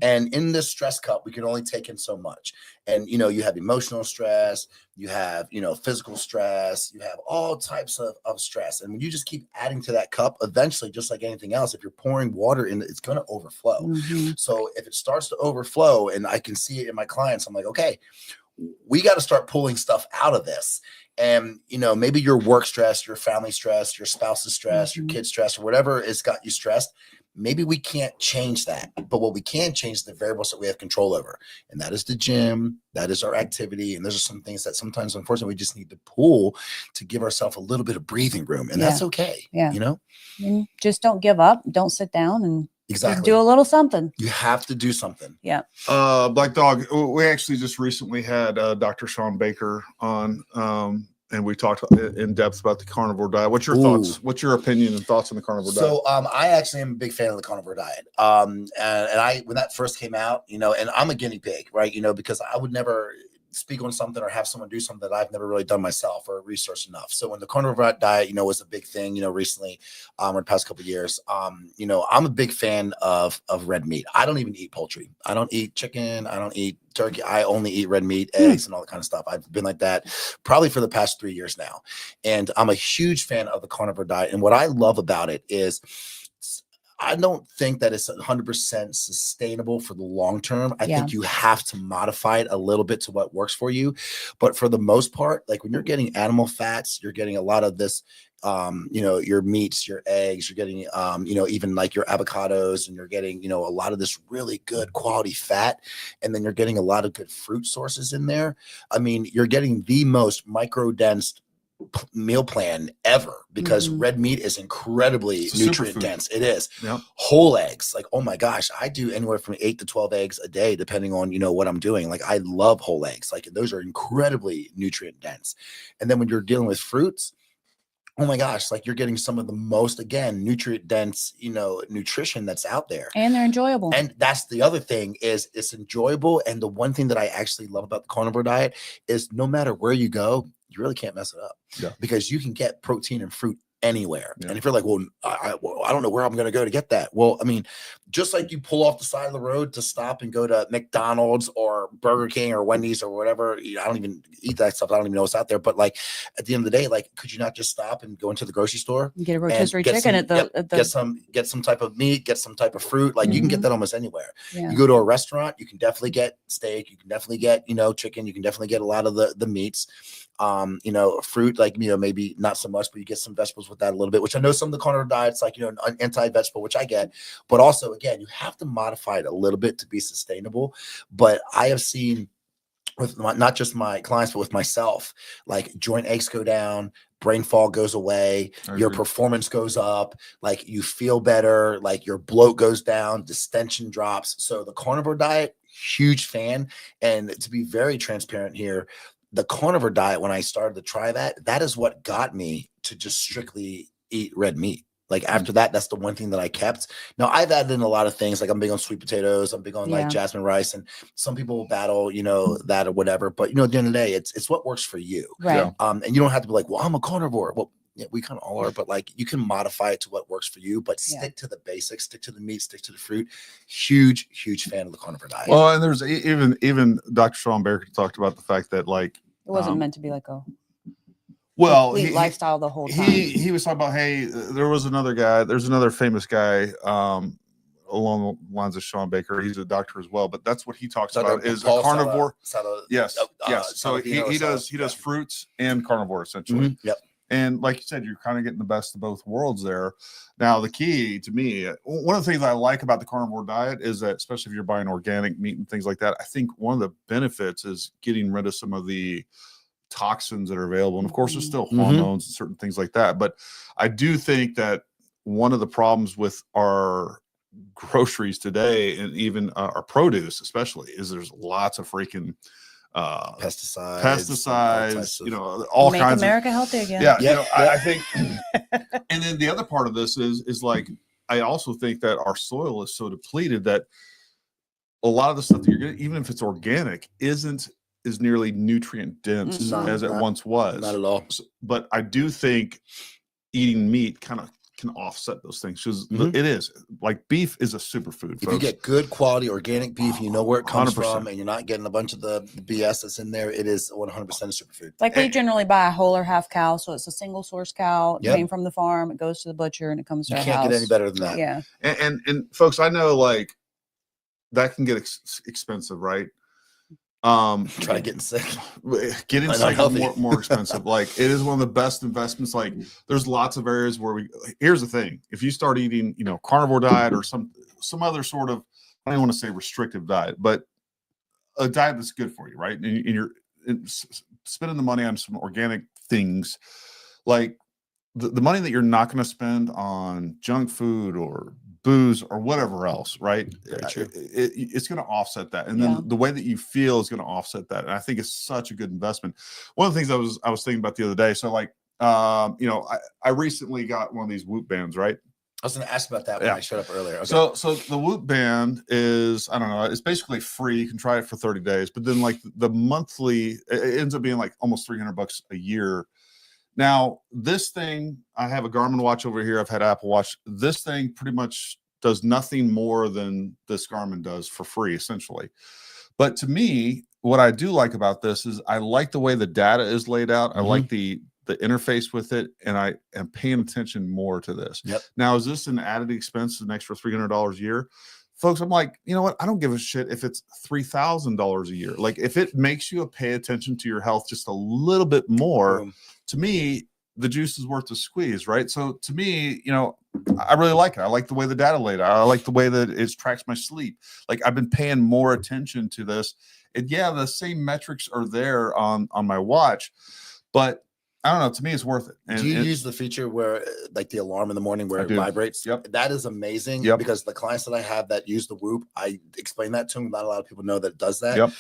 And in this stress cup, we can only take in so much. And, you know, you have emotional stress, you have, you know, physical stress, you have all types of stress. And when you just keep adding to that cup, eventually, just like anything else, if you're pouring water in, it's going to overflow. So if it starts to overflow, and I can see it in my clients, I'm like, okay, we got to start pulling stuff out of this. And, you know, maybe your work stress, your family stress, your spouse's stress, your kid's stress, or whatever has got you stressed. Maybe we can't change that, but what we can change is the variables that we have control over. And that is the gym, that is our activity. And those are some things that sometimes, unfortunately, we just need to pull to give ourselves a little bit of breathing room. And that's okay. You know, and just don't give up. Don't sit down and just do a little something. You have to do something. Yeah. Black Dog, we actually just recently had Dr. Sean Baker on, and we talked in depth about the carnivore diet. What's your thoughts? What's your opinion and thoughts on the carnivore diet? So I actually am a big fan of the carnivore diet. And I, when that first came out, you know, and I'm a guinea pig, right? You know, because I would never speak on something or have someone do something that I've never really done myself or researched enough. So when the carnivore diet, you know, was a big thing, you know, recently, in the past couple of years, you know, I'm a big fan of red meat. I don't even eat poultry. I don't eat chicken. I don't eat turkey. I only eat red meat, eggs, and all that kind of stuff. I've been like that probably for the past 3 years now. And I'm a huge fan of the carnivore diet. And what I love about it is I don't think that it's 100% sustainable for the long term. I think you have to modify it a little bit to what works for you. But for the most part, like when you're getting animal fats, you're getting a lot of this, you know, your meats, your eggs, you're getting, you know, even like your avocados, and you're getting, you know, a lot of this really good quality fat. And then you're getting a lot of good fruit sources in there. I mean, you're getting the most micro-dense meal plan ever, because red meat is incredibly nutrient dense. It is. Whole eggs, like, oh my gosh, I do anywhere from 8 to 12 eggs a day, depending on, you know, what I'm doing. Like, I love whole eggs. Like, those are incredibly nutrient dense. And then when you're dealing with fruits, oh my gosh, like you're getting some of the most, again, nutrient dense, you know, nutrition that's out there. And they're enjoyable. And that's the other thing, is it's enjoyable. And the one thing that I actually love about the carnivore diet is no matter where you go, you really can't mess it up, because you can get protein and fruit anywhere. And if you're like, well, I don't know where I'm going to go to get that. Well, I mean, just like you pull off the side of the road to stop and go to McDonald's or Burger King or Wendy's or whatever. I don't even eat that stuff. I don't even know what's out there. But like at the end of the day, like, could you not just stop and go into the grocery store and get a rotisserie chicken get some type of meat, get some type of fruit? Like you can get that almost anywhere. You go to a restaurant, you can definitely get steak. You can definitely get, you know, chicken. You can definitely get a lot of the meats. You know, fruit, like, you know, maybe not so much, but you get some vegetables with that a little bit, which I know some of the carnivore diets, like, you know, an anti-vegetable, which I get, but also, again, you have to modify it a little bit to be sustainable. But I have seen with not just my clients, but with myself, like joint aches go down, brain fog goes away, your performance goes up, like you feel better, like your bloat goes down, distension drops. So the carnivore diet, huge fan. And to be very transparent here, the carnivore diet, when I started to try that, that is what got me to just strictly eat red meat. Like after that, that's the one thing that I kept. Now I've added in a lot of things. Like I'm big on sweet potatoes. I'm big on like jasmine rice, and some people will battle, you know, that or whatever. But, you know, at the end of the day, it's what works for you. Right. And you don't have to be like, well, I'm a carnivore. Well, Yeah, we kind of all are, but like you can modify it to what works for you, but stick to the basics, stick to the meat, stick to the fruit. Huge fan of the carnivore diet. Well, and there's even Dr. Sean Baker talked about the fact that like it wasn't meant to be like a lifestyle the whole time. He was talking about, hey, there's another famous guy along the lines of Sean Baker. He's a doctor as well, but that's what he talks about is a carnivore. Yes. So he does fruits and carnivore essentially. Yep. And like you said, you're kind of getting the best of both worlds there. Now, the key to me, one of the things I like about the carnivore diet is that, especially if you're buying organic meat and things like that, I think one of the benefits is getting rid of some of the toxins that are available. And of course, there's still hormones and certain things like that. But I do think that one of the problems with our groceries today, and even our produce especially, is there's lots of freaking pesticides, you know, all Make kinds America of healthy again. yeah, you know, I think and then the other part of this is like I also think that our soil is so depleted that a lot of the stuff that you're getting, even if it's organic, isn't as nearly nutrient dense as it once was. Not at all. But I do think eating meat kind of can offset those things because it is like beef is a superfood. If you get good quality organic beef, you know where it comes 100%. from, and you're not getting a bunch of the BS that's in there. It is 100% a superfood. Like we generally buy a whole or half cow, so it's a single source cow. It came from the farm, it goes to the butcher, and it comes to our house. You can't get any better than that. Yeah. And folks, I know like that can get expensive, right? Try getting sick. Getting sick is more expensive. Like it is one of the best investments. Like there's lots of areas where here's the thing. If you start eating, you know, carnivore diet or some other sort of, I don't want to say restrictive diet, but a diet that's good for you, right? And you're spending the money on some organic things, like the money that you're not going to spend on junk food or booze or whatever else, right? It's going to offset that, and then the way that you feel is going to offset that. And I think it's such a good investment. One of the things I was thinking about the other day, so like you know, I recently got one of these Whoop bands, right? I was going to ask about that when I showed up earlier. Okay. So the Whoop band is, I don't know, it's basically free. You can try it for 30 days, but then like the monthly, it ends up being like almost $300 a year. Now, this thing, I have a Garmin watch over here. I've had Apple Watch. This thing pretty much does nothing more than this Garmin does for free, essentially. But to me, what I do like about this is I like the way the data is laid out. I like the interface with it, and I am paying attention more to this. Now, is this an added expense, an extra $300 a year? Folks, I'm like, you know what? I don't give a shit if it's $3,000 a year. Like if it makes you pay attention to your health just a little bit more, to me, the juice is worth the squeeze, right? So to me, you know, I really like it. I like the way the data laid out. I like the way that it tracks my sleep. Like I've been paying more attention to this. And yeah, the same metrics are there on my watch, but I don't know. To me, it's worth it. And do you use the feature where, like the alarm in the morning where it vibrates? That is amazing because the clients that I have that use the Whoop, I explain that to them. Not a lot of people know that it does that.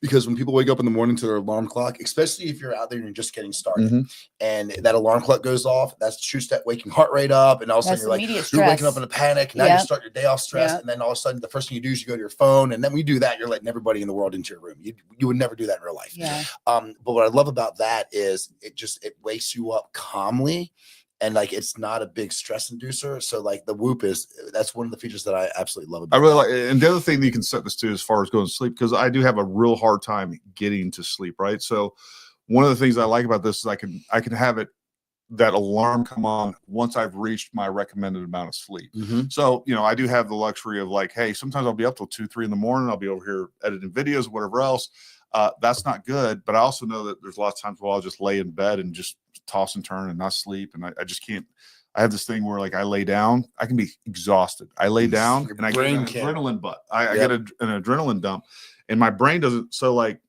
Because when people wake up in the morning to their alarm clock, especially if you're out there and you're just getting started, and that alarm clock goes off, that shoots that waking heart rate up, and all of a sudden you're like, you're waking up in a panic. Now you start your day off stressed, and then all of a sudden the first thing you do is you go to your phone, and then when you do that, you're letting everybody in the world into your room. You would never do that in real life. But what I love about that is it wakes you up calmly. And like it's not a big stress inducer, so like the Whoop that's one of the features that I absolutely love about I really like it. And the other thing that you can set this to as far as going to sleep, because I do have a real hard time getting to sleep, right? So one of the things I like about this is I can have that alarm come on once I've reached my recommended amount of sleep. So, you know, I do have the luxury of like, hey, sometimes I'll be up till 2, 3 in the morning. I'll be over here editing videos, whatever else. That's not good. But I also know that there's a lot of times where I'll just lay in bed and just toss and turn and not sleep. And I just can't. I have this thing where like I lay down, I can be exhausted. I lay down and I get an adrenaline butt. I get an adrenaline dump and my brain doesn't. So like,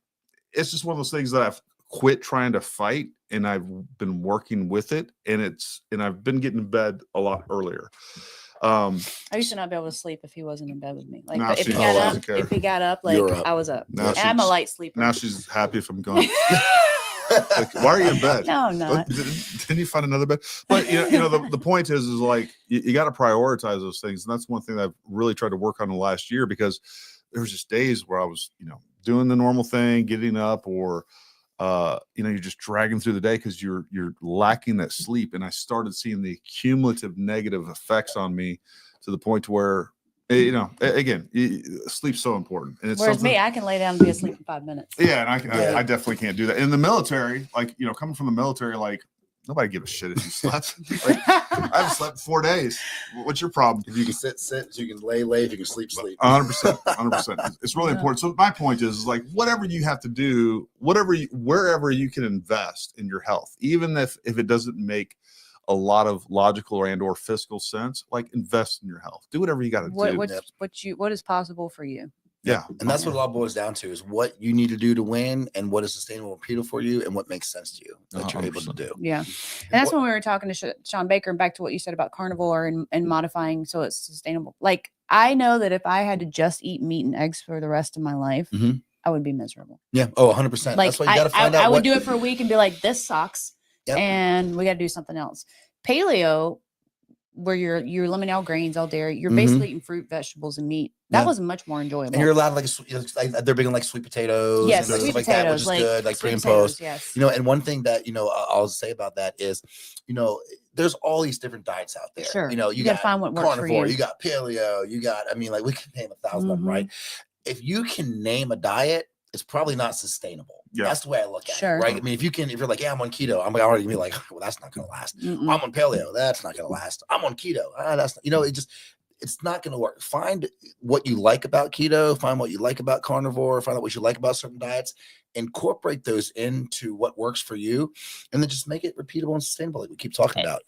it's just one of those things that I've quit trying to fight and I've been working with it. And I've been getting to bed a lot earlier. I used to not be able to sleep if he wasn't in bed with me. Like, but if he got up, like I was up. And I'm a light sleeper. Now she's happy if I'm gone. Like, why are you in bed? No, I'm not. Didn't you find another bed? But you know, the point is like you got to prioritize those things, and that's one thing that I've really tried to work on in the last year because there was just days where I was, you know, doing the normal thing, getting up, or you're just dragging through the day because you're lacking that sleep. And I started seeing the cumulative negative effects on me to the point where, again, sleep's so important. And it's whereas me, I can lay down and be asleep in 5 minutes. Yeah, and I definitely can't do that. In the military, like, coming from the military, like, nobody give a shit if you slept. Like, I haven't slept 4 days. What's your problem? If you can sit, you can lay, if you can sleep. 100%. It's really important. So my point is like, whatever you have to do, wherever you can invest in your health, even if it doesn't make a lot of logical and or fiscal sense, like, invest in your health. Do whatever you got to do. What is possible for you? Yeah. And that's what it all boils down to, is what you need to do to win and what is sustainable and repeatable for you and what makes sense to you that you're able to do. Yeah. And that's when we were talking to Sean Baker, and back to what you said about carnivore and modifying so it's sustainable. Like, I know that if I had to just eat meat and eggs for the rest of my life, I would be miserable. Yeah. Oh, 100%. Like, that's why you got to find out. I would do it for a week and be like, this sucks. Yep. And we got to do something else. Paleo, where you're eliminating all grains, all dairy, you're basically eating fruit, vegetables, and meat. That was much more enjoyable. And you're allowed like they're big on like sweet potatoes, yes, and sweet stuff potatoes, like that, which is good, like pre and post. Yes. And one thing that I'll say about that is, there's all these different diets out there. Sure. You got find what works carnivore, for you got paleo, we can name 1,000 of them, right? If you can name a diet, it's probably not sustainable. Yeah. That's the way I look at it, right? I mean, if you're like, yeah, I'm on keto, I'm already gonna be like, well, that's not gonna last. I'm on paleo, that's not gonna last. I'm on keto, that's not, it's not gonna work. Find what you like about keto, find what you like about carnivore, find out what you like about certain diets, incorporate those into what works for you, and then just make it repeatable and sustainable, like we keep talking about.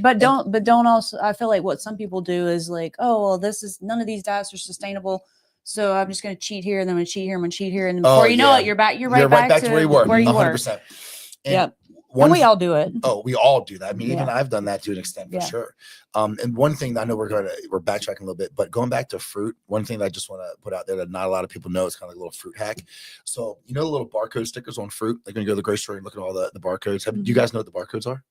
But don't also, I feel like what some people do is like, oh, well, none of these diets are sustainable, so I'm just going to cheat here, and then I'm going to cheat here, I'm going to cheat here, and then before you know it, you're right back to where you were. 100%. Yep. And we all do it. Oh, we all do that. I mean, even I've done that to an extent, for sure. And one thing that I know we're backtracking a little bit, but going back to fruit, one thing that I just want to put out there that not a lot of people know is kind of like a little fruit hack. So, the little barcode stickers on fruit, like when you go to the grocery store and look at all the barcodes. Do you guys know what the barcodes are?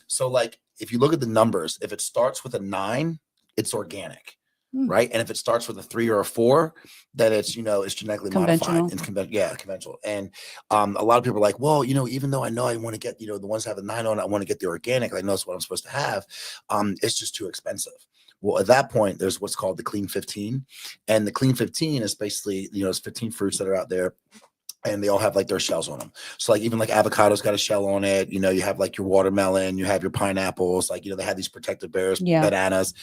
So, like, if you look at the numbers, if it starts with a 9, it's organic. Right. And if it starts with a 3 or a 4, then it's, it's genetically modified. It's conventional. And a lot of people are like, well, even though I know I want to get, the ones that have a 9 on, I want to get the organic. I know that's what I'm supposed to have. It's just too expensive. Well, at that point, there's what's called the Clean 15. And the Clean 15 is basically, it's 15 fruits that are out there. And they all have like their shells on them. So like even like avocado's got a shell on it. You have like your watermelon, you have your pineapples, like, they have these protective barriers, bananas.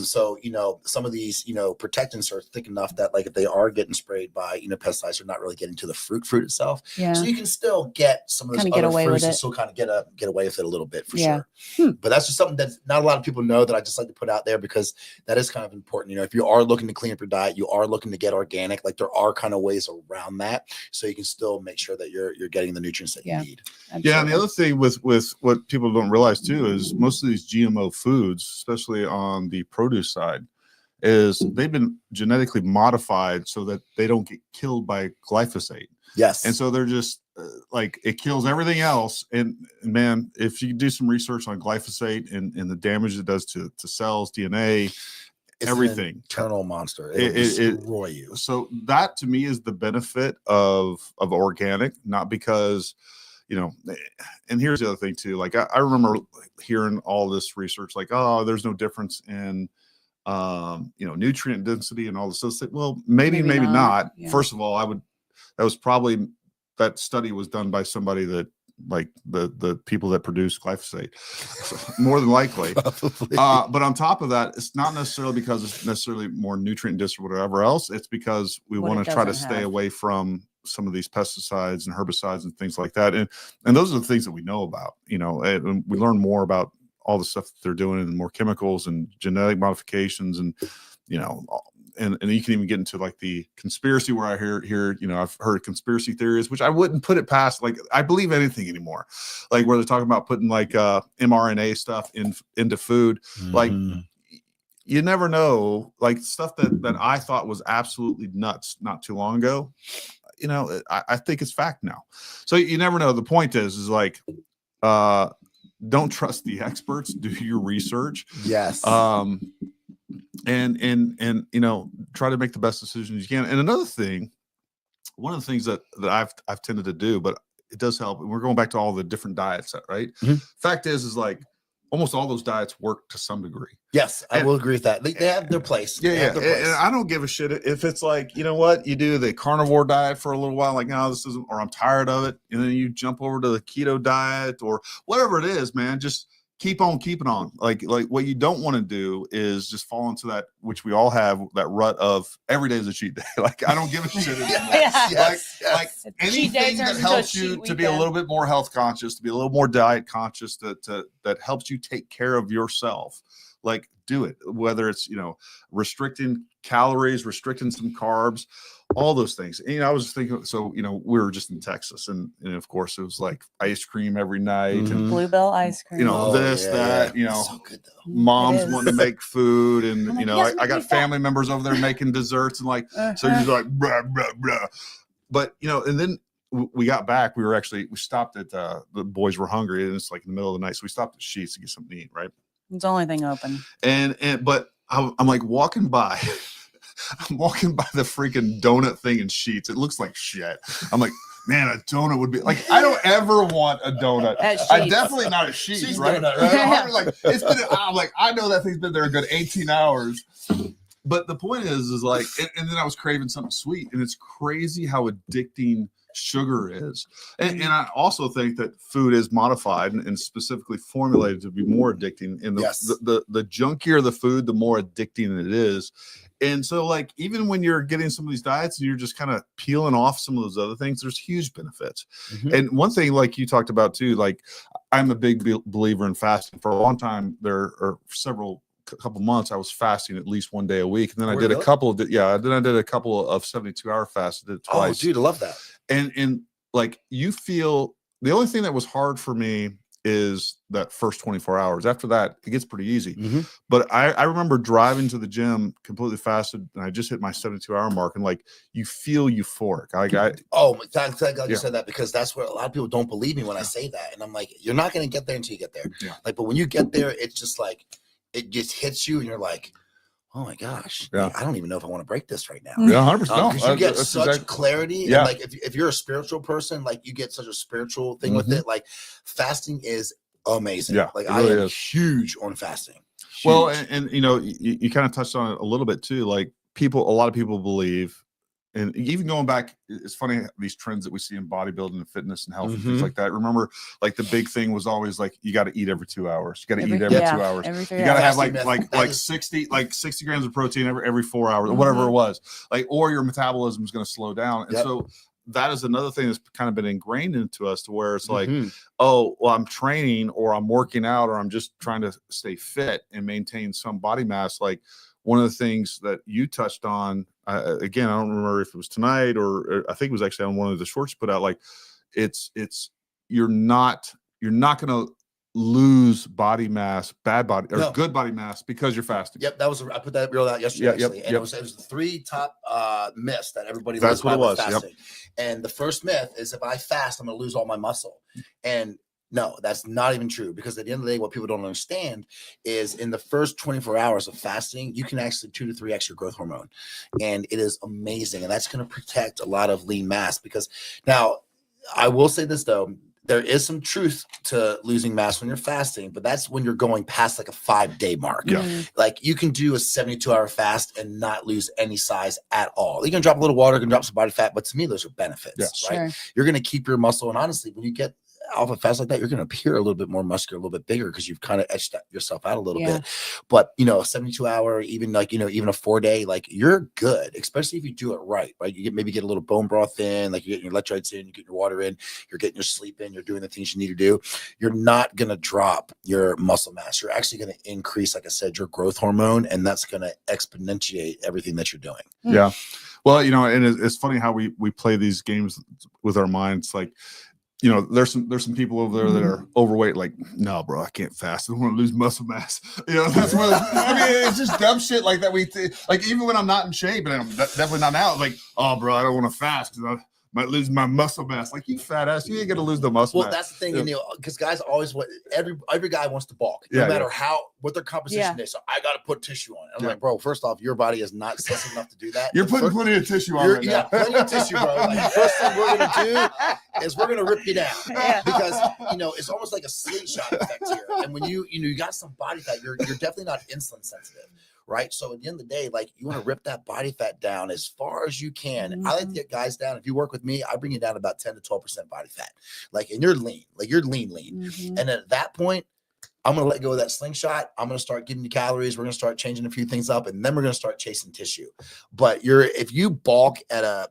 So, some of these, protectants are thick enough that like if they are getting sprayed by, pesticides, they're not really getting to the fruit itself. Yeah. So you can still get some of those other fruits and still kind of get away with it a little bit for sure. But that's just something that not a lot of people know that I just like to put out there because that is kind of important. If you are looking to clean up your diet, you are looking to get organic, like there are kind of ways around that. So you can still make sure that you're getting the nutrients that you need. Absolutely. Yeah, and the other thing with what people don't realize too is most of these GMO foods, especially on the produce side, is they've been genetically modified so that they don't get killed by glyphosate. Yes. And so they're just like, it kills everything else. And man, if you do some research on glyphosate and the damage it does to cells, DNA, it's everything, an internal monster. It'll destroy you. So that to me is the benefit of organic, not because, and here's the other thing too. Like I remember hearing all this research, like, oh, there's no difference in, nutrient density and all this. So well, maybe not. Yeah. First of all, that study was done by somebody that, like the people that produce glyphosate, more than likely. But on top of that, it's not necessarily because it's necessarily more nutrient dense or whatever else. It's because we want to try to stay away from some of these pesticides and herbicides and things like that. And those are the things that we know about, and we learn more about all the stuff that they're doing and more chemicals and genetic modifications and, and you can even get into like the conspiracy where I hear, I've heard conspiracy theories, which I wouldn't put it past. Like, I believe anything anymore. Like where they're talking about putting like mRNA stuff into food. Like you never know, like stuff that I thought was absolutely nuts not too long ago. I think it's fact now. So you never know. The point is like, don't trust the experts, do your research. Yes. And try to make the best decisions you can. And another thing one of the things that I've tended to do, but it does help. And we're going back to all the different diets, right? Fact is like almost all those diets work to some degree. Yes, I will agree with that. They have their place. Yeah. And I don't give a shit if it's like, you know what, you do the carnivore diet for a little while, like, no, this isn't, or I'm tired of it. And then you jump over to the keto diet or whatever it is, man. Just keep on keeping on. Like what you don't want to do is just fall into that, which we all have, that rut of every day is a cheat day. Like, I don't give a shit anymore. Like anything that helps you to be a little bit more health conscious, to be a little more diet conscious, that helps you take care of yourself. Like, do it, whether it's, you know, restricting calories, restricting some carbs, all those things. And, you know, I was thinking, so, you know, we were just in Texas and of course it was like ice cream every night and Bluebell ice cream, you know, that, you know, so good, moms wanting to make food and, like, you know, I got family members over there making desserts and like, so you're just like, blah, blah, blah. But, you know, and then we got back, we stopped at, the boys were hungry and it's like in the middle of the night. So we stopped at Sheetz to get something to eat. Right. It's the only thing open. But I'm like walking by, I'm walking by the freaking donut thing in Sheetz. It looks like shit. I'm like, man, a donut would be like, I don't ever want a donut. I definitely not at Sheetz, right? Like, it's been, I'm like, I know that thing's been there a good 18 hours. But the point is like, and then I was craving something sweet, and it's crazy how addicting sugar is. And I also think that food is modified and specifically formulated to be more addicting. And the junkier the food, the more addicting it is. And so like, even when you're getting some of these diets and you're just kind of peeling off some of those other things, there's huge benefits. And one thing, like you talked about too, like I'm a big believer in fasting. For a long time, there are couple months I was fasting at least one day a week, and then I did a couple of then I did a couple of 72-hour fasts. I did it twice. Oh dude, I love that. And like, you feel the only thing that was hard for me is that first 24 hours. After that, it gets pretty easy. But I remember driving to the gym completely fasted, and I just hit my 72-hour mark, and like, you feel euphoric. Thank God you said that, because that's where a lot of people don't believe me when I say that, and I'm like, you're not going to get there until you get there. Like, but when you get there, it's just like, it just hits you and you're like, oh my gosh, I don't even know if I want to break this right now. 100%. Because you get such clarity. And like, if you're a spiritual person, like, you get such a spiritual thing with it. Like, fasting is amazing. Like, I am huge on fasting. Huge. Well, and you know, you kind of touched on it a little bit too. Like, a lot of people believe, and even going back, it's funny, these trends that we see in bodybuilding and fitness and health and things like that. Remember, like, the big thing was always like, you got to eat every 2 hours. You got to eat every 2 hours. You got to have like 60 grams of protein every 4 hours, or whatever it was. Like, or your metabolism is going to slow down. And so that is another thing that's kind of been ingrained into us, to where it's like, oh, well, I'm training, or I'm working out, or I'm just trying to stay fit and maintain some body mass. Like, one of the things that you touched on, again, I don't remember if it was tonight or I think it was actually on one of the shorts you put out. Like, you're not going to lose body mass, good body mass, because you're fasting. Yep, I put that reel out yesterday. And it was the 3 top myths that everybody lives by with fasting. And the first myth is, if I fast, I'm going to lose all my muscle. And no, that's not even true, because at the end of the day, what people don't understand is, in the first 24 hours of fasting, you can actually 2 to 3x your growth hormone. And it is amazing. And that's going to protect a lot of lean mass, because now, I will say this though, there is some truth to losing mass when you're fasting, but that's when you're going past like a 5-day mark. Like, you can do a 72-hour fast and not lose any size at all. You can drop a little water, you can drop some body fat, but to me, those are benefits, right? You're going to keep your muscle. And honestly, when you get off a fast like that, you're going to appear a little bit more muscular, a little bit bigger, because you've kind of etched yourself out a little bit. But, you know, a 72-hour, even like, you know, even a 4-day, like, you're good, especially if you do it right? You maybe get a little bone broth in, like, you're getting your electrolytes in, you get your water in, you're getting your sleep in, you're doing the things you need to do. You're not going to drop your muscle mass. You're actually going to increase, like I said, your growth hormone, and that's going to exponentiate everything that you're doing. Well, you know, and it's funny how we play these games with our minds. Like, you know, there's some people over there that are overweight. Like, no, bro, I can't fast. I don't want to lose muscle mass. You know, that's what I mean. It's just dumb shit like that. Like, even when I'm not in shape, and I'm definitely not now, like, oh, bro, I don't want to fast because might lose my muscle mass. Like, you fat ass, you ain't gonna lose the muscle mass. Well, that's the thing, you know, because guys always want every guy wants to bulk, no matter what their composition is. So I got to put tissue on it. I'm like, bro, first off, your body is not sensitive enough to do that. You're putting plenty of tissue on right now. Plenty of tissue, bro. Like, the first thing we're gonna do is we're gonna rip you down because you know it's almost like a slingshot effect here. And when you got some body fat, you're definitely not insulin sensitive. Right. So at the end of the day, like, you want to rip that body fat down as far as you can. I like to get guys down. If you work with me, I bring you down about 10 to 12% body fat. Like, and you're lean, like you're lean. And at that point, I'm going to let go of that slingshot. I'm going to start giving you calories. We're going to start changing a few things up, and then we're going to start chasing tissue. But if you bulk at a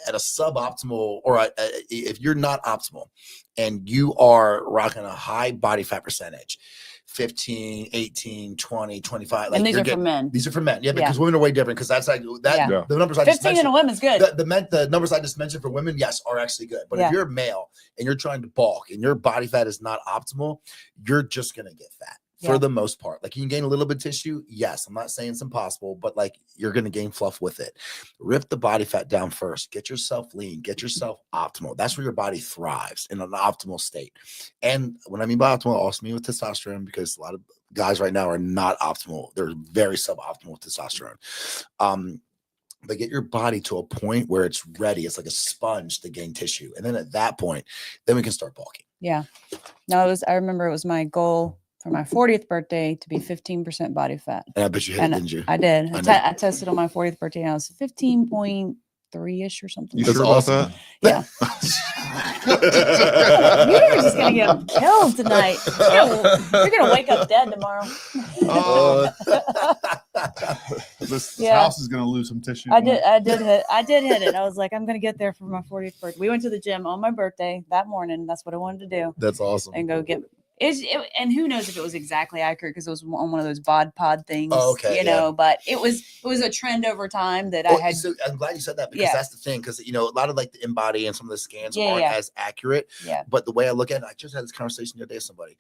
suboptimal, or if you're not optimal and you are rocking a high body fat percentage, 15, 18, 20, 25. Like, and these are for men. These are for men. Yeah, because women are way different. Because that's like that. The numbers I just 15 in a woman's good. The numbers I just mentioned for women, yes, are actually good. But if you're a male and you're trying to bulk and your body fat is not optimal, you're just gonna get fat for the most part. Like, you can gain a little bit of tissue. Yes, I'm not saying it's impossible, but like, you're gonna gain fluff with it. Rip the body fat down first. Get yourself lean. Get yourself optimal. That's where your body thrives, in an optimal state. And when I mean by optimal, I also mean with testosterone, because a lot of guys right now are not optimal. They're very suboptimal with testosterone. But get your body to a point where it's ready. It's like a sponge to gain tissue. And then at that point, then we can start bulking. Yeah. No, I remember it was my goal for my 40th birthday to be 15% body fat. And I bet you hit it, didn't you? I did. I tested on my 40th birthday, and I was 15.3-ish or something. You sure about that? Yeah. You're just gonna get killed tonight. You're gonna wake up dead tomorrow. This house is gonna lose some tissue. I did hit it. I was like, I'm gonna get there for my 40th birthday. We went to the gym on my birthday that morning. That's what I wanted to do. That's awesome. And go get. And who knows if it was exactly accurate, because it was on one of those bod pod things, you know, but it was a trend over time that I had. So I'm glad you said that, because that's the thing. Because, you know, a lot of like the InBody and some of the scans aren't as accurate. Yeah. But the way I look at it, I just had this conversation the other day with somebody.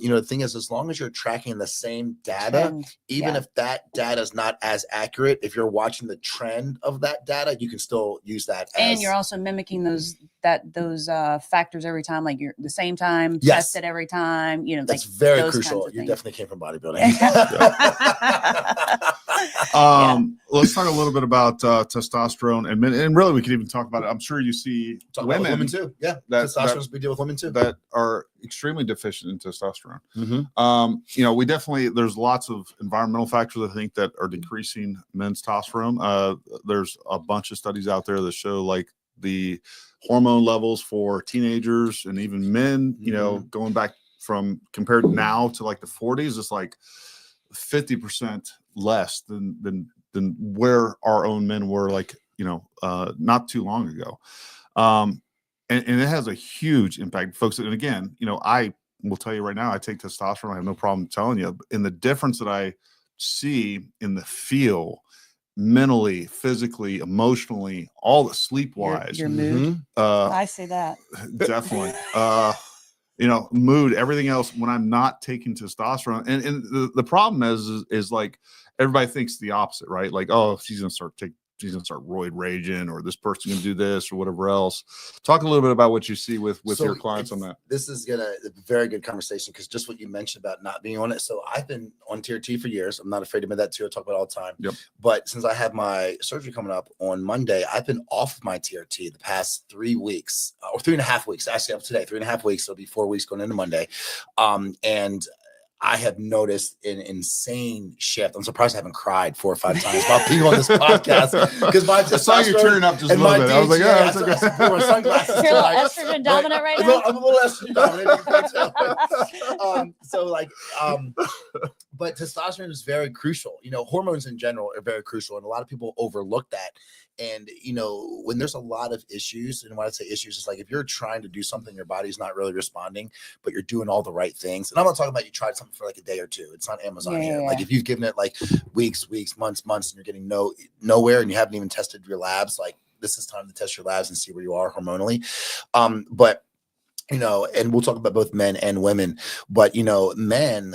You know, the thing is, as long as you're tracking the same data, even if that data is not as accurate, if you're watching the trend of that data, you can still use that. And you're also mimicking those factors every time, like you're the same time, tested every time. You know, that's like very crucial. You definitely came from bodybuilding. Let's talk a little bit about testosterone, and really we could even talk about it. I'm sure you see women too. Yeah, testosterone. We deal with women too that are extremely deficient in testosterone. You know, we definitely, there's lots of environmental factors, I think, that are decreasing men's testosterone. There's a bunch of studies out there that show like the hormone levels for teenagers and even men, you know, going back from compared now to like the 40s, it's like 50% less than where our own men were, like, you know, not too long ago. And it has a huge impact, folks. And again, you know, I will tell you right now, I take testosterone. I have no problem telling you. And the difference that I see in the feel, mentally, physically, emotionally, all the sleep wise, your mood. I see that. Definitely. You know, mood, everything else when I'm not taking testosterone. And the problem is like, everybody thinks the opposite, right? Like, oh, she's gonna start roid raging, or this person can do this or whatever else. Talk a little bit about what you see with your clients on that. This is a very good conversation, because just what you mentioned about not being on it. So I've been on TRT for years. I'm not afraid to admit that too. I talk about it all the time. Yep. But since I have my surgery coming up on Monday, I've been off of my TRT the past 3 weeks, or 3.5 weeks. Actually, up today, 3.5 weeks. It'll be 4 weeks going into Monday. And I have noticed an insane shift. I'm surprised I haven't cried 4 or 5 times about being on this podcast, because my I saw you turning up just a little bit. I was like, yeah, it's okay. I wore sunglasses. You're a little estrogen dominant right now. I'm a little estrogen dominant. But testosterone is very crucial. You know, hormones in general are very crucial, and a lot of people overlook that. And, you know, when there's a lot of issues, and when I say issues, it's like if you're trying to do something, your body's not really responding, but you're doing all the right things. And I'm not talking about you tried something for like a day or two. It's not Amazon here. Like if you've given it like weeks, months, and you're getting nowhere, and you haven't even tested your labs, like this is time to test your labs and see where you are hormonally. But you know, and we'll talk about both men and women, but, you know, men,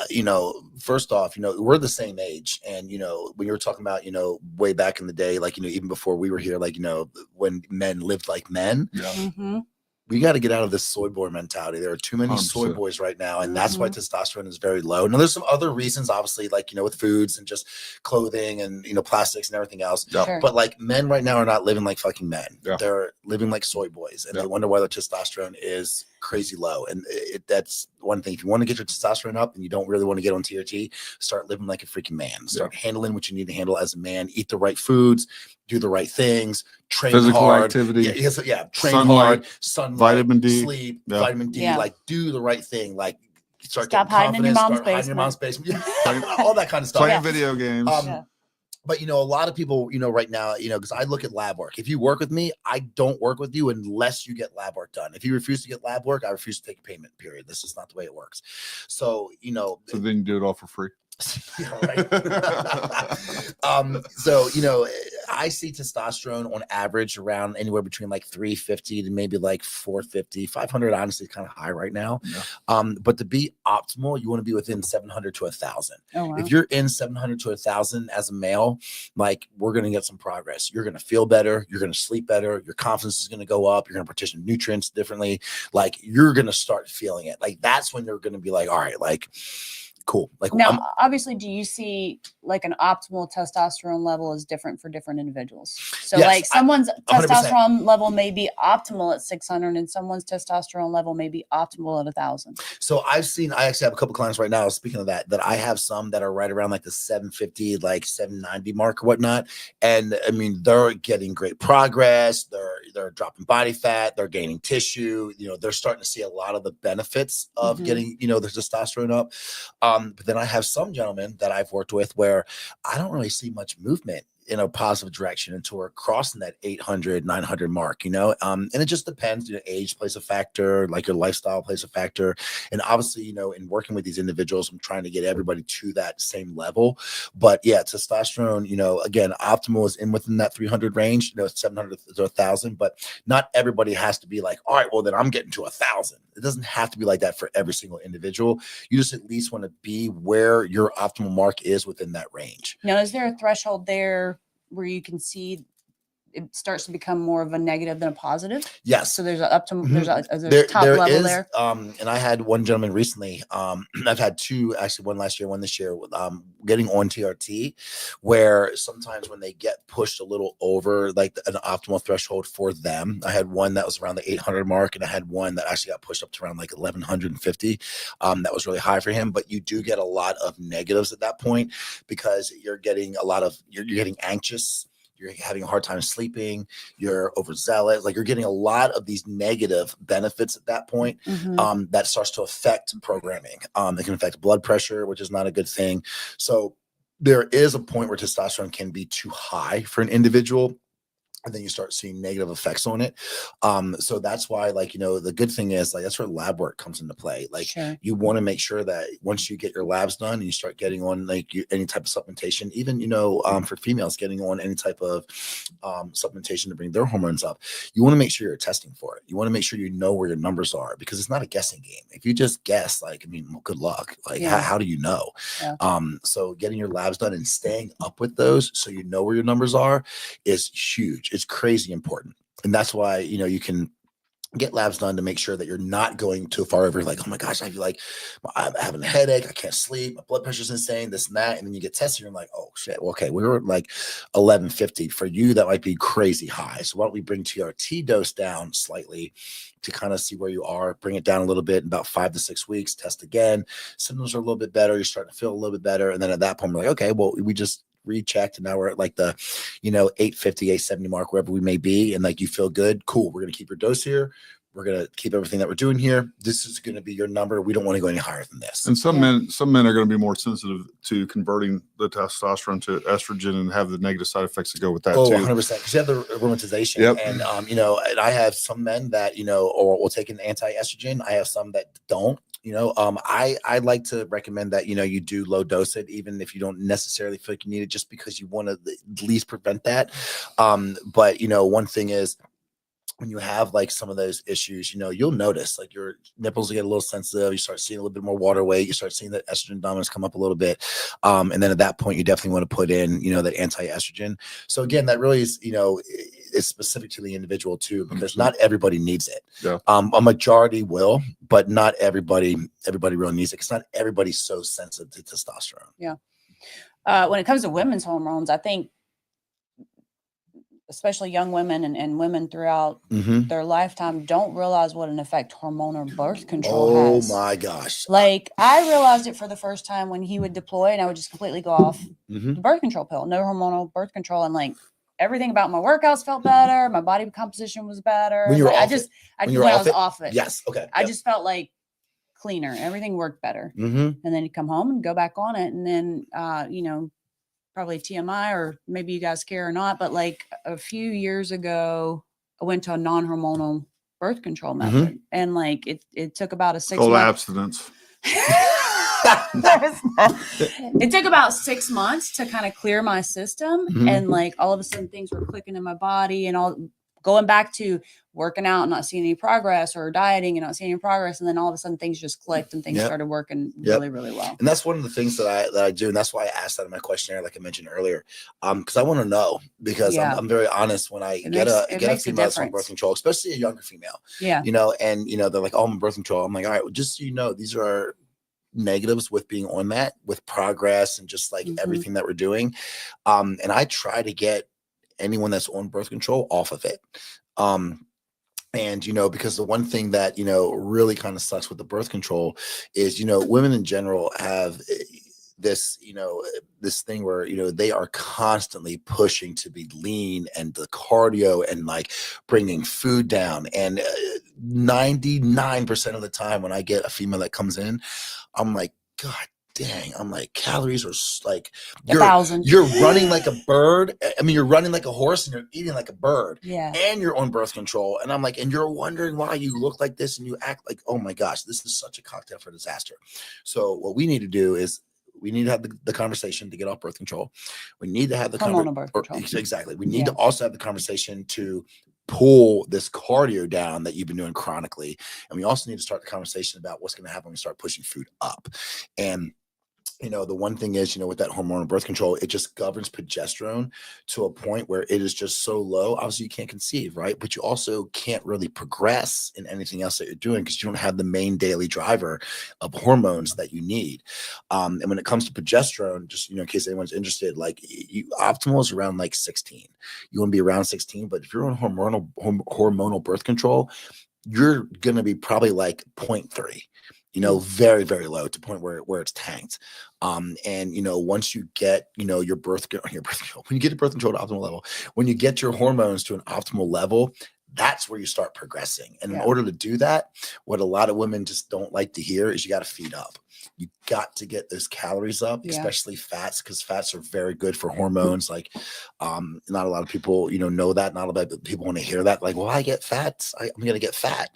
you know, first off, you know, we're the same age. And, you know, when you were talking about, you know, way back in the day, like, you know, even before we were here, like, you know, when men lived like men, we got to get out of this soy boy mentality. There are too many 100%. Soy boys right now. And that's why testosterone is very low. Now there's some other reasons, obviously, like, you know, with foods and just clothing and, you know, plastics and everything else. Sure. But like men right now are not living like fucking men. They're living like soy boys. And they wonder why their testosterone is crazy low. And that's one thing. If you want to get your testosterone up and you don't really want to get on TRT, start living like a freaking man. Start handling what you need to handle as a man. Eat the right foods, do the right things, train physical hard. activity. Train hard, sunlight, vitamin D, sleep, vitamin D, like do the right thing. Like start Stop getting hiding in your confidence, mom's start hiding in your mom's basement, all that kind of stuff. Playing video games. But, you know, a lot of people, you know, right now, you know, because I look at lab work. If you work with me, I don't work with you unless you get lab work done. If you refuse to get lab work, I refuse to take a payment, period. This is not the way it works. So, you know. So then you do it all for free. So, you know, I see testosterone on average around anywhere between like 350 to maybe like 450, 500, honestly, kind of high right now. But to be optimal, you want to be within 700 to 1,000. If you're in 700 to 1,000 as a male, like we're going to get some progress. You're going to feel better. You're going to sleep better. Your confidence is going to go up. You're going to partition nutrients differently. Like you're going to start feeling it. Like that's when you're going to be like, all right, like, cool. Like now, obviously, do you see like an optimal testosterone level is different for different individuals? So like someone's testosterone level may be optimal at 600 and someone's testosterone level may be optimal at 1,000. So I actually have a couple clients right now, speaking of that I have some that are right around like the 750, like 790 mark or whatnot. And I mean, they're getting great progress. They're dropping body fat. They're gaining tissue. You know, they're starting to see a lot of the benefits of getting, you know, the testosterone up. But then I have some gentlemen that I've worked with where I don't really see much movement in a positive direction until we're crossing that 800, 900 mark, you know? And it just depends, you know, age plays a factor, like your lifestyle plays a factor. And obviously, you know, in working with these individuals, I'm trying to get everybody to that same level. But yeah, testosterone, you know, again, optimal is within that 300 range, you know, 700 to 1,000, but not everybody has to be like, all right, well then I'm getting to 1,000. It doesn't have to be like that for every single individual. You just at least want to be where your optimal mark is within that range. Now, is there a threshold there where you can see it starts to become more of a negative than a positive? Yes. So there's a top level there. And I had one gentleman recently. I've had two, actually, one last year, one this year, getting on TRT, where sometimes when they get pushed a little over like an optimal threshold for them, I had one that was around the 800 mark, and I had one that actually got pushed up to around like 1,150. That was really high for him. But you do get a lot of negatives at that point because you're getting you're getting anxious. You're having a hard time sleeping, you're overzealous, like you're getting a lot of these negative benefits at that point. That starts to affect programming. It can affect blood pressure, which is not a good thing. So there is a point where testosterone can be too high for an individual. And then you start seeing negative effects on it. So that's why, like, you know, the good thing is like, that's where lab work comes into play. Like you want to make sure that once you get your labs done and you start getting on like any type of supplementation, even, you know, for females getting on any type of supplementation to bring their hormones up, you want to make sure you're testing for it. You want to make sure you know where your numbers are, because it's not a guessing game. If you just guess, like, I mean, well, good luck. Like, how do you know? So getting your labs done and staying up with those so you know where your numbers are is huge. It's crazy important. And that's why, you know, you can get labs done to make sure that you're not going too far over. Like, oh my gosh, I feel like I'm having a headache. I can't sleep. My blood pressure's insane, this and that. And then you get tested. You're like, oh shit. Well, okay, we were at like 1150. For you, that might be crazy high. So why don't we bring TRT dose down slightly to kind of see where you are, bring it down a little bit in about 5 to 6 weeks, test again. Symptoms are a little bit better. You're starting to feel a little bit better. And then at that point, we're like, okay, well, we just rechecked and now we're at like the, you know, 850, 870 mark, wherever we may be. And like, you feel good. Cool. We're going to keep your dose here. We're going to keep everything that we're doing here. This is going to be your number. We don't want to go any higher than this. And some men are going to be more sensitive to converting the testosterone to estrogen and have the negative side effects that go with that too. 100%. Because you have the aromatization. And, you know, and I have some men that, you know, or will take an anti-estrogen. I have some that don't. You know, I like to recommend that, you know, you do low dose it, even if you don't necessarily feel like you need it, just because you want to at least prevent that. But, you know, one thing is, when you have like some of those issues, you'll notice like your nipples will get a little sensitive. You start seeing a little bit more water weight. You start seeing that estrogen dominance come up a little bit. And then at that point, you definitely want to put in, that anti-estrogen. So again, that really is, is specific to the individual too, because not everybody needs it. Yeah. A majority will, but not everybody really needs it, because not everybody's so sensitive to testosterone. Yeah. When it comes to women's hormones, I think, especially young women and women throughout their lifetime, don't realize what an effect hormonal birth control has. Oh my gosh. Like, I realized it for the first time when he would deploy and I would just completely go off the birth control pill, no hormonal birth control. And like, everything about my workouts felt better. My body composition was better. When you were like, off when I was off it. Yes. Okay. I just felt like cleaner. Everything worked better. And then you come home and go back on it. And then, probably TMI, or maybe you guys care or not, but like a few years ago, I went to a non-hormonal birth control method, and like it took about a 6 Called month abstinence. It took about 6 months to kind of clear my system, and like all of a sudden things were clicking in my body, and all going back to working out and not seeing any progress, or dieting and not seeing any progress. And then all of a sudden things just clicked and things started working really, really well. And that's one of the things that I do. And that's why I asked that in my questionnaire, like I mentioned earlier, because I want to know, because I'm very honest when I get a female that's on birth control, especially a younger female, and, they're like, oh, I'm on birth control. I'm like, all right, well, just so these are negatives with being on that, with progress and just like everything that we're doing. And I try to get anyone that's on birth control off of it. And, because the one thing that, really kind of sucks with the birth control is, women in general have this, this thing where, they are constantly pushing to be lean, and the cardio and like bringing food down. And 99% of the time when I get a female that comes in, I'm like, God dang, I'm like, calories are like, you're running like a bird. I mean, you're running like a horse and you're eating like a bird. Yeah. And you're on birth control. And I'm like, and you're wondering why you look like this and you act like, oh my gosh, this is such a cocktail for disaster. So what we need to do is we need to have the conversation to get off birth control. We need to have the hormonal birth control. Exactly. We need to also have the conversation to pull this cardio down that you've been doing chronically. And we also need to start the conversation about what's going to happen when we start pushing food up. And the one thing is, with that hormonal birth control, it just governs progesterone to a point where it is just so low. Obviously, you can't conceive, right? But you also can't really progress in anything else that you're doing, because you don't have the main daily driver of hormones that you need. And when it comes to progesterone, just, in case anyone's interested, like optimal is around like 16. You want to be around 16, but if you're on hormonal birth control, you're going to be probably like 0.3. Very, very low, to the point where it's tanked. And, once you get, your birth control, when you get your birth control to optimal level, when you get your hormones to an optimal level, that's where you start progressing. And in order to do that, what a lot of women just don't like to hear is you got to feed up. You got to get those calories up, especially fats, because fats are very good for hormones. Like, not a lot of people, know that. Not a lot of people want to hear that. Like, well, I get fats. I'm going to get fat.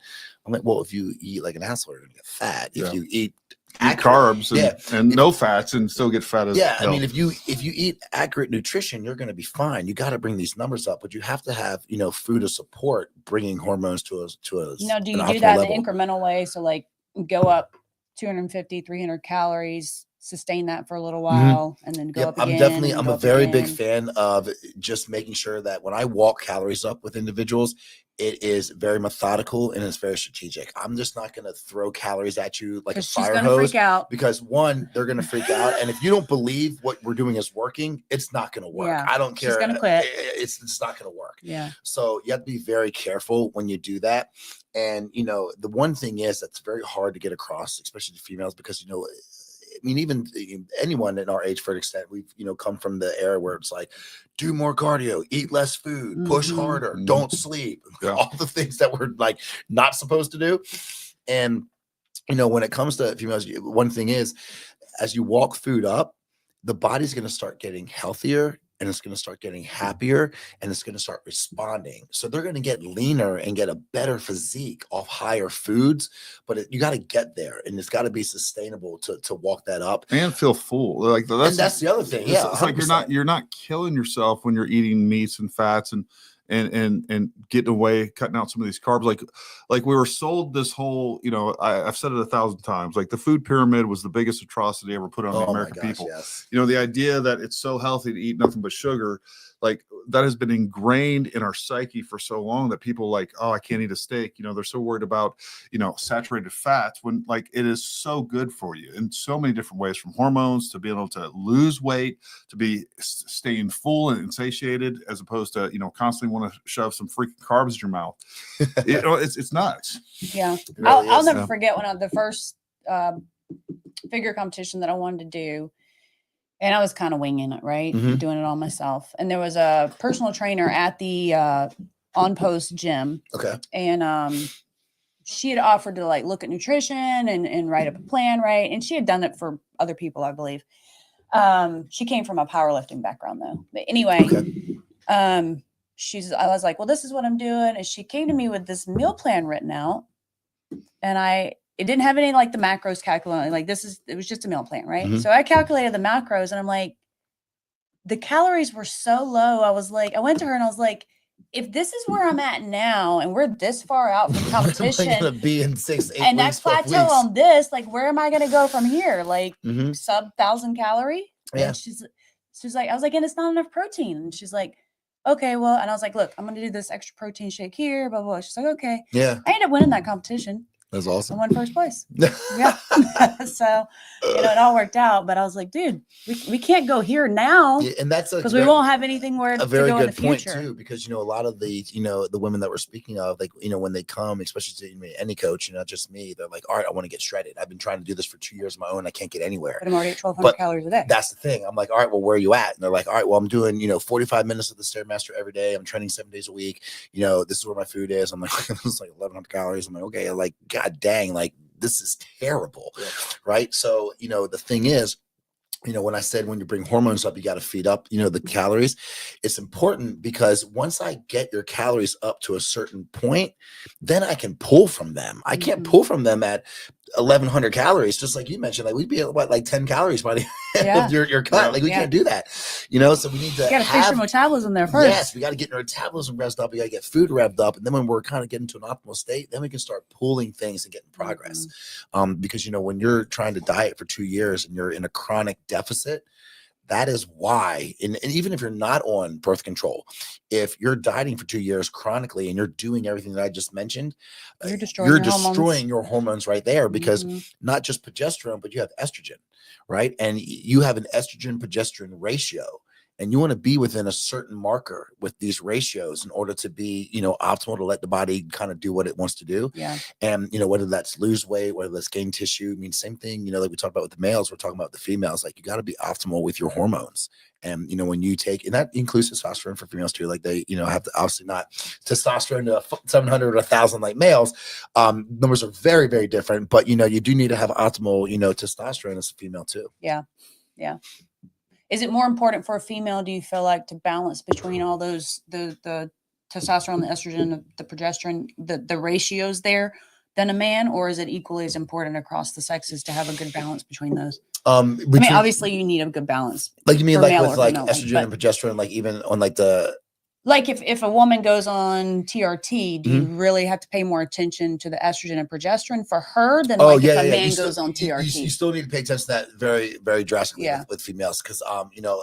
I'm like, well, if you eat like an asshole, you're going to get fat. If you eat carbs and no fats and still get fat as I mean, if you eat accurate nutrition, you're going to be fine. You got to bring these numbers up, but you have to have, food to support bringing hormones to a do you do that in an incremental way? So like go up 250, 300 calories, sustain that for a little while, and then go up again. I'm a very big fan of just making sure that when I walk calories up with individuals, it is very methodical and it's very strategic. I'm just not going to throw calories at you like a fire hose, freak out. Because one, they're going to freak out. And if you don't believe what we're doing is working, it's not going to work. Yeah. I don't care. She's going to quit. It's not going to work. Yeah. So you have to be very careful when you do that. And, the one thing is that's very hard to get across, especially to females, because, I mean, even anyone in our age, for an extent, we've, come from the era where it's like, do more cardio, eat less food, push harder, don't sleep, all the things that we're like not supposed to do. And, when it comes to females, one thing is, as you walk food up, the body's going to start getting healthier, and it's going to start getting happier, and it's going to start responding. So they're going to get leaner and get a better physique off higher foods, but you got to get there, and it's got to be sustainable to walk that up and feel full. Like that's the other thing. Yeah, it's like you're not killing yourself when you're eating meats and fats and and getting away, cutting out some of these carbs. Like we were sold this whole, you know, I've said it 1,000 times, like the food pyramid was the biggest atrocity ever put on the American people. Yes. You know, the idea that it's so healthy to eat nothing but sugar, like that has been ingrained in our psyche for so long that people like, oh, I can't eat a steak. You know, they're so worried about, you know, saturated fats when like it is so good for you in so many different ways, from hormones to being able to lose weight, to be staying full and satiated, as opposed to, you know, constantly want to shove some freaking carbs in your mouth. You know, it's nuts. Yeah. Really I'll is. never forget when the first figure competition that I wanted to do. And I was kind of winging it, right? Doing it all myself. And there was a personal trainer at the On Post gym. Okay. And she had offered to like look at nutrition and write up a plan, right? And she had done it for other people, I believe. She came from a powerlifting background though. But anyway, I was like, well, this is what I'm doing. And she came to me with this meal plan written out. And it didn't have any like the macros calculated. Like it was just a meal plan, right? So I calculated the macros and I'm like, the calories were so low. I went to her and I was like, if this is where I'm at now and we're this far out from competition, I'm gonna be in 6, 8 and weeks, that plateau on this, like, where am I going to go from here? Like sub 1,000 calorie? Yeah. And she's like, I was like, and it's not enough protein. And she's like, okay, well, and I was like, look, I'm going to do this extra protein shake here, blah, blah, blah. She's like, okay. Yeah. I ended up winning that competition. That's I awesome. won first place. Yeah. So, you know, it all worked out. But I was like, dude, we can't go here now. Yeah, and that's because we won't have anything where a very to go good in the point future. too. Because, you know, a lot of the, you know, the women that we're speaking of, like, you know, when they come, especially to any coach, you know, not just me, they're like, all right, I want to get shredded. I've been trying to do this for 2 years on my own. I can't get anywhere. But I'm already at 1,200 calories a day. That's the thing. I'm like, all right, well, where are you at? And they're like, all right, well, I'm doing, you know, 45 minutes of the Stairmaster every day. I'm training 7 days a week. You know, this is where my food is. I'm like, this is like 1,100 calories. I'm like, okay, like, God dang, like, this is terrible. Yeah. Right. So, you know, the thing is, you know, when I said when you bring hormones up, you got to feed up, you know, the calories. It's important because once I get your calories up to a certain point, then I can pull from them. I can't pull from them at 1,100 calories, just like you mentioned. Like we'd be at what, like 10 calories by the end of your cut. Like we can't do that, you know. So we need to fix your metabolism there first. Yes, we got to get our metabolism revved up. We got to get food revved up, and then when we're kind of getting to an optimal state, then we can start pulling things and getting progress. Because you know, when you're trying to diet for 2 years and you're in a chronic deficit, that is why, and even if you're not on birth control, if you're dieting for 2 years chronically and you're doing everything that I just mentioned, you're destroying your hormones right there, because not just progesterone, but you have estrogen, right? And you have an estrogen progesterone ratio. And you want to be within a certain marker with these ratios in order to be, you know, optimal, to let the body kind of do what it wants to do. Yeah. And, you know, whether that's lose weight, whether that's gain tissue, I mean, same thing, you know, like we talked about with the males, we're talking about the females, like you got to be optimal with your hormones. And, you know, when you take, and that includes testosterone for females too, like they, you know, have to obviously not testosterone to 700 or 1,000 like males. Numbers are very, very different, but, you know, you do need to have optimal, you know, testosterone as a female too. Yeah. Yeah. Is it more important for a female, do you feel like, to balance between all those, the testosterone, the estrogen, the progesterone, the ratios there than a man? Or is it equally as important across the sexes to have a good balance between those? I mean, obviously you need a good balance. Like you mean like with like estrogen and progesterone, like even on like the... Like if a woman goes on TRT, do you really have to pay more attention to the estrogen and progesterone for her than if a man goes on TRT? You still need to pay attention to that very, very drastically with females, because you know,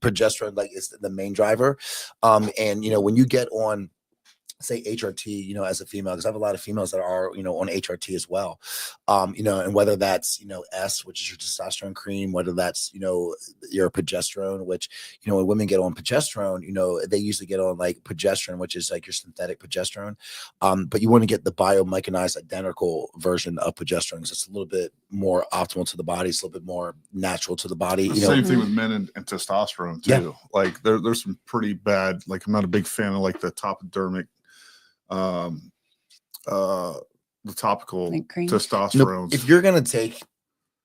progesterone like is the main driver. And you know, when you get on, say, HRT, you know, as a female, because I have a lot of females that are, you know, on HRT as well, you know, and whether that's, you know, which is your testosterone cream, whether that's, you know, your progesterone, which, you know, when women get on progesterone, you know, they usually get on like progesterone, which is like your synthetic progesterone. But you want to get the biomechanized identical version of progesterone, because it's a little bit more optimal to the body. It's a little bit more natural to the body. You know? Same thing with men and testosterone too. Yeah. Like there's some pretty bad, like I'm not a big fan of like the topodermic, the topical testosterone. If you're going to take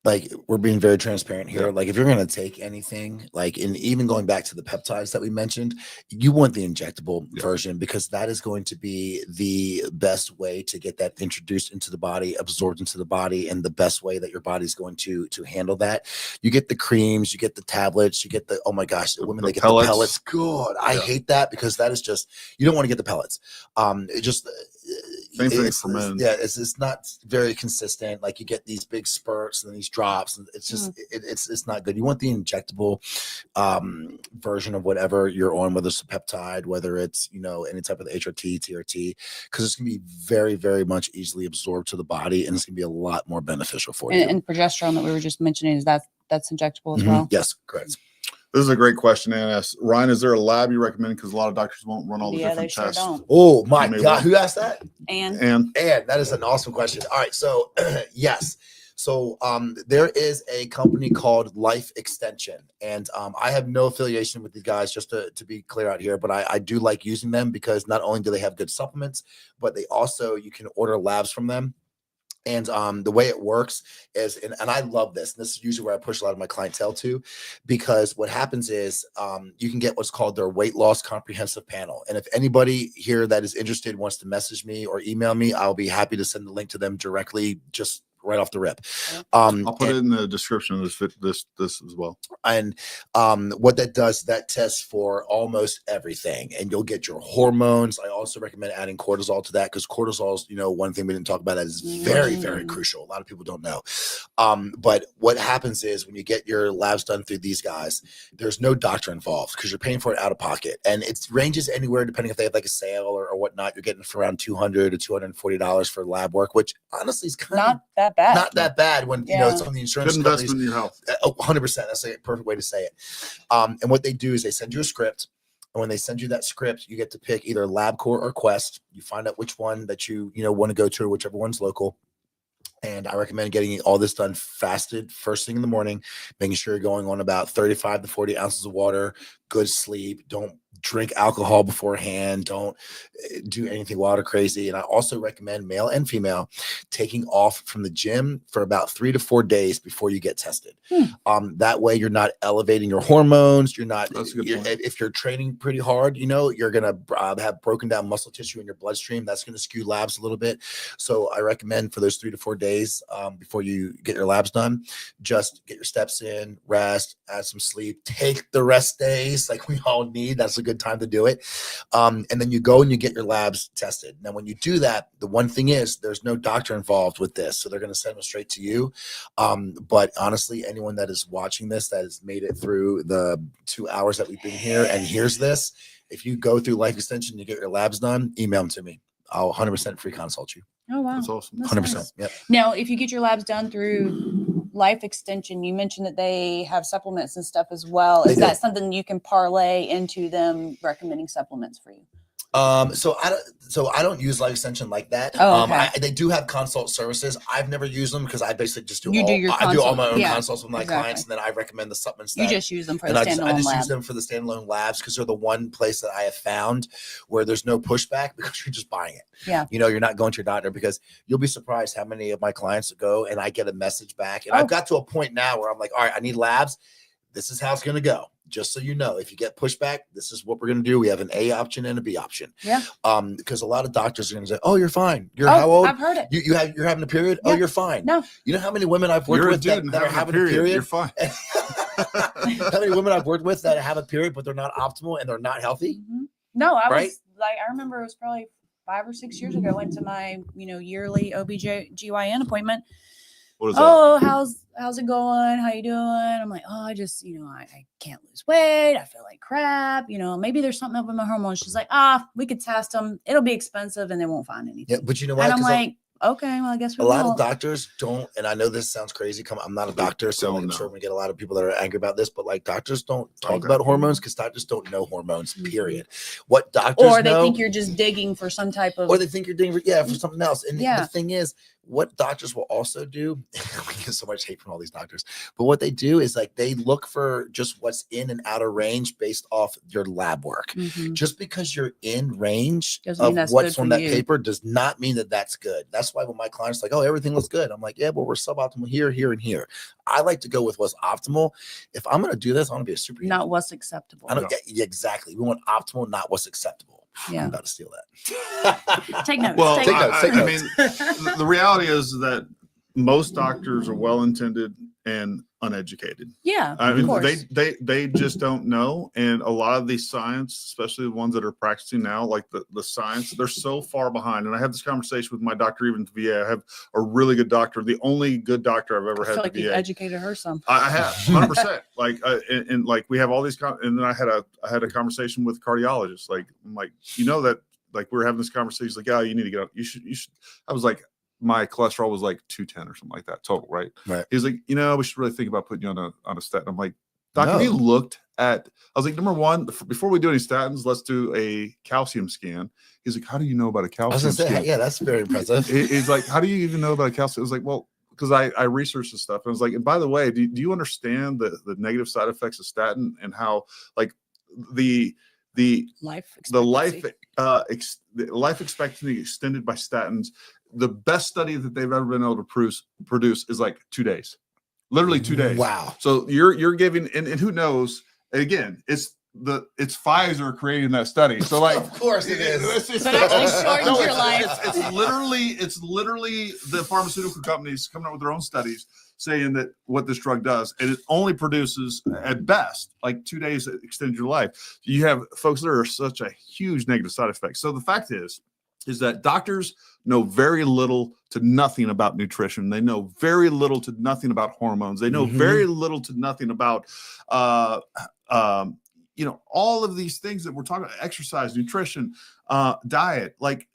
like we're being very transparent here. Like if you're going to take anything, like in even going back to the peptides that we mentioned, you want the injectable version because that is going to be the best way to get that introduced into the body, absorbed into the body, and the best way that your body's going to handle that. You get the creams, you get the tablets, you get the, oh my gosh, the women, they get the pellets. Good. I hate that because that is just, you don't want to get the pellets. It just, same thing for men. Yeah, it's not very consistent. Like you get these big spurts and these drops, and it's just it's not good. You want the injectable version of whatever you're on, whether it's a peptide, whether it's any type of HRT, TRT, because it's gonna be very, very much easily absorbed to the body, and it's gonna be a lot more beneficial for you. And progesterone that we were just mentioning, is that's injectable as well? Yes, correct. This is a great question, Anna asks. Ryan, is there a lab you recommend? Because a lot of doctors won't run all the different tests. Sure don't. Oh my God, who asked that? And that is an awesome question. All right, so yes. So there is a company called Life Extension, and I have no affiliation with these guys, just to be clear out here, but I do like using them because not only do they have good supplements, but they also, you can order labs from them. And the way it works is, and I love this, and this is usually where I push a lot of my clientele to, because what happens is you can get what's called their weight loss comprehensive panel. And if anybody here that is interested wants to message me or email me, I'll be happy to send the link to them directly, just right off the rip. I'll put it in the description of this as well. And what that does, that tests for almost everything, and you'll get your hormones. I also recommend adding cortisol to that, because cortisol is, one thing we didn't talk about that is very, very crucial. A lot of people don't know. But what happens is when you get your labs done through these guys, there's no doctor involved because you're paying for it out of pocket, and it ranges anywhere depending if they have like a sale or whatnot. You're getting for around $200 to $240 for lab work, which honestly is kind of not that bad when it's on the insurance. Good investment in your health. 100%. That's a perfect way to say it. And what they do is they send you a script, and when they send you that script, you get to pick either LabCorp or Quest. You find out which one that you want to go to, or whichever one's local. And I recommend getting all this done fasted first thing in the morning, making sure you're going on about 35 to 40 ounces of water, good sleep. Don't drink alcohol beforehand. Don't do anything wild or crazy. And I also recommend, male and female, taking off from the gym for about 3 to 4 days before you get tested. That way you're not elevating your hormones. You're not, if you're training pretty hard, you're going to have broken down muscle tissue in your bloodstream. That's going to skew labs a little bit. So I recommend for those 3 to 4 days before you get your labs done, just get your steps in, rest, add some sleep, take the rest days like we all need. That's a good time to do it. And then you go and you get your labs tested. Now, when you do that, the one thing is there's no doctor involved with this. So they're going to send them straight to you. But honestly, anyone that is watching this, that has made it through the 2 hours that we've been here and hears this, if you go through Life Extension, you get your labs done, email them to me. I'll 100% free consult you. Oh, wow. That's awesome. 100%. Nice. Yep. Now, if you get your labs done through Life Extension, you mentioned that they have supplements and stuff as well. Is that something you can parlay into them recommending supplements for you? So I don't use Life Extension like that. They do have consult services. I've never used them because I basically just do all my own consults with my clients, and then I recommend the supplements. You just use them for the standalone I just use them for the standalone labs because they're the one place that I have found where there's no pushback because you're just buying it. Yeah. You're not going to your doctor, because you'll be surprised how many of my clients go and I get a message back. And I've got to a point now where I'm like, all right, I need labs. This is how it's going to go. Just so you know, if you get pushback, this is what we're going to do. We have an A option and a B option. Yeah. Because a lot of doctors are going to say, "Oh, you're fine. You're how old? I've heard it. You're having a period. Yeah. Oh, you're fine." No. You know how many women I've worked with that are having a period? You're fine. How many women I've worked with that have a period but they're not optimal and they're not healthy? Mm-hmm. No, I remember it was probably 5 or 6 years ago. I went to my yearly OBGYN appointment. What is that? Oh, how's it going? How you doing? I'm like, oh, I just, I can't lose weight. I feel like crap. Maybe there's something up with my hormones. She's like, we could test them. It'll be expensive and they won't find anything. Yeah, but you know what? And I'm like, okay, well, I guess we a lot of doctors don't, and I know this sounds crazy. I'm not a doctor, so I'm sure we get a lot of people that are angry about this, but like doctors don't talk about hormones because doctors don't know hormones, period. What doctors know, or they think you're just digging for some type of, or they think you're digging for something else. And the thing is, what doctors will also do, we get so much hate from all these doctors, but what they do is like they look for just what's in and out of range based off your lab work. Just because you're in range of what's on that paper does not mean that that's good. That's why when my clients are like, oh, everything looks good, I'm like, yeah, but we're suboptimal here, here, and here. I like to go with what's optimal. If I'm going to do this, I want to be a superhuman. Not what's acceptable. I don't, yeah, exactly. We want optimal, not what's acceptable. Yeah. I'm about to steal that. Take notes. Well, take notes. I mean, the reality is that most doctors are well-intended and uneducated. Yeah, I mean, of course. they just don't know. And a lot of these science, especially the ones that are practicing now, like the science, they're so far behind. And I had this conversation with my doctor, even at the VA. I have a really good doctor, the only good doctor I've ever had. I feel at like the you've VA. educated her some. I have 100%. Like, and like we have all these, and then I had a conversation with cardiologists. Like, I'm like, you know that, like we were having this conversation. He's like, yeah, you need to get up. You should. I was like, my cholesterol was like 210 or something like that total, right? Right. He was like, you know, we should really think about putting you on a statin. I'm like, doc, have you looked at, I was like, number one, before we do any statins, let's do a calcium scan. He's like, how do you know about a calcium scan? Yeah, that's very impressive. He's like, how do you even know about a calcium? I was like, well, because I researched this stuff. And I was like, and by the way, do you understand the negative side effects of statin and how like the life expectancy extended by statins? The best study that they've ever been able to produce is like 2 days, literally 2 days. Wow. So you're giving, and who knows, again, it's Pfizer creating that study. So like, of course it is. But actually shortens your life. It's literally the pharmaceutical companies coming up with their own studies saying that what this drug does, and it only produces at best like 2 days that extend your life. You have folks that are such a huge negative side effect. So the fact is that doctors know very little to nothing about nutrition. They know very little to nothing about hormones. They know very little to nothing about, you know, all of these things that we're talking about: exercise, nutrition, diet. Like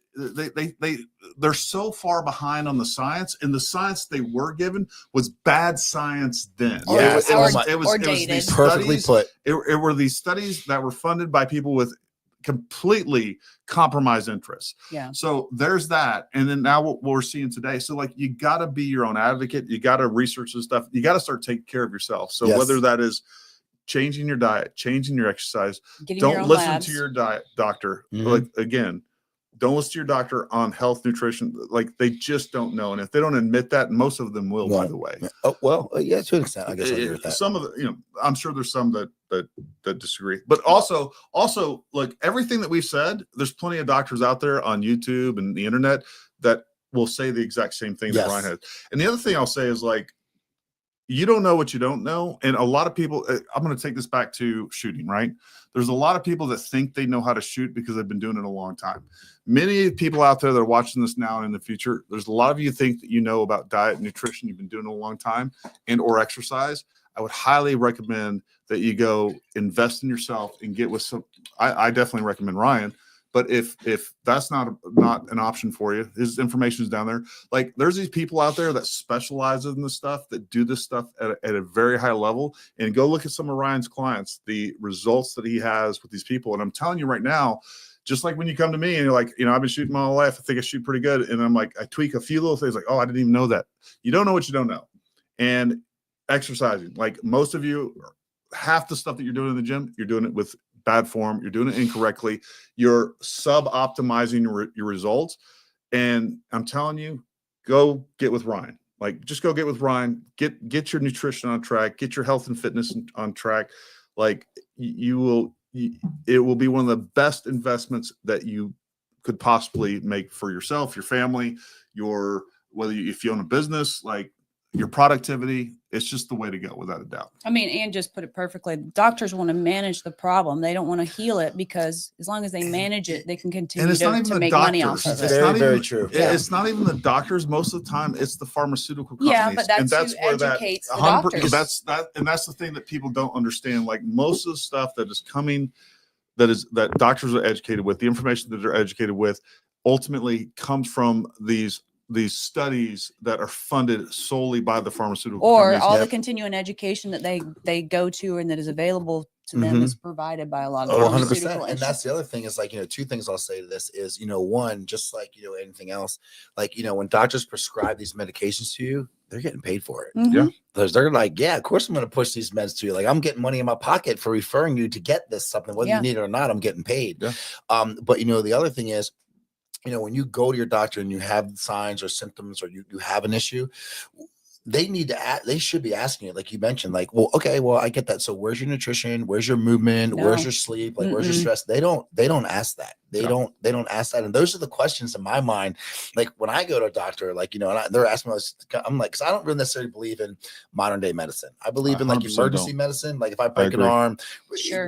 they're so far behind on the science, and the science they were given was bad science then. Yes. It was these perfectly put. It were these studies that were funded by people with completely compromised interests. Yeah. So there's that. And then now what we're seeing today. So like, you got to be your own advocate. You got to research this stuff. You got to start taking care of yourself. So whether that is changing your diet, changing your exercise, don't listen to your doctor. Like, again, don't listen to your doctor on health, nutrition. Like, they just don't know. And if they don't admit that, and most of them will, by the way. Oh, well, yeah, to an extent, I guess I agree with that. Some of the, you know, I'm sure there's some that disagree, but also like everything that we've said, there's plenty of doctors out there on YouTube and the internet that will say the exact same thing that Ryan has. And the other thing I'll say is, like, you don't know what you don't know. And a lot of people, I'm going to take this back to shooting, right? There's a lot of people that think they know how to shoot because they've been doing it a long time. Many people out there that are watching this now and in the future, there's a lot of you think that you know about diet and nutrition. You've been doing it a long time, and or exercise. I would highly recommend that you go invest in yourself and get with some. I definitely recommend Ryan. But if that's not an option for you, his information is down there. Like, there's these people out there that specialize in this stuff, that do this stuff at a very high level. And go look at some of Ryan's clients, the results that he has with these people. And I'm telling you right now, just like when you come to me and you're like, you know, I've been shooting my whole life, I think I shoot pretty good. And I'm like, I tweak a few little things, like, oh, I didn't even know that. You don't know what you don't know. And exercising, like, most of you, half the stuff that you're doing in the gym, you're doing it with bad form. You're doing it incorrectly. You're sub-optimizing your results. And I'm telling you, go get with Ryan. Like, just go get with Ryan. Get your nutrition on track. Get your health and fitness on track. Like, it will be one of the best investments that you could possibly make for yourself, your family, if you own a business, like, your productivity. It's just the way to go, without a doubt. I mean, and just put it perfectly, doctors want to manage the problem. They don't want to heal it, because as long as they manage it, they can continue to make money off of it. Very, very true. It's not even the doctors. Most of the time, it's the pharmaceutical companies. Yeah, but that's who educates the doctors. That's the thing that people don't understand. Like, most of the stuff that is coming, that doctors are educated with, the information that they're educated with, ultimately comes from these studies that are funded solely by the pharmaceutical companies. All the continuing education that they go to and that is available to them is provided by a lot of Oh, 100%. pharmaceutical And that's the other thing is like, two things I'll say to this is, one, just like, anything else, like, when doctors prescribe these medications to you, they're getting paid for it. Yeah. They're like, yeah, of course I'm going to push these meds to you. Like, I'm getting money in my pocket for referring you to get this something, whether you need it or not, I'm getting paid. Yeah. But the other thing is, when you go to your doctor and you have signs or symptoms or you have an issue, they should be asking you, like you mentioned, like, well, okay, well, I get that. So where's your nutrition? Where's your movement? Where's your sleep? Like, where's your stress? They don't ask that. They don't ask that. And those are the questions in my mind. Like when I go to a doctor, like, and they're asking me, I'm like, cause I don't really necessarily believe in modern day medicine. I believe in like emergency medicine. Like if I break an arm,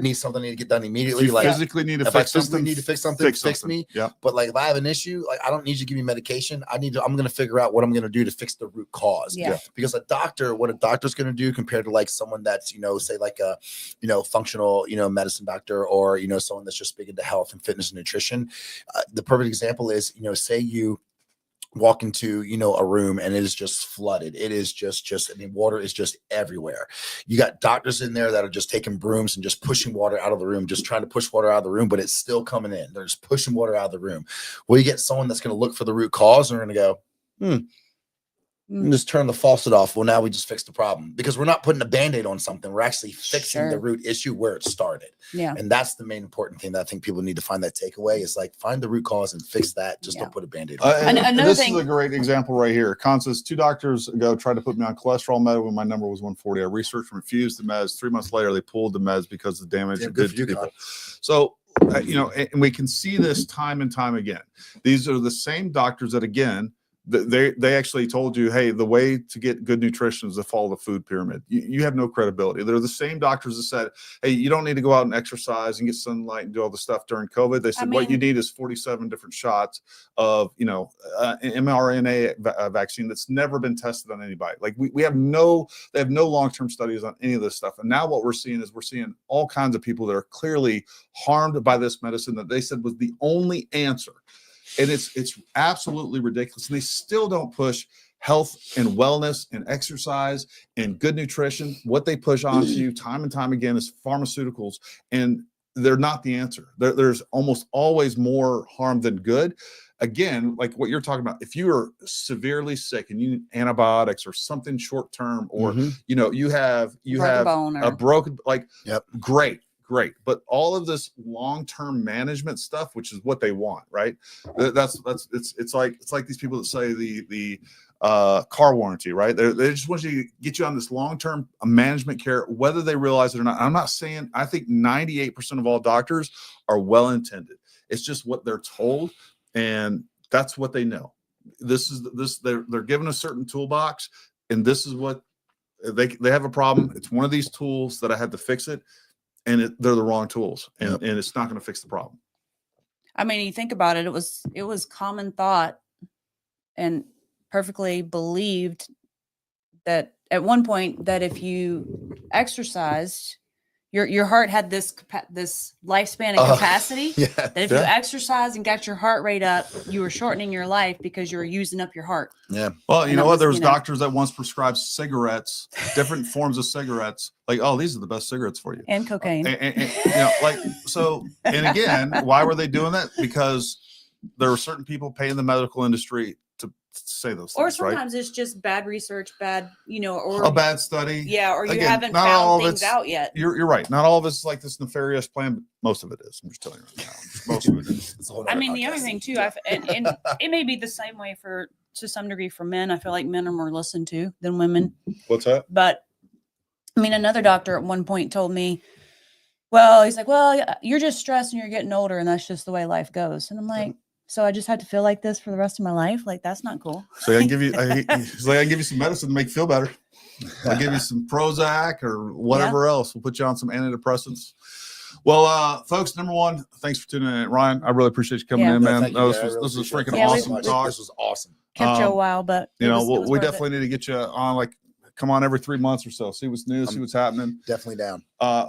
need something to get done immediately. You like physically need to fix something. Need to fix something, fix me. Yeah. But like if I have an issue, like I don't need you to give me medication. I'm going to figure out what I'm going to do to fix the root cause. Yeah. Because what a doctor's going to do compared to like someone that's, say like a, functional, medicine doctor or, someone that's just big into health and fitness and nutrition. The perfect example is, say you walk into, a room and it is just flooded. It is just, water is just everywhere. You got doctors in there that are just taking brooms and just pushing water out of the room, just trying to push water out of the room, but it's still coming in. They're just pushing water out of the room. Well, you get someone that's going to look for the root cause and they're going to go, just turn the faucet off. Well, now we just fixed the problem because we're not putting a Band-Aid on something. We're actually fixing the root issue where it started. Yeah. And that's the main important thing that I think people need to find that takeaway is like find the root cause and fix that. Just don't put a Band-Aid on. This is a great example right here. Constance, 2 doctors ago tried to put me on cholesterol med when my number was 140. I researched, refused the meds. 3 months later, they pulled the meds because of the damage it did to people. So, and we can see this time and time again. These are the same doctors that, again, they actually told you, hey, the way to get good nutrition is to follow the food pyramid. You have no credibility. They're the same doctors that said, hey, you don't need to go out and exercise and get sunlight and do all the stuff during COVID. They said what you need is 47 different shots of, mRNA vaccine that's never been tested on anybody. Like they have no long-term studies on any of this stuff. And now what we're seeing is all kinds of people that are clearly harmed by this medicine that they said was the only answer. And it's absolutely ridiculous. And they still don't push health and wellness and exercise and good nutrition. What they push onto you time and time again is pharmaceuticals. And they're not the answer. There's almost always more harm than good. Again, like what you're talking about, if you are severely sick and you need antibiotics or something short term, or you have a broken, great. But all of this long-term management stuff, which is what they want, right? It's like these people that say the car warranty, right? They just want you to get you on this long-term management care, whether they realize it or not. I'm not saying, I think 98% of all doctors are well-intended. It's just what they're told, and that's what they know. They're given a certain toolbox, and this is what they have a problem. It's one of these tools that I had to fix it. And they're the wrong tools, and it's not going to fix the problem. I mean, you think about it, it was common thought and perfectly believed that at one point that if you exercised, your heart had this lifespan and capacity that if you exercise and got your heart rate up, you were shortening your life because you were using up your heart. Yeah. Well, you know what? There was doctors that once prescribed cigarettes, different forms of cigarettes. Like, oh, these are the best cigarettes for you. And cocaine. And again, why were they doing that? Because there were certain people paying the medical industry to say those things, or sometimes it's just bad research, or a bad study. Yeah, or you haven't found things out yet. You're right. Not all of it's like this nefarious plan, but most of it is. I'm just telling you right now. Most of it is. I mean, the other thing too, and it may be the same way to some degree for men. I feel like men are more listened to than women. What's that? But I mean, another doctor at one point told me, well, he's like, well, you're just stressed and you're getting older, and that's just the way life goes. And I'm like, so I just had to feel like this for the rest of my life? Like, that's not cool. So I can give you some medicine to make you feel better. I'll give you some Prozac or whatever else. We'll put you on some antidepressants. Well, folks, number one, thanks for tuning in. Ryan, I really appreciate you coming in, man. This was freaking awesome talk. This was awesome. Kept you a while, but we definitely need to get you on, like, come on every 3 months or so. See what's new, see what's happening. Definitely down.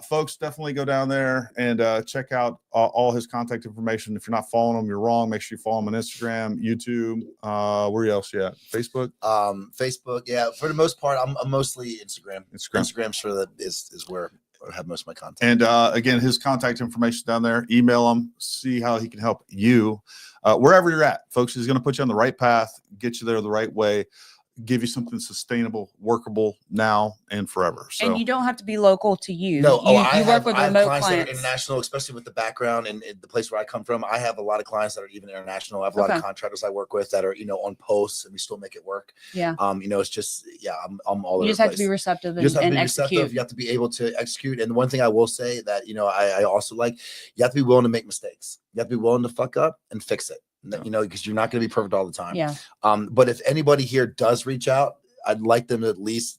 Folks, definitely go down there and check out all his contact information. If you're not following him, you're wrong. Make sure you follow him on Instagram, YouTube. Where else you at? Facebook? Facebook, yeah. For the most part, I'm mostly Instagram. Instagram sure that is where. I have most of my contact. And again, his contact information down there. Email him, see how he can help you wherever you're at, folks. He's going to put you on the right path, get you there the right way, give you something sustainable, workable now and forever. So, and you don't have to be local to you. No, you work with remote clients that are clients. international, especially with the background and the place where I come from. I have a lot of clients that are even international. I have a lot of contractors I work with that are, on posts, and we still make it work. Yeah. It's just, I'm all over. You just have to be receptive and execute. You have to be able to execute. And the one thing I will say that, I also like, you have to be willing to make mistakes. You have to be willing to fuck up and fix it. Because you're not going to be perfect all the time. Yeah. But if anybody here does reach out, I'd like them to at least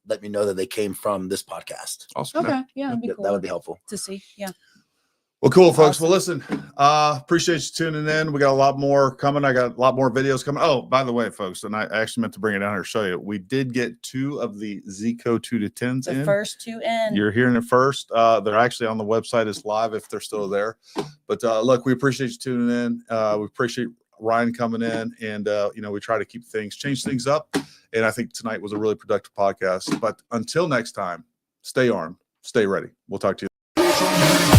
let me know that they came from this podcast. Awesome. Okay. Yeah. That'd be cool. That would be helpful To see. Yeah. Well, cool, folks. Well, listen, appreciate you tuning in. We got a lot more coming. I got a lot more videos coming. Oh, by the way, folks, and I actually meant to bring it down here to show you. We did get 2 of the Zico 2 to 10s in. The first 2 in. You're hearing it first. They're actually on the website. It's live if they're still there. But look, we appreciate you tuning in. We appreciate Ryan coming in, and we try to keep change things up. And I think tonight was a really productive podcast. But until next time, stay armed, stay ready. We'll talk to you.